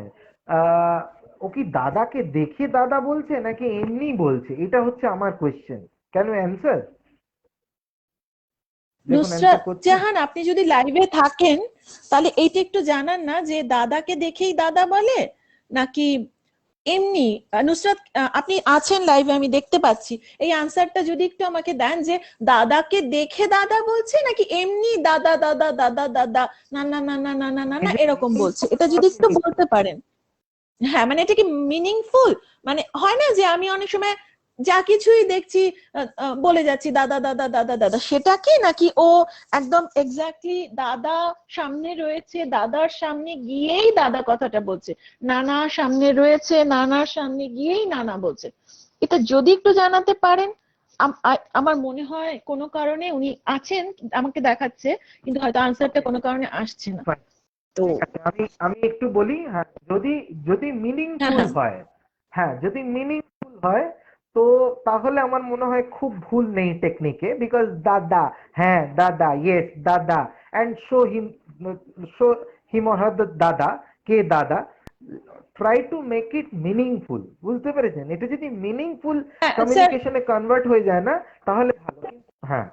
ও কি দাদাকে দেখে দাদা বলছে নাকি এমনি বলছে, এটা হচ্ছে আমার কোয়েশ্চেন। Can you answer? দেখুন অ্যান্সার নুসরাত করছি। জাহান, আপনি যদি লাইভে থাকেন তাহলে এইটা একটু জানান না যে দাদাকে দেখেই দাদা বলে নাকি এমনি। নুসরাত, আপনি আছেন লাইভে, আমি দেখতে পাচ্ছি। এই আনসারটা যদি একটু আমাকে দেন যে দাদাকে দেখে দাদা বলছে নাকি এমনি দাদা দাদা দাদা দাদা না না না না না না না না এরকম বলছে, এটা যদি একটু বলতে পারেন। হ্যাঁ, মানে এটা কি মিনিংফুল? মানে হয় না যে আমি অনেক সময় যা কিছুই দেখছি বলে যাচ্ছি দাদা দাদা দাদা দাদা, সেটা কি? নাকি ও একদম এক্স্যাক্টলি দাদা সামনে রয়েছে, দাদার সামনে গিয়েই দাদা কথাটা বলছে, নানা সামনে রয়েছে, নানার সামনে গিয়েই নানা বলছে? এটা যদি একটু জানাতে পারেন। আমার মনে হয় কোনো কারণে উনি আছেন, আমাকে দেখাচ্ছে, কিন্তু হয়তো আনসারটা কোনো কারণে আসছে না। তো ঠিক আছে, আমি আমি একটু বলি। হ্যাঁ, যদি যদি হ্যাঁ মিনিংফুল হ্যাঁ হয়, হ্যাঁ যদি মিনিংফুল হয়, তো তাহলে আমার মনে হয় খুব ভুল নেই টেকনিকে। বিকজ দাদা, হ্যাঁ দাদা, ইয়েস দাদা, and show him or her দাদা, কে দাদা, try to make it meaningful. বুঝতে পেরেছেন? এটা যদি মিনিংফুল হ্যাঁ স্যার, কমিউনিকেশনে কনভার্ট হয়ে যায় না তাহলে ভালো। হ্যাঁ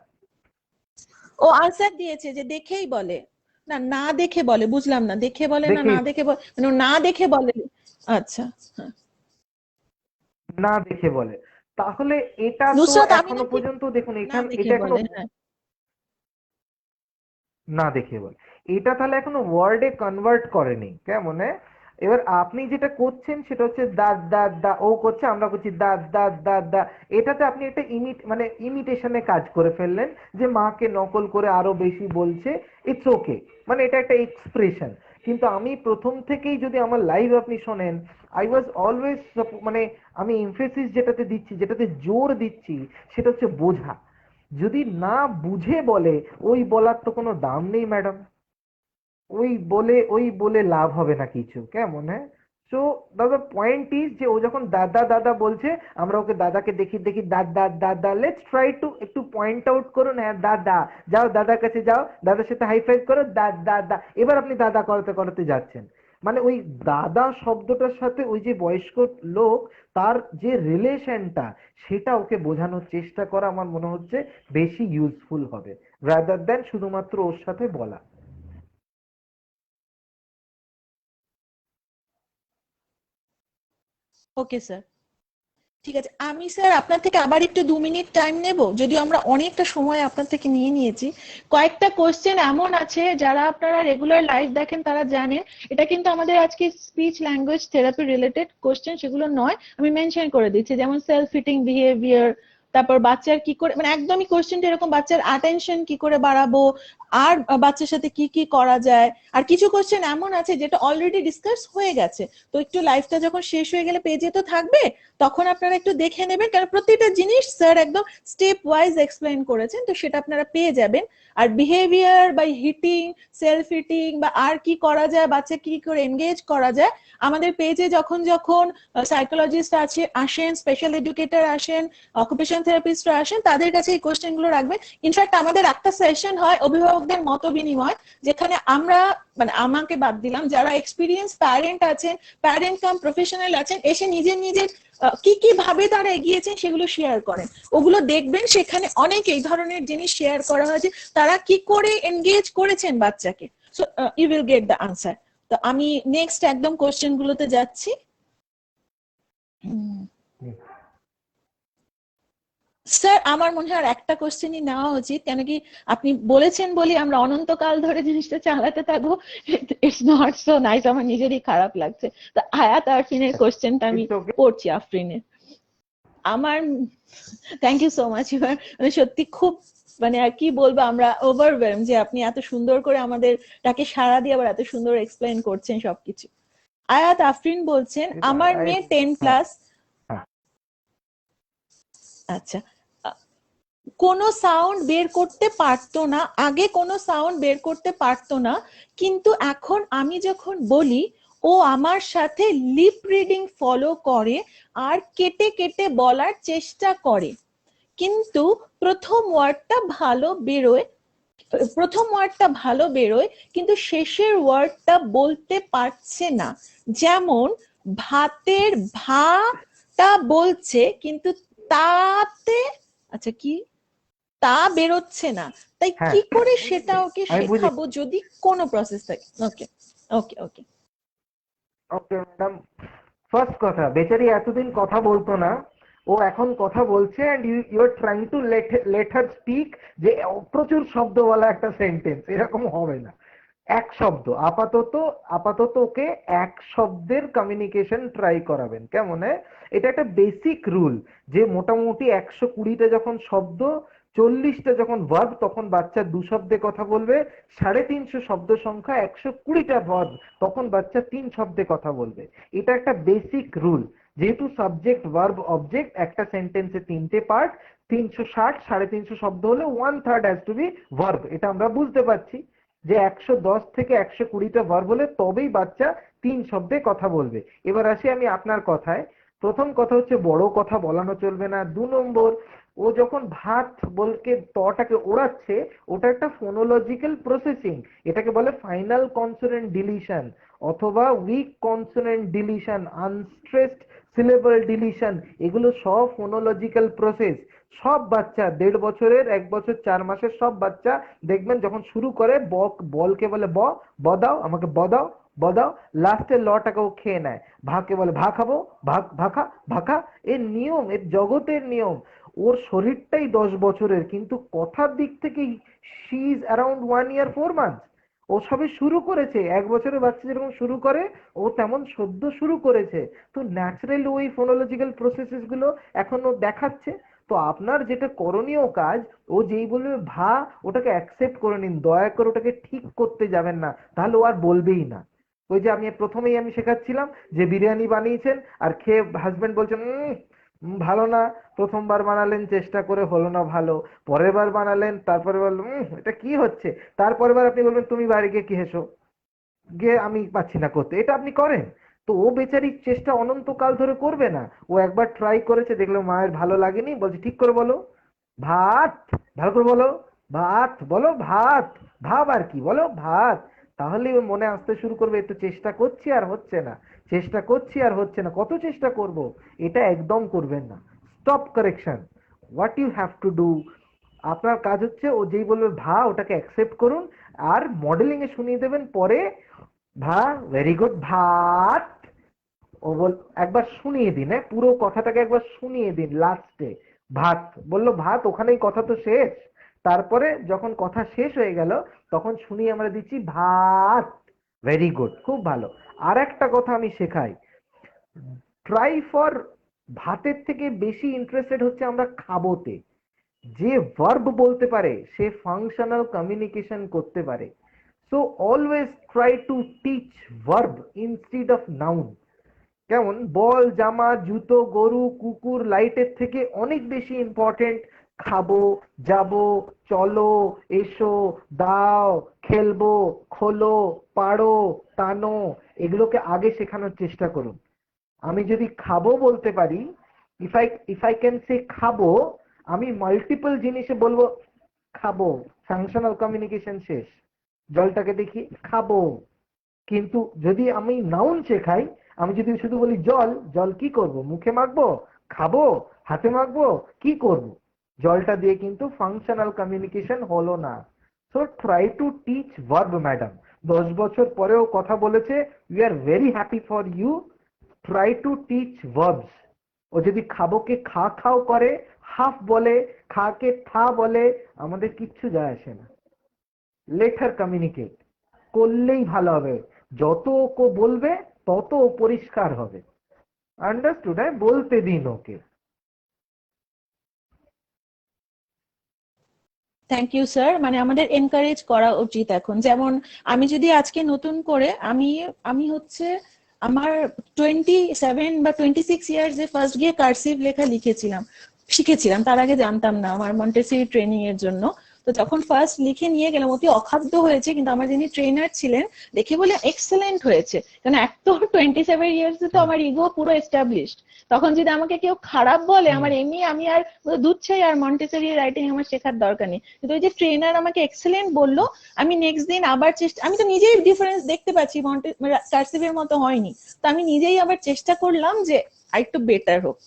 ও আনসার দিয়েছে যে দেখেই বলে, না না দেখে বলে, বুঝলাম না দেখে বলে না না দেখেই, দেখে বলে, মানে ও না দেখে বলে। আচ্ছা, হ্যাঁ। না দেখে বলে, তাহলে এটা তো নুসরাত, আমি এখনো নাকি পর্যন্ত দেখুন না দেখে এটা এখনো বলে, হ্যাঁ। না দেখে বলে, এটা তাহলে এখনো ওয়ার্ডে কনভার্ট করেনি। কেমন? এবার আপনি যেটা করছেন সেটা হচ্ছে দা দা দা, ও করছে আমরা করছি দা দা দা দা। এটাতে আপনি একটা ইমিটেশনে কাজ করে ফেললেন, যে মাকে নকল করে আরো বেশি বলছে। ইটস ওকে, মানে এটা একটা এক্সপ্রেশন। কিন্তু আমি প্রথম থেকেই যদি আমার লাইভ আপনি শোনেন, আই ওয়াজ অলওয়েজ, মানে আমি এমফেসিস যেটাতে দিচ্ছি, যেটাতে জোর দিচ্ছি, সেটা হচ্ছে বোঝা। যদি না বুঝে বলে, ওই বলার তো কোনো দাম নেই ম্যাডাম। ওই বলে লাভ হবে না কিছু। কেমন? সো দাদা পয়েন্ট ইজ যে ও যখন দাদা দাদা বলছে, আমরা ওকে দাদাকে দেখি দেখি দাদা দাদা, লেটস ট্রাই টু একটু পয়েন্ট আউট করুন। হ্যাঁ দাদা, যাও দাদার কাছে যাও, দাদার সাথে হাই ফাইভ করো, দাদা দাদা। এবার আপনি দাদা করাতে করাতে যাচ্ছেন, মানে ওই দাদা শব্দটার সাথে ওই যে বয়স্ক লোক, তার যে রিলেশনটা, সেটা ওকে বোঝানোর চেষ্টা করা আমার মনে হচ্ছে বেশি ইউজফুল হবে, রাদার দ্যান শুধুমাত্র ওর সাথে বলা। ওকে স্যার, ঠিক আছে। আমি স্যার আপনার থেকে আবার একটু 2 মিনিট টাইম নেব, যদিও আমরা অনেকটা সময় আপনার থেকে নিয়ে নিয়েছি। কয়েকটা কোশ্চেন এমন আছে, যারা আপনারা রেগুলার লাইভ দেখেন তারা জানেন এটা কিন্তু আমাদের আজকে speech language therapy related question, সেগুলো নয়, আমি মেনশন করে দিচ্ছি। যেমন সেলফ ফিটিং বিহেভিয়ার, তারপর বাচ্চার কি করে, মানে একদমই কোশ্চেনটা এরকম, বাচ্চার অ্যাটেনশন কি করে বাড়াবো, আর বাচ্চার সাথে কি কি করা যায়। আর কিছু কোশ্চেন এমন আছে যেটা অলরেডি ডিসকাস হয়ে গেছে, তো একটু লাইভটা যখন শেষ হয়ে গেলে পেজে তো থাকবে, তখন আপনারা একটু দেখে নেবেন, কারণ প্রত্যেকটা জিনিস স্যার একদম স্টেপ ওয়াইজ এক্সপ্লেইন করেছেন, তো সেটা আপনারা পেয়ে যাবেন। আর বিহেভিয়ার বা হিটিং, সেলফ হিটিং, বা আর কি করা যায়, বাচ্চা কি করে এনগেজ করা যায়, আমাদের পেজে যখন যখন সাইকোলজিস্ট আসেন, স্পেশাল এডুকেটর আসেন, অকুপেশন থেরাপিস্টরা আসেন, তাদের কাছে এই কোশ্চেন গুলো রাখবেন। ইনফ্যাক্ট আমাদের একটা সেশন হয় অভিভাবকদের মত বিনিময়, যেখানে আমরা, মানে আমাকে বাদ দিলাম, যারা এক্সপিরিয়েন্স প্যারেন্ট আছেন, প্যারেন্ট কাম প্রফেশনাল আছেন, এসে নিজের নিজের কি কি ভাবে তারা এগিয়েছেন সেগুলো শেয়ার করেন। ওগুলো দেখবেন, সেখানে অনেক এই ধরনের জিনিস শেয়ার করা হয়েছে, তারা কি করে এনগেজ করেছেন বাচ্চাকে। So you will get the answer. তো আমি নেক্সট একদম কোশ্চেন গুলোতে যাচ্ছি। স্যার, আমার মনে হয় আর একটা কোশ্চেনই নেওয়া উচিত, কেন কি আপনি বলেছেন বলি আমরা অনন্তকাল ধরে জিনিসটা চালাতে থাকবো। ইটস নট সো নাইস, আমার নিজেরই খারাপ লাগছে। তো আয়াত আরফিনের কোশ্চেনটা আমি It's okay. পড়ছি আফরিনের। আমার থ্যাংক ইউ সো মাচ। এবার মানে সত্যি খুব, মানে আর কি বলবো, আমরা ওভারওয়েলম যে আপনি এত সুন্দর করে আমাদেরটাকে সাড়া দিয়ে আবার এত সুন্দর এক্সপ্লেন করছেন সবকিছু। আয়াত আফরিন বলছেন, আমার মেয়ে 10 ক্লাস, আচ্ছা, কোনো সাউন্ড বের করতে পারতো না, আগে কোনো সাউন্ড বের করতে পারতো না, কিন্তু এখন আমি যখন বলি ও আমার সাথে লিপ রিডিং ফলো করে আর কেটে কেটে বলার চেষ্টা করে, কিন্তু প্রথম ওয়ার্ডটা ভালো বেরোয় কিন্তু শেষের ওয়ার্ডটা বলতে পারছে না। যেমন ভাতের ভাটা বলছে কিন্তু তাতে, আচ্ছা কি, তা বেরোচ্ছে না। তাই হ্যাঁ, কি করে সেটা ওকে আমি বুঝি। শেখাবো যদি কোনো প্রসেস থাকে? ওকে ওকে ওকে ওকে ম্যাডাম, ফার্স্ট কথা, বেচারি এতদিন কথা বলতো না, ও এখন কথা বলছে, and you are trying to let her speak, যে প্রচুর শব্দওয়ালা একটা সেন্টেন্স, এরকম হবে না। এক শব্দ, আপাতত ওকে এক শব্দের কমিউনিকেশন ট্রাই করাবেন, কেমন? এটা একটা বেসিক রুল, যে মোটামুটি 120টা যখন শব্দ, 40টা যখন ভার্ব, তখন বাচ্চা 2 শব্দে কথা বলবে। 350 শব্দ সংখ্যা, 120টা ভার্ব, তখন বাচ্চা 3 শব্দে কথা বলবে। এটা একটা বেসিক রুল। যেহেতু সাবজেক্ট ভার্ব অবজেক্ট, একটা সেন্টেন্সে 3টে পার্ট, 360, 350 শব্দ হলে 1/3 হ্যাজ টু বি ভার্ব। এটা আমরা বুঝতে পারছি যে 110 থেকে 120টা ভার্ব হলে তবেই বাচ্চা 3 শব্দে কথা বলবে। এবার আসি আমি আপনার কথায়। প্রথম কথা হচ্ছে বড় কথা বলানো চলবে না। 2 নম্বর, ও যখন ভাত বলকে তটাকে ওড়াচ্ছে, ওটা একটা ফোনোলজিক্যাল প্রসেসিং, এটাকে বলে ফাইনাল কনসোনেন্ট ডিলিশন অথবা weak consonant deletion, unstressed syllable deletion, এগুলো সব ফোনোলজিক্যাল প্রসেস। সব বাচ্চা 1.5 বছরের, 1 বছর 4 মাসের সব বাচ্চা দেখবেন যখন শুরু করে বলকে বলে ব দাও, আমাকে ব দাও, ব দাও, লাস্টের লটাকে ও খেয়ে নেয়। ভাকে বলে ভা খাবো, ভাখা ভাখা, এর নিয়ম, এর জগতের নিয়ম। ওর শরীরটাই 10 বছরের, কিন্তু কথার দিক থেকে she is around 1 year 4 months। ও সবে শুরু করেছে, 1 বছরের বাচ্চা যেরকম শুরু করে, ও তেমন সদ্য শুরু করেছে। তো ন্যাচারালি ওই ফোনোলজিক্যাল প্রসেসেস গুলো এখনো দেখাচ্ছে। তো আপনার যেটা করণীয় কাজ, ও যেই বলবে ভা, ওটাকে অ্যাকসেপ্ট করে নিন, দয়া করে ওটাকে ঠিক করতে যাবেন না, তাহলে ও আর বলবেই না। ওই যে আমি প্রথমেই শেখাচ্ছিলাম যে বিরিয়ানি বানিয়েছেন আর খেয়ে হাজবেন্ড বলছেন ভালো না, প্রথমবার বানালেন চেষ্টা করে হলো না ভালো, পরের বার বানালেন, তারপরে বললেন এটা কি হচ্ছে, তারপরের বার আপনি বলবেন তুমি বাড়ি গিয়ে কি হেসো, গিয়ে আমি পাচ্ছি না করতে, এটা আপনি করেন। তো ও বেচারি চেষ্টা অনন্তকাল ধরে করবে না। ও একবার ট্রাই করেছে, দেখলো মায়ের ভালো লাগেনি, বলছে ঠিক করে বলো ভাত, ভালো করে বলো ভাত, বলো ভাত, ভাব আর কি, বলো ভাত। তাহলে ও মনে আসতে শুরু করবে, একটু চেষ্টা করছি আর হচ্ছে না, চেষ্টা করছি আর হচ্ছে না, কত চেষ্টা করব। এটা একদম করবেন না। Stop correction, what you have to do, আপনার কাজ হচ্ছে ও যেই বলবে ভা, ওটাকে অ্যাকসেপ্ট করুন আর মডেলিং এ শুনিয়ে দেবেন পরে, ভা, ভেরি গুড, ভাত। ও একবার শুনিয়ে দিন, পুরো কথাটাকে একবার শুনিয়ে দিন, লাস্টে ভাত বললো, ভাত, ওখানেই কথা তো শেষ। তারপরে যখন কথা শেষ হয়ে গেল, তখন শুনিয়ে আমরা দিচ্ছি ভাত, ভেরি গুড, খুব ভালো। আর একটা কথা আমি শেখাই, ট্রাই ফর, ভাতের থেকে বেশি ইন্টারেস্টেড হচ্ছে আমরা খাবোতে। যে ভার্ব বলতে পারে সে ফাংশনাল কমিউনিকেশন করতে পারে। So always try to teach verb instead of noun. কেমন? বল, জামা, জুতো, গরু, কুকুর, লাইটের থেকে অনেক বেশি ইম্পর্টেন্ট খাবো, যাবো, চলো, এসো, দাও, খেলবো, খোলো, পারো, টানো, এগুলোকে আগে শেখানোর চেষ্টা করুন। আমি যদি খাবো বলতে পারি, ইফ আই ক্যান সে খাবো, আমি মাল্টিপল জিনিসে বলবো খাবো, ফাংশনাল কমিউনিকেশন শেষ। জলটাকে দেখি, খাবো। কিন্তু যদি আমি নাউন শেখাই, আমি যদি শুধু বলি জল, জল কি করব, মুখে মাখবো, খাবো, হাতে মাখবো, কি করব, জলটা দিয়ে কিন্তু ফাংশনাল কমিউনিকেশন হলো না। So try to teach verb madam. 10 বছর পরেও কথা বলেছে, we are very happy for you. Try to teach verbs. ও যদি খাবোকে খা খাও করে, হাফ বলে, খাকে থা বলে, আমাদের কিচ্ছু যায় আসে না। লেট হার কমিউনিকেট, করলেই ভালো হবে। যত ও বলবে তত ও পরিষ্কার হবে। আন্ডারস্টুড? বলতে দিন ওকে। Thank you sir. মানে আমাদের এনকারেজ করা উচিত এখন। যেমন আমি যদি আজকে নতুন করে আমি হচ্ছে আমার 27 বা 26 ইয়ার্স এ ফার্স্ট গিয়ে কার্সিভ লেখা লিখেছিলাম। শিখেছিলাম, তার আগে জানতাম না, আমার মন্টেসরি ট্রেনিং এর জন্য। তো যখন ফার্স্ট লিখে নিয়ে গেলাম, অতি অখাদ্য হয়েছে, কিন্তু আমার যিনি ট্রেনার ছিলেন দেখে বলে এক্সেলেন্ট হয়েছে, কারণ এক তো 27 ইয়ার্স তো আমার ইগো পুরো এস্টাবলিশড। তখন যদি আমাকে কেউ খারাপ বলে, আমার এমনি আমি আর দুধ চাই আর মন্টেসরি রাইটিং আমার শেখার দরকার নেই, কিন্তু ওই যে ট্রেনার আমাকে এক্সেলেন্ট বললো, আমি নেক্সট দিন আবার চেষ্টা, আমি তো নিজেই ডিফারেন্স দেখতে পাচ্ছি, কার্সিভের মতো হয়নি, তো আমি নিজেই আবার চেষ্টা করলাম যে আরেকটু বেটার হোক।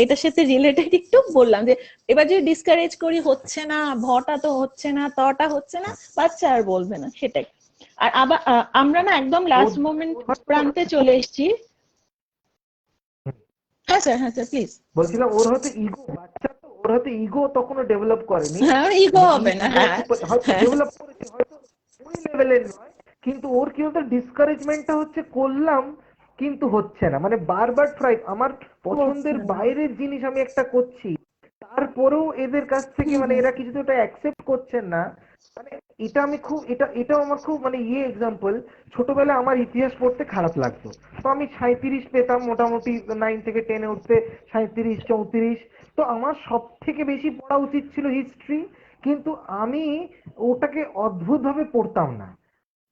এটার সাথে রিলেটেড একটু বললাম যে এবার যদি ডিসকারেজ করি, হচ্ছে না, ভটা তো হচ্ছে না, তটা হচ্ছে না, বাচ্চা আর বলবে না, সেটাই। আর আবার আমরা না একদম লাস্ট মোমেন্ট প্রান্তে চলে এসেছি। হ্যাঁ স্যার, হ্যাঁ স্যার প্লিজ। বলছিলাম ওর হয়তো ইগো, বাচ্চা তো, ওর হয়তো ইগো তখনও ডেভেলপ করেনি, হ্যাঁ, ইগো হবে না, হ্যাঁ হয়তো ডেভেলপ করেছে, হয়তো ওই লেভেলের নয়, কিন্তু ওর কি হতো, ডিসকারেজমেন্টটা হচ্ছে করলাম কিন্তু হচ্ছে না, মানে বারবার ট্রাই, আমার পছন্দের বাইরের জিনিস আমি একটা করছি, তারপরেও এদের কাছ থেকে মানে এরা কিছু তো ওটা অ্যাকসেপ্ট করছেন না। মানে এটা আমি খুব, এটাও আমার খুব মানে এক্সাম্পল, ছোটবেলায় আমার ইতিহাস পড়তে খারাপ লাগতো, তো আমি 37 পেতাম মোটামুটি, 9 থেকে 10-এ উঠতে 37-34, তো আমার সব থেকে বেশি পড়া উচিত ছিল হিস্ট্রি, কিন্তু আমি ওটাকে অদ্ভুত ভাবে পড়তাম না,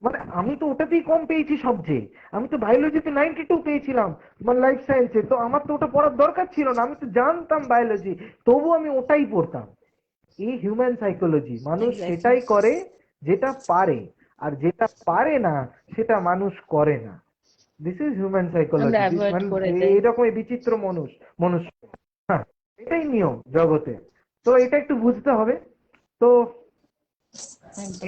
মানে আমি তো ওটাতেই কম পেয়েছি সবচেয়ে, আমি তো বায়োলজিতে 92 পেয়েছিলাম, মানে লাইফ সায়েন্সে, তো আমার তো ওটা পড়ার দরকার ছিল না, আমি তো জানতাম বায়োলজি, তবু আমি ওটাই পড়তাম। এই হিউম্যান সাইকোলজি, মানুষ সেটাই করে যেটা পারে, আর যেটা পারে না সেটা মানুষ করে না। দিস ইজ হিউম্যান সাইকোলজি, মানে এরকমই বিচিত্র মনুষ্য, হ্যাঁ, এটাই নিয়ম জগতে, তো এটা একটু বুঝতে হবে। তো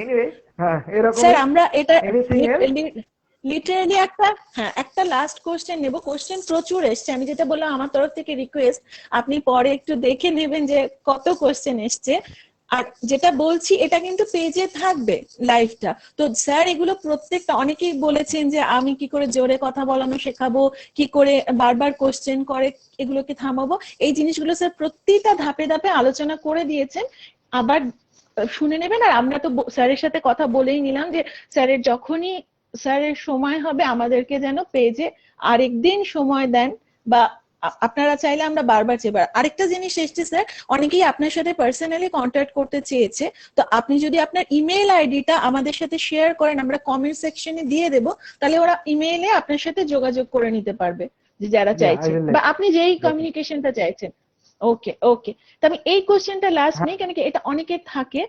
এনিওয়ে, হ্যাঁ, এরকম। স্যার আমরা এটা এনিথিং এলস? লিটারালি একটা লাস্ট কোশ্চেন নেব, কোশ্চেন প্রচুর এসছে, আমি যেটা বললাম আমার তরফ থেকে রিকোয়েস্ট, আপনি পরে একটু দেখে নেবেন যে কত কোশ্চেন এসছে। আর যেটা বলছি এটা কিন্তু পেজে থাকবে লাইভটা, তো স্যার এগুলো প্রত্যেকটা, অনেকেই বলেছেন যে আমি কি করে জোরে কথা বলানো শেখাবো, কি করে বারবার কোশ্চেন করে এগুলোকে থামাবো, এই জিনিসগুলো স্যার প্রত্যেকটা ধাপে ধাপে আলোচনা করে দিয়েছেন, আবার শুনে নেবেন। আর আমরা তো স্যারের সাথে কথা বলেই নিলাম যে স্যারের সময় হবে আমাদেরকে যেন পেজে আরেকদিন সময় দেন, বা আপনারা চাইলে আমরা বারবার চেবার। আরেকটা জিনিস এসছে স্যার, অনেকেই আপনার সাথে পার্সোনালি কন্ট্যাক্ট করতে চেয়েছে, তো আপনি যদি আপনার ইমেল আইডিটা আমাদের সাথে শেয়ার করেন, আমরা কমেন্ট সেকশনে দিয়ে দেব, তাহলে ওরা ইমেইলে আপনার সাথে যোগাযোগ করে নিতে পারবে, যে যারা চাইছে বা আপনি যেই কমিউনিকেশনটা চাইছেন। ওকে ওকে, তো আমি এই কোশ্চেনটা লাস্ট নেই, কেন কি এটা অনেকে থাকে।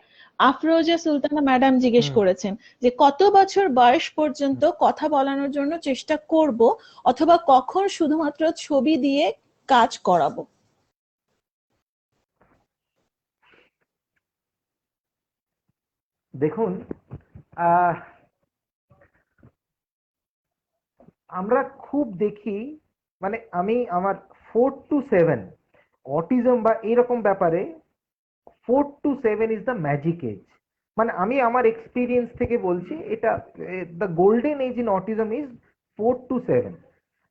আফরোজা সুলতানা ম্যাডাম জিজ্ঞেস করেছেন যে কত বছর বয়স পর্যন্ত কথা বলানোর জন্য চেষ্টা করব, অথবা কখন শুধুমাত্র ছবি দিয়ে কাজ করাবো। দেখুন, আমরা খুব দেখি, মানে আমি আমার 4 to 7 অটিজম বা এরকম ব্যাপারে 4 to 7 is the magic age, মানে আমি আমার এক্সপিরিয়েন্স থেকে বলছি, এটা the golden age in autism is 4 to 7।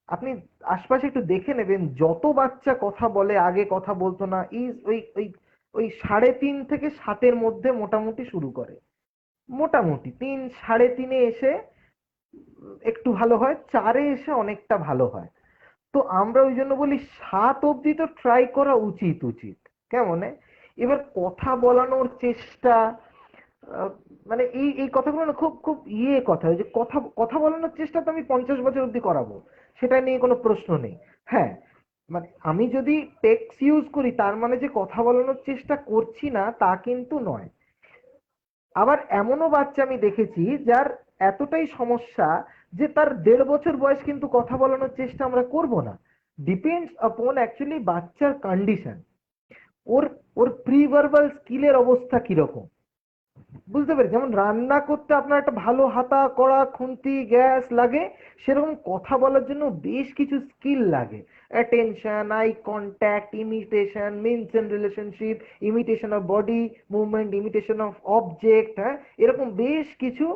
আপনি আশপাশে একটু দেখে নেবেন, যত বাচ্চা কথা বলে, আগে কথা বলতো না, ইজ ওই ওই ওই 3.5 থেকে 7-এর মধ্যে মোটামুটি শুরু করে, মোটামুটি 3, 3.5-এ এসে একটু ভালো হয়, 4-এ এসে অনেকটা ভালো হয়। তো আমরা ওই জন্য বলি 7 অবধি তো ট্রাই করা উচিত কেমন। এবার কথা বলানোর চেষ্টা, মানে এই এই কথাগুলো না খুব খুব কথা, যে কথা কথা বলানোর চেষ্টা তো আমি 50 বছর অবধি করাবো, সেটা নিয়ে কোনো প্রশ্ন নেই। হ্যাঁ, মানে আমি যদি টেক্সট ইউজ করি তার মানে যে কথা বলানোর চেষ্টা করছি না তা কিন্তু নয়। আবার এমনও বাচ্চা আমি দেখেছি যার এতটাই সমস্যা যে তার 1.5 বছর বয়স কিন্তু কথা বলানোর চেষ্টা আমরা করব না। ডিপেন্ডস আপন অ্যাকচুয়ালি বাচ্চার কন্ডিশন, ওর ওর প্রি ভার্বাল স্কিলের অবস্থা কিরকম, বুঝতে পেরেছি। যেমন রান্না করতে আপনার একটা ভালো হাতা, কড়া, খুন্তি, গ্যাস লাগে, সেরকম কথা বলার জন্য বেশ কিছু স্কিল লাগে, attention, eye contact, imitation, means and relationship, imitation of body movement, imitation of object, হ্যাঁ, এরকম বেশ কিছু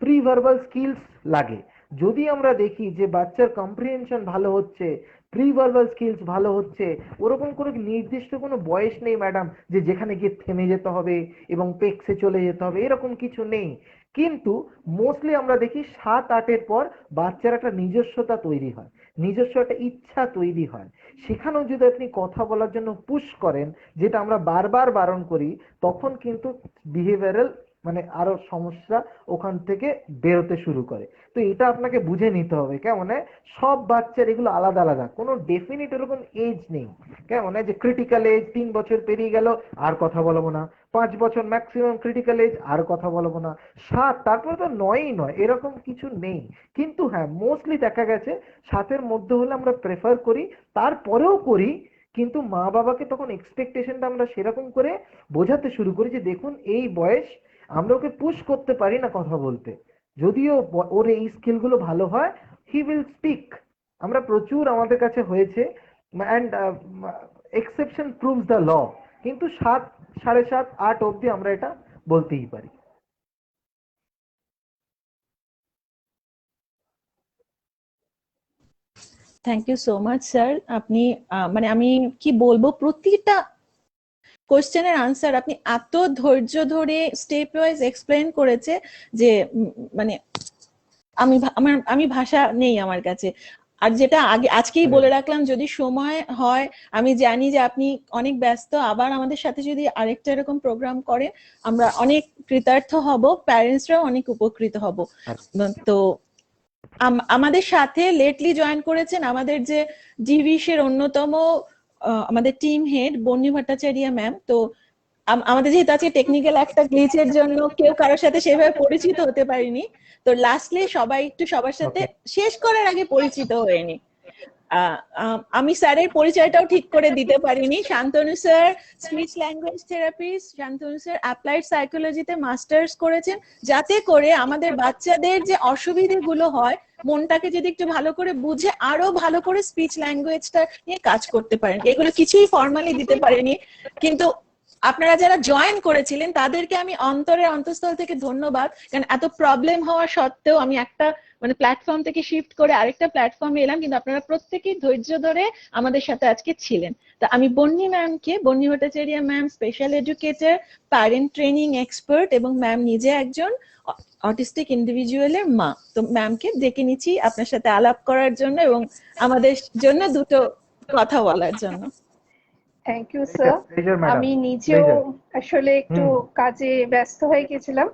প্রি ভার্বাল স্কিলস লাগে। যদি আমরা দেখি যে বাচ্চার কম্প্রিহেনশন ভালো হচ্ছে, প্রি ভার্বাল স্কিলস ভালো হচ্ছে, ওরকম কোনো নির্দিষ্ট কোনো বয়স নেই ম্যাডাম যে যেখানে গিয়ে থেমে যেতে হবে এবং পেক্সে চলে যেতে হবে, এরকম কিছু নেই। কিন্তু মোস্টলি আমরা দেখি 7-8-এর পর বাচ্চার একটা নিজস্বতা তৈরি হয়, নিজস্ব একটা ইচ্ছা তৈরি হয়। সেখানেও যদি আপনি কথা বলার জন্য পুশ করেন, যেটা আমরা বারবার বারণ করি, তখন কিন্তু বিহেভিয়ারাল মানে আরো সমস্যা ওখান থেকে বেরোতে শুরু করে। তো এটা আপনাকে বুঝে নিতে হবে, কেমন সব বাচ্চার এগুলো আলাদা আলাদা, কোনো ডেফিনিট এরকম এজ নেই। কেমন যে ক্রিটিক্যাল এজ 3 বছর পেরিয়ে গেল আর কথা বলবো না, 5 বছর ম্যাক্সিমাম ক্রিটিক্যাল এজ আর কথা বলবো না, 7 তারপরে তো 9ই নয়, এরকম কিছু নেই। কিন্তু হ্যাঁ মোস্টলি দেখা গেছে 7-এর মধ্যে হলে আমরা প্রেফার করি, তারপরেও করি। কিন্তু মা বাবাকে তখন এক্সপেকটেশনটা আমরা সেরকম করে বোঝাতে শুরু করি যে দেখুন এই বয়স, আমরা ওকে পুশ করতে পারি না কথা বলতে, যদিও ওর এই স্কিলগুলো ভালো হয়, হি উইল স্পিক। আমরা প্রচুর আমাদের কাছে হয়েছে, and exception proves the law. কিন্তু 7, 7.5, 8 অবধি আমরা এটা বলতেই পারি। Thank you so much sir. আপনি মানে আমি কি বলবো, প্রতিটা কোশ্চেনের আনসার আপনি এত ধৈর্য ধরে স্টেপ ওয়াইজ এক্সপ্লেন করেছে যে মানে আমি ভাষা নেই আমার কাছে। আর যেটা আজকেই বলে রাখলাম, যদি সময় হয়, আমি জানি যে আপনি অনেক ব্যস্ত, আবার আমাদের সাথে যদি আরেকটা এরকম প্রোগ্রাম করেন আমরা অনেক কৃতার্থ হব, প্যারেন্টসরাও অনেক উপকৃত হব। তো আমাদের সাথে লেটলি জয়েন করেছেন আমাদের যে ডিভিসের অন্যতম আমাদের টিম হেড বন্নি ভট্টাচার্য ম্যাম। তো আমাদের যেহেতু আজকে টেকনিক্যাল একটা গ্লিচের জন্য কেউ কারোর সাথে সেভাবে পরিচিত হতে পারিনি, তো লাস্টলি সবাই একটু সবার সাথে শেষ করার আগে পরিচিত হয়নি। আমি স্যারের পরিচয়টাও ঠিক করে দিতে পারিনি। Shantanu sir speech language therapist, Shantanu sir applied সাইকোলজিতে মাস্টার্স করেছেন, যাতে করে আমাদের বাচ্চাদের যে অসুবিধেগুলো হয় মনটাকে যদি একটু ভালো করে বুঝে আরো ভালো করে স্পিচ ল্যাঙ্গুয়েজটা নিয়ে কাজ করতে পারেন। এগুলো কিছুই ফর্মালি দিতে পারেনি, কিন্তু আপনারা যারা জয়েন করেছিলেন তাদেরকে আমি অন্তরের অন্তঃস্থল থেকে ধন্যবাদ। কারণ এত প্রবলেম হওয়া সত্ত্বেও আমি একটা মানে প্ল্যাটফর্ম থেকে শিফট করে আরেকটা প্ল্যাটফর্মে এলাম, কিন্তু আপনারা প্রত্যেকেই ধৈর্য ধরে আমাদের সাথে আজকে ছিলেন। তো আমি বন্নি ম্যামকে, Bonni Bhattacharya ma'am special educator, parent training expert এবং ম্যাম নিজে একজন অটিস্টিক ইন্ডিভিজুয়ালের মা, তো ম্যামকে ডেকে নিচ্ছি আপনার সাথে আলাপ করার জন্য এবং আমাদের জন্য দুটো কথা বলার জন্য। Thank you sir. আমি নিজেও আসলে একটু কাজে ব্যস্ত হয়ে গেছিলাম,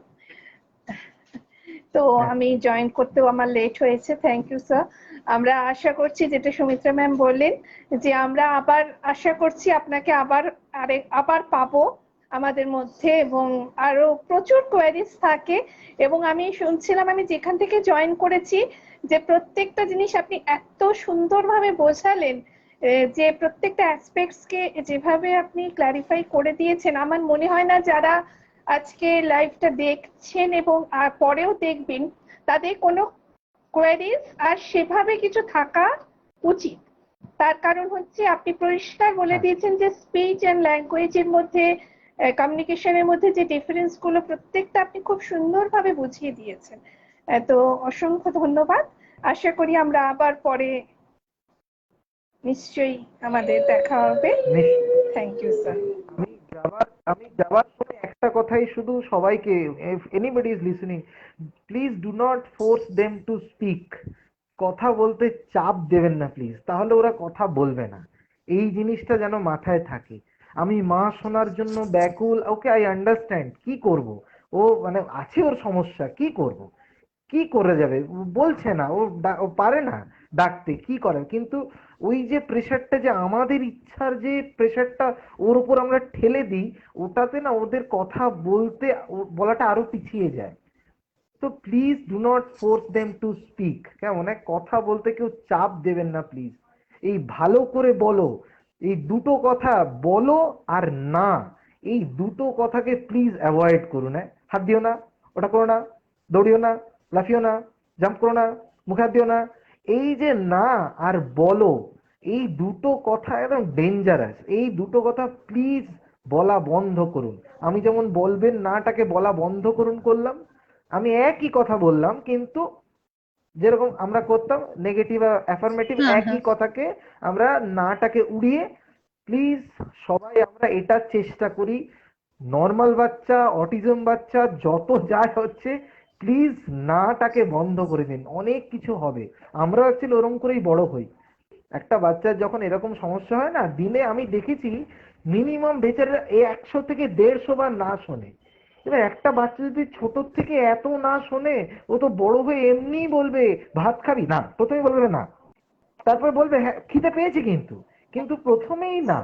তো আমি জয়েন করতেও আমার লেট হয়েছে। Thank you sir. আমরা আশা করছি, যেটা সুমিত্রা ম্যাম বললেন, যে আমরা আবার আশা করছি আপনাকে আবার পাবো আমাদের মধ্যে, এবং আরো প্রচুর কোয়ারিজ থাকে। এবং আমি শুনছিলাম, আমি যেখান থেকে জয়েন করেছি, যে প্রত্যেকটা জিনিস আপনি এত সুন্দরভাবে বোঝালেন, যে প্রত্যেকটা অ্যাসপেক্টস কে যেভাবে আপনি ক্লারিফাই করে দিয়েছেন, আমার মনে হয় না যারা আজকে লাইভটা দেখছেন এবং আর পরেও দেখবেন তাদের কোনো কোয়ারিজ আর সেভাবে কিছু থাকা উচিত। তার কারণ হচ্ছে আপনি পরিষ্কার বলে দিয়েছেন যে স্পিচ এন্ড ল্যাঙ্গুয়েজের মধ্যে, কমিউনিকেশনের মধ্যে যে ডিফারেন্স গুলো প্রত্যেকটা আপনি খুব সুন্দরভাবে বুঝিয়ে দিয়েছেন। তো অসংখ্য ধন্যবাদ। আশা করি আমরা আবার পরে নিশ্চয়ই আমাদের দেখা হবে। Thank you sir. আমি যাবার সময় একটা কথাই শুধু সবাইকে, if anybody is listening, please do not force them to speak. কথা বলতে চাপ দেবেন না প্লিজ, তাহলে ওরা কথা বলবে না। এই জিনিসটা যেন মাথায় থাকে। আমি মা শোনার জন্য ব্যাকুল, ওকে আই আন্ডারস্ট্যান্ড, কি করব, ও মানে আছে ওর সমস্যা, কি করব, কি করে যাবে, বলছে না, ও পারে না ডাকতে, কি করে। কিন্তু ওই যে প্রেশারটা, যে আমাদের ইচ্ছার যে প্রেশারটা ওর উপর আমরা ঠেলে দিই, ওটাতে না ওদের কথা বলাটা আরো পিছিয়ে যায়। তো please do not force them to speak. কেমন কথা বলতে কেউ চাপ দেবেন না প্লিজ। এই ভালো করে বলো, এই দুটো কথা বলো আর না, এই দুটো কথাকে প্লিজ অ্যাভয়েড করুন। হাত দিও না, ওটা করো না, দৌড়িও না, লাফিও না, জাম্প করো না, মুখে হাত দিও না। এই যে না আর বলো, এই দুটো কথা একদম ডেঞ্জারাস। এই দুটো কথা প্লিজ বলা বন্ধ করুন। আমি যেমন বলবেন নাটাকে বলা বন্ধ করলাম, আমি একই কথা বললাম, কিন্তু যেরকম আমরা করতাম নেগেটিভ আর অ্যাফার্মেটিভ হ্যাঁ, একই কথাকে আমরা নাটাকে উড়িয়ে, প্লিজ সবাই আমরা এটা চেষ্টা করি, নর্মাল বাচ্চা, অটিজম বাচ্চা যত যা হচ্ছে, প্লিজ নাটাকে বন্ধ করে দিন, অনেক কিছু হবে। আমরা অ্যাকচুয়ালি ওরকম করেই বড় হই। একটা বাচ্চার যখন এরকম সমস্যা হয় না, দিনে আমি দেখেছি মিনিমাম বেচারা 100 থেকে 150 বার না শোনে। এবার একটা বাচ্চা যদি ছোট থেকে এত না শোনে, ও তো বড় হয়ে এমনি বলবে ভাত খাবি না, প্রথমে বলবে না, তারপর বলবে হ্যাঁ খিদে পেয়েছে, কিন্তু কিন্তু প্রথমেই না।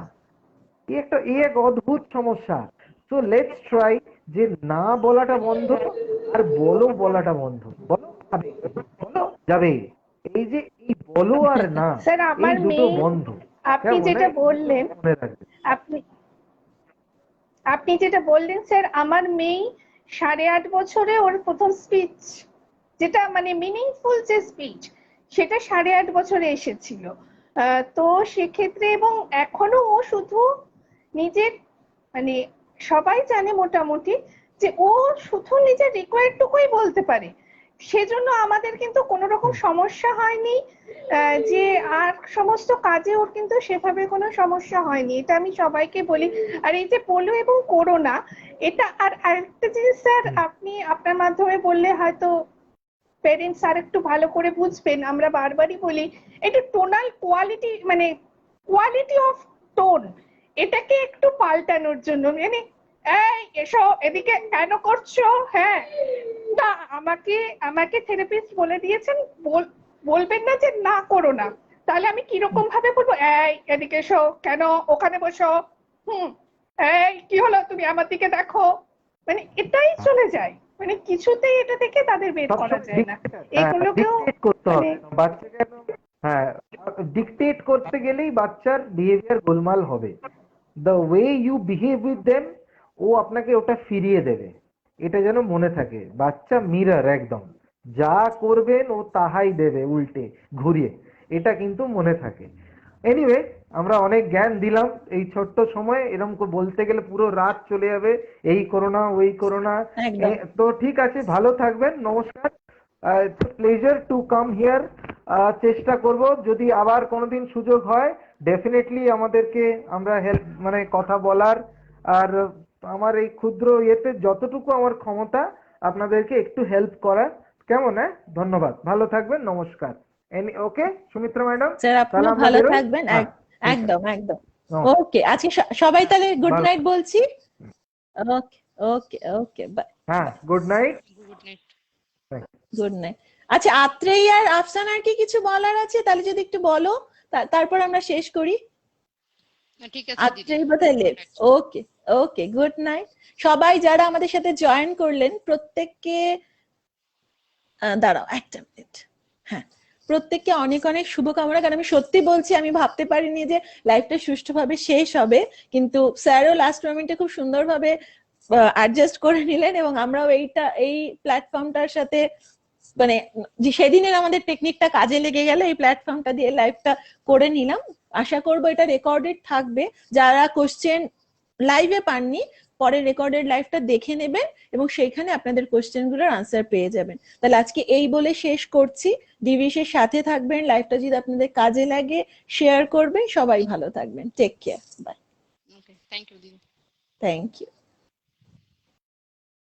এক অদ্ভুত সমস্যা। সো লেটস ট্রাই যে না বলাটা বন্ধ আর বলো বলাটা বন্ধ। বলো যাবে, বলো যাবে, এই যে এই বলো আর না, স্যার এই আমার দুটো মেয়ে, বন্ধ। আপনি কেমন, যেটা বললেন, মনে রাখবে। আপনি আপনি যেটা বললেন স্যার, আমার মেয়ে 8.5 বছরে ওর প্রথম স্পিচ, যেটা মানে মিনিংফুল যে স্পিচ, সেটা 8.5 বছরে এসেছিল। তো সেক্ষেত্রে এবং এখনো ও শুধু নিজের মানে সবাই জানে মোটামুটি যে ও শুধু নিজের রিকোয়ার্ড টুকুই বলতে পারে, সেজন্য আমাদের কিন্তু কোনো রকম সমস্যা হয়নি। যে আর সমস্ত কাজে ওর কিন্তু সেভাবে কোনো সমস্যা হয়নি, এটা আমি সবাইকে বলি। আর এই যে পোলিও এবং করোনা, এটা আর আরেকটা জিনিস স্যার আপনি আপনার মাধ্যমে বললে হয়তো পেরেন্টস আর একটু ভালো করে বুঝবেন। আমরা বারবারই বলি একটু টোনাল কোয়ালিটি, মানে কোয়ালিটি অফ টোন, এটাকে একটু পাল্টানোর জন্য, মানে এই এসো এদিকে কেন করছো, হ্যাঁ না, আমাকে আমাকে থেরাপিস্ট বলে দিয়েছেন বলবেন না যে না করো না, তাহলে আমি কিরকম ভাবে বলবো, এই এদিকে এসো, কেন ওখানে বসো, এই কি হলো তুমি আমার দিকে দেখো, মানে এটাই চলে যায়, মানে কিছুতেই এটা থেকে তাদের বের করা যায় না। এগুলোকেও ডিকটেট করতে মানে হবে বাচ্চাকে একদম। হ্যাঁ, ডিকটেট করতে গেলেই বাচ্চার বিহেভিয়ার গোলমাল হবে। The way you behave with them, ও আপনাকে ওটা ফিরিয়ে দেবে, এটা যেন মনে থাকে। বাচ্চা মিরর একদম, যা করবেন ও তাহাই দেবে উল্টে ঘুরিয়ে, এটা কিন্তু মনে থাকে। এনিওয়ে, আমরা অনেক জ্ঞান দিলাম এই ছোট্ট সময়, এরকম বলতে গেলে পুরো রাত চলে যাবে, এই করোনা ওই করোনা। একদম। তো ঠিক আছে, ভালো থাকবেন, নমস্কার। It's pleasure to come here. চেষ্টা করব যদি আবার কোনোদিন সুযোগ হয়, ডেফিনেটলি আমাদেরকে আমরা হেল্প মানে কথা বলার, আর আমার এই ক্ষুদ্র ইয়েতে যতটুকু আমার ক্ষমতা আপনাদেরকে একটু হেল্প করার। কেমন? হ্যাঁ, ধন্যবাদ, ভালো থাকবেন, নমস্কার। ওকে সুমিত্রা ম্যাডাম, স্যার তাহলে আপনিও আমরা ভালো বেরোই। থাকবেন। হ্যাঁ, ঠিক আছে, একদম একদম। নমস্কার। ওকে, আজকে সবাই তাহলে গুড ভালো, নাইট বলছি। ওকে ওকে ওকে, বাই। হ্যাঁ, good night. Good night. Good night. আচ্ছা, আত্রেই আর আফসানার কি কিছু বলার আছে? তাহলে যদি একটু বলো, তারপর আমরা শেষ করি। ঠিক আছে দিদি, আত্রেই বোধহয় লেট। ওকে ওকে, গুড নাইট। সবাই যারা আমাদের সাথে জয়েন করলেন প্রত্যেককে, দাঁড়াও একটা মিনিট, হ্যাঁ, প্রত্যেককে অনেক অনেক শুভকামনা। কারণ আমি সত্যি বলছি, আমি ভাবতে পারিনি যে লাইফটা সুষ্ঠুভাবে শেষ হবে, কিন্তু স্যারও লাস্ট মোমেন্টে খুব সুন্দরভাবে অ্যাডজাস্ট করে নিলেন, এবং আমরাও এই প্ল্যাটফর্মটার সাথে মানে যে সেদিনের আমাদের টেকনিকটা কাজে লেগে গেল, এই প্ল্যাটফর্মটা দিয়ে লাইভটা করে নিলাম। আশা করবো এটা রেকর্ডেড থাকবে, যারা কোশ্চেন লাইভে পাননি পরে রেকর্ডেড লাইভটা দেখে নেবেন এবং সেইখানে আপনাদের কোশ্চেন গুলোর আনসার পেয়ে যাবেন। তাহলে আজকে এই বলে শেষ করছি। ডিভিসের সাথে থাকবেন, লাইভটা যদি আপনাদের কাজে লাগে শেয়ার করবেন। সবাই ভালো থাকবেন, take care, bye. Okay, thank you দিদি। Thank you.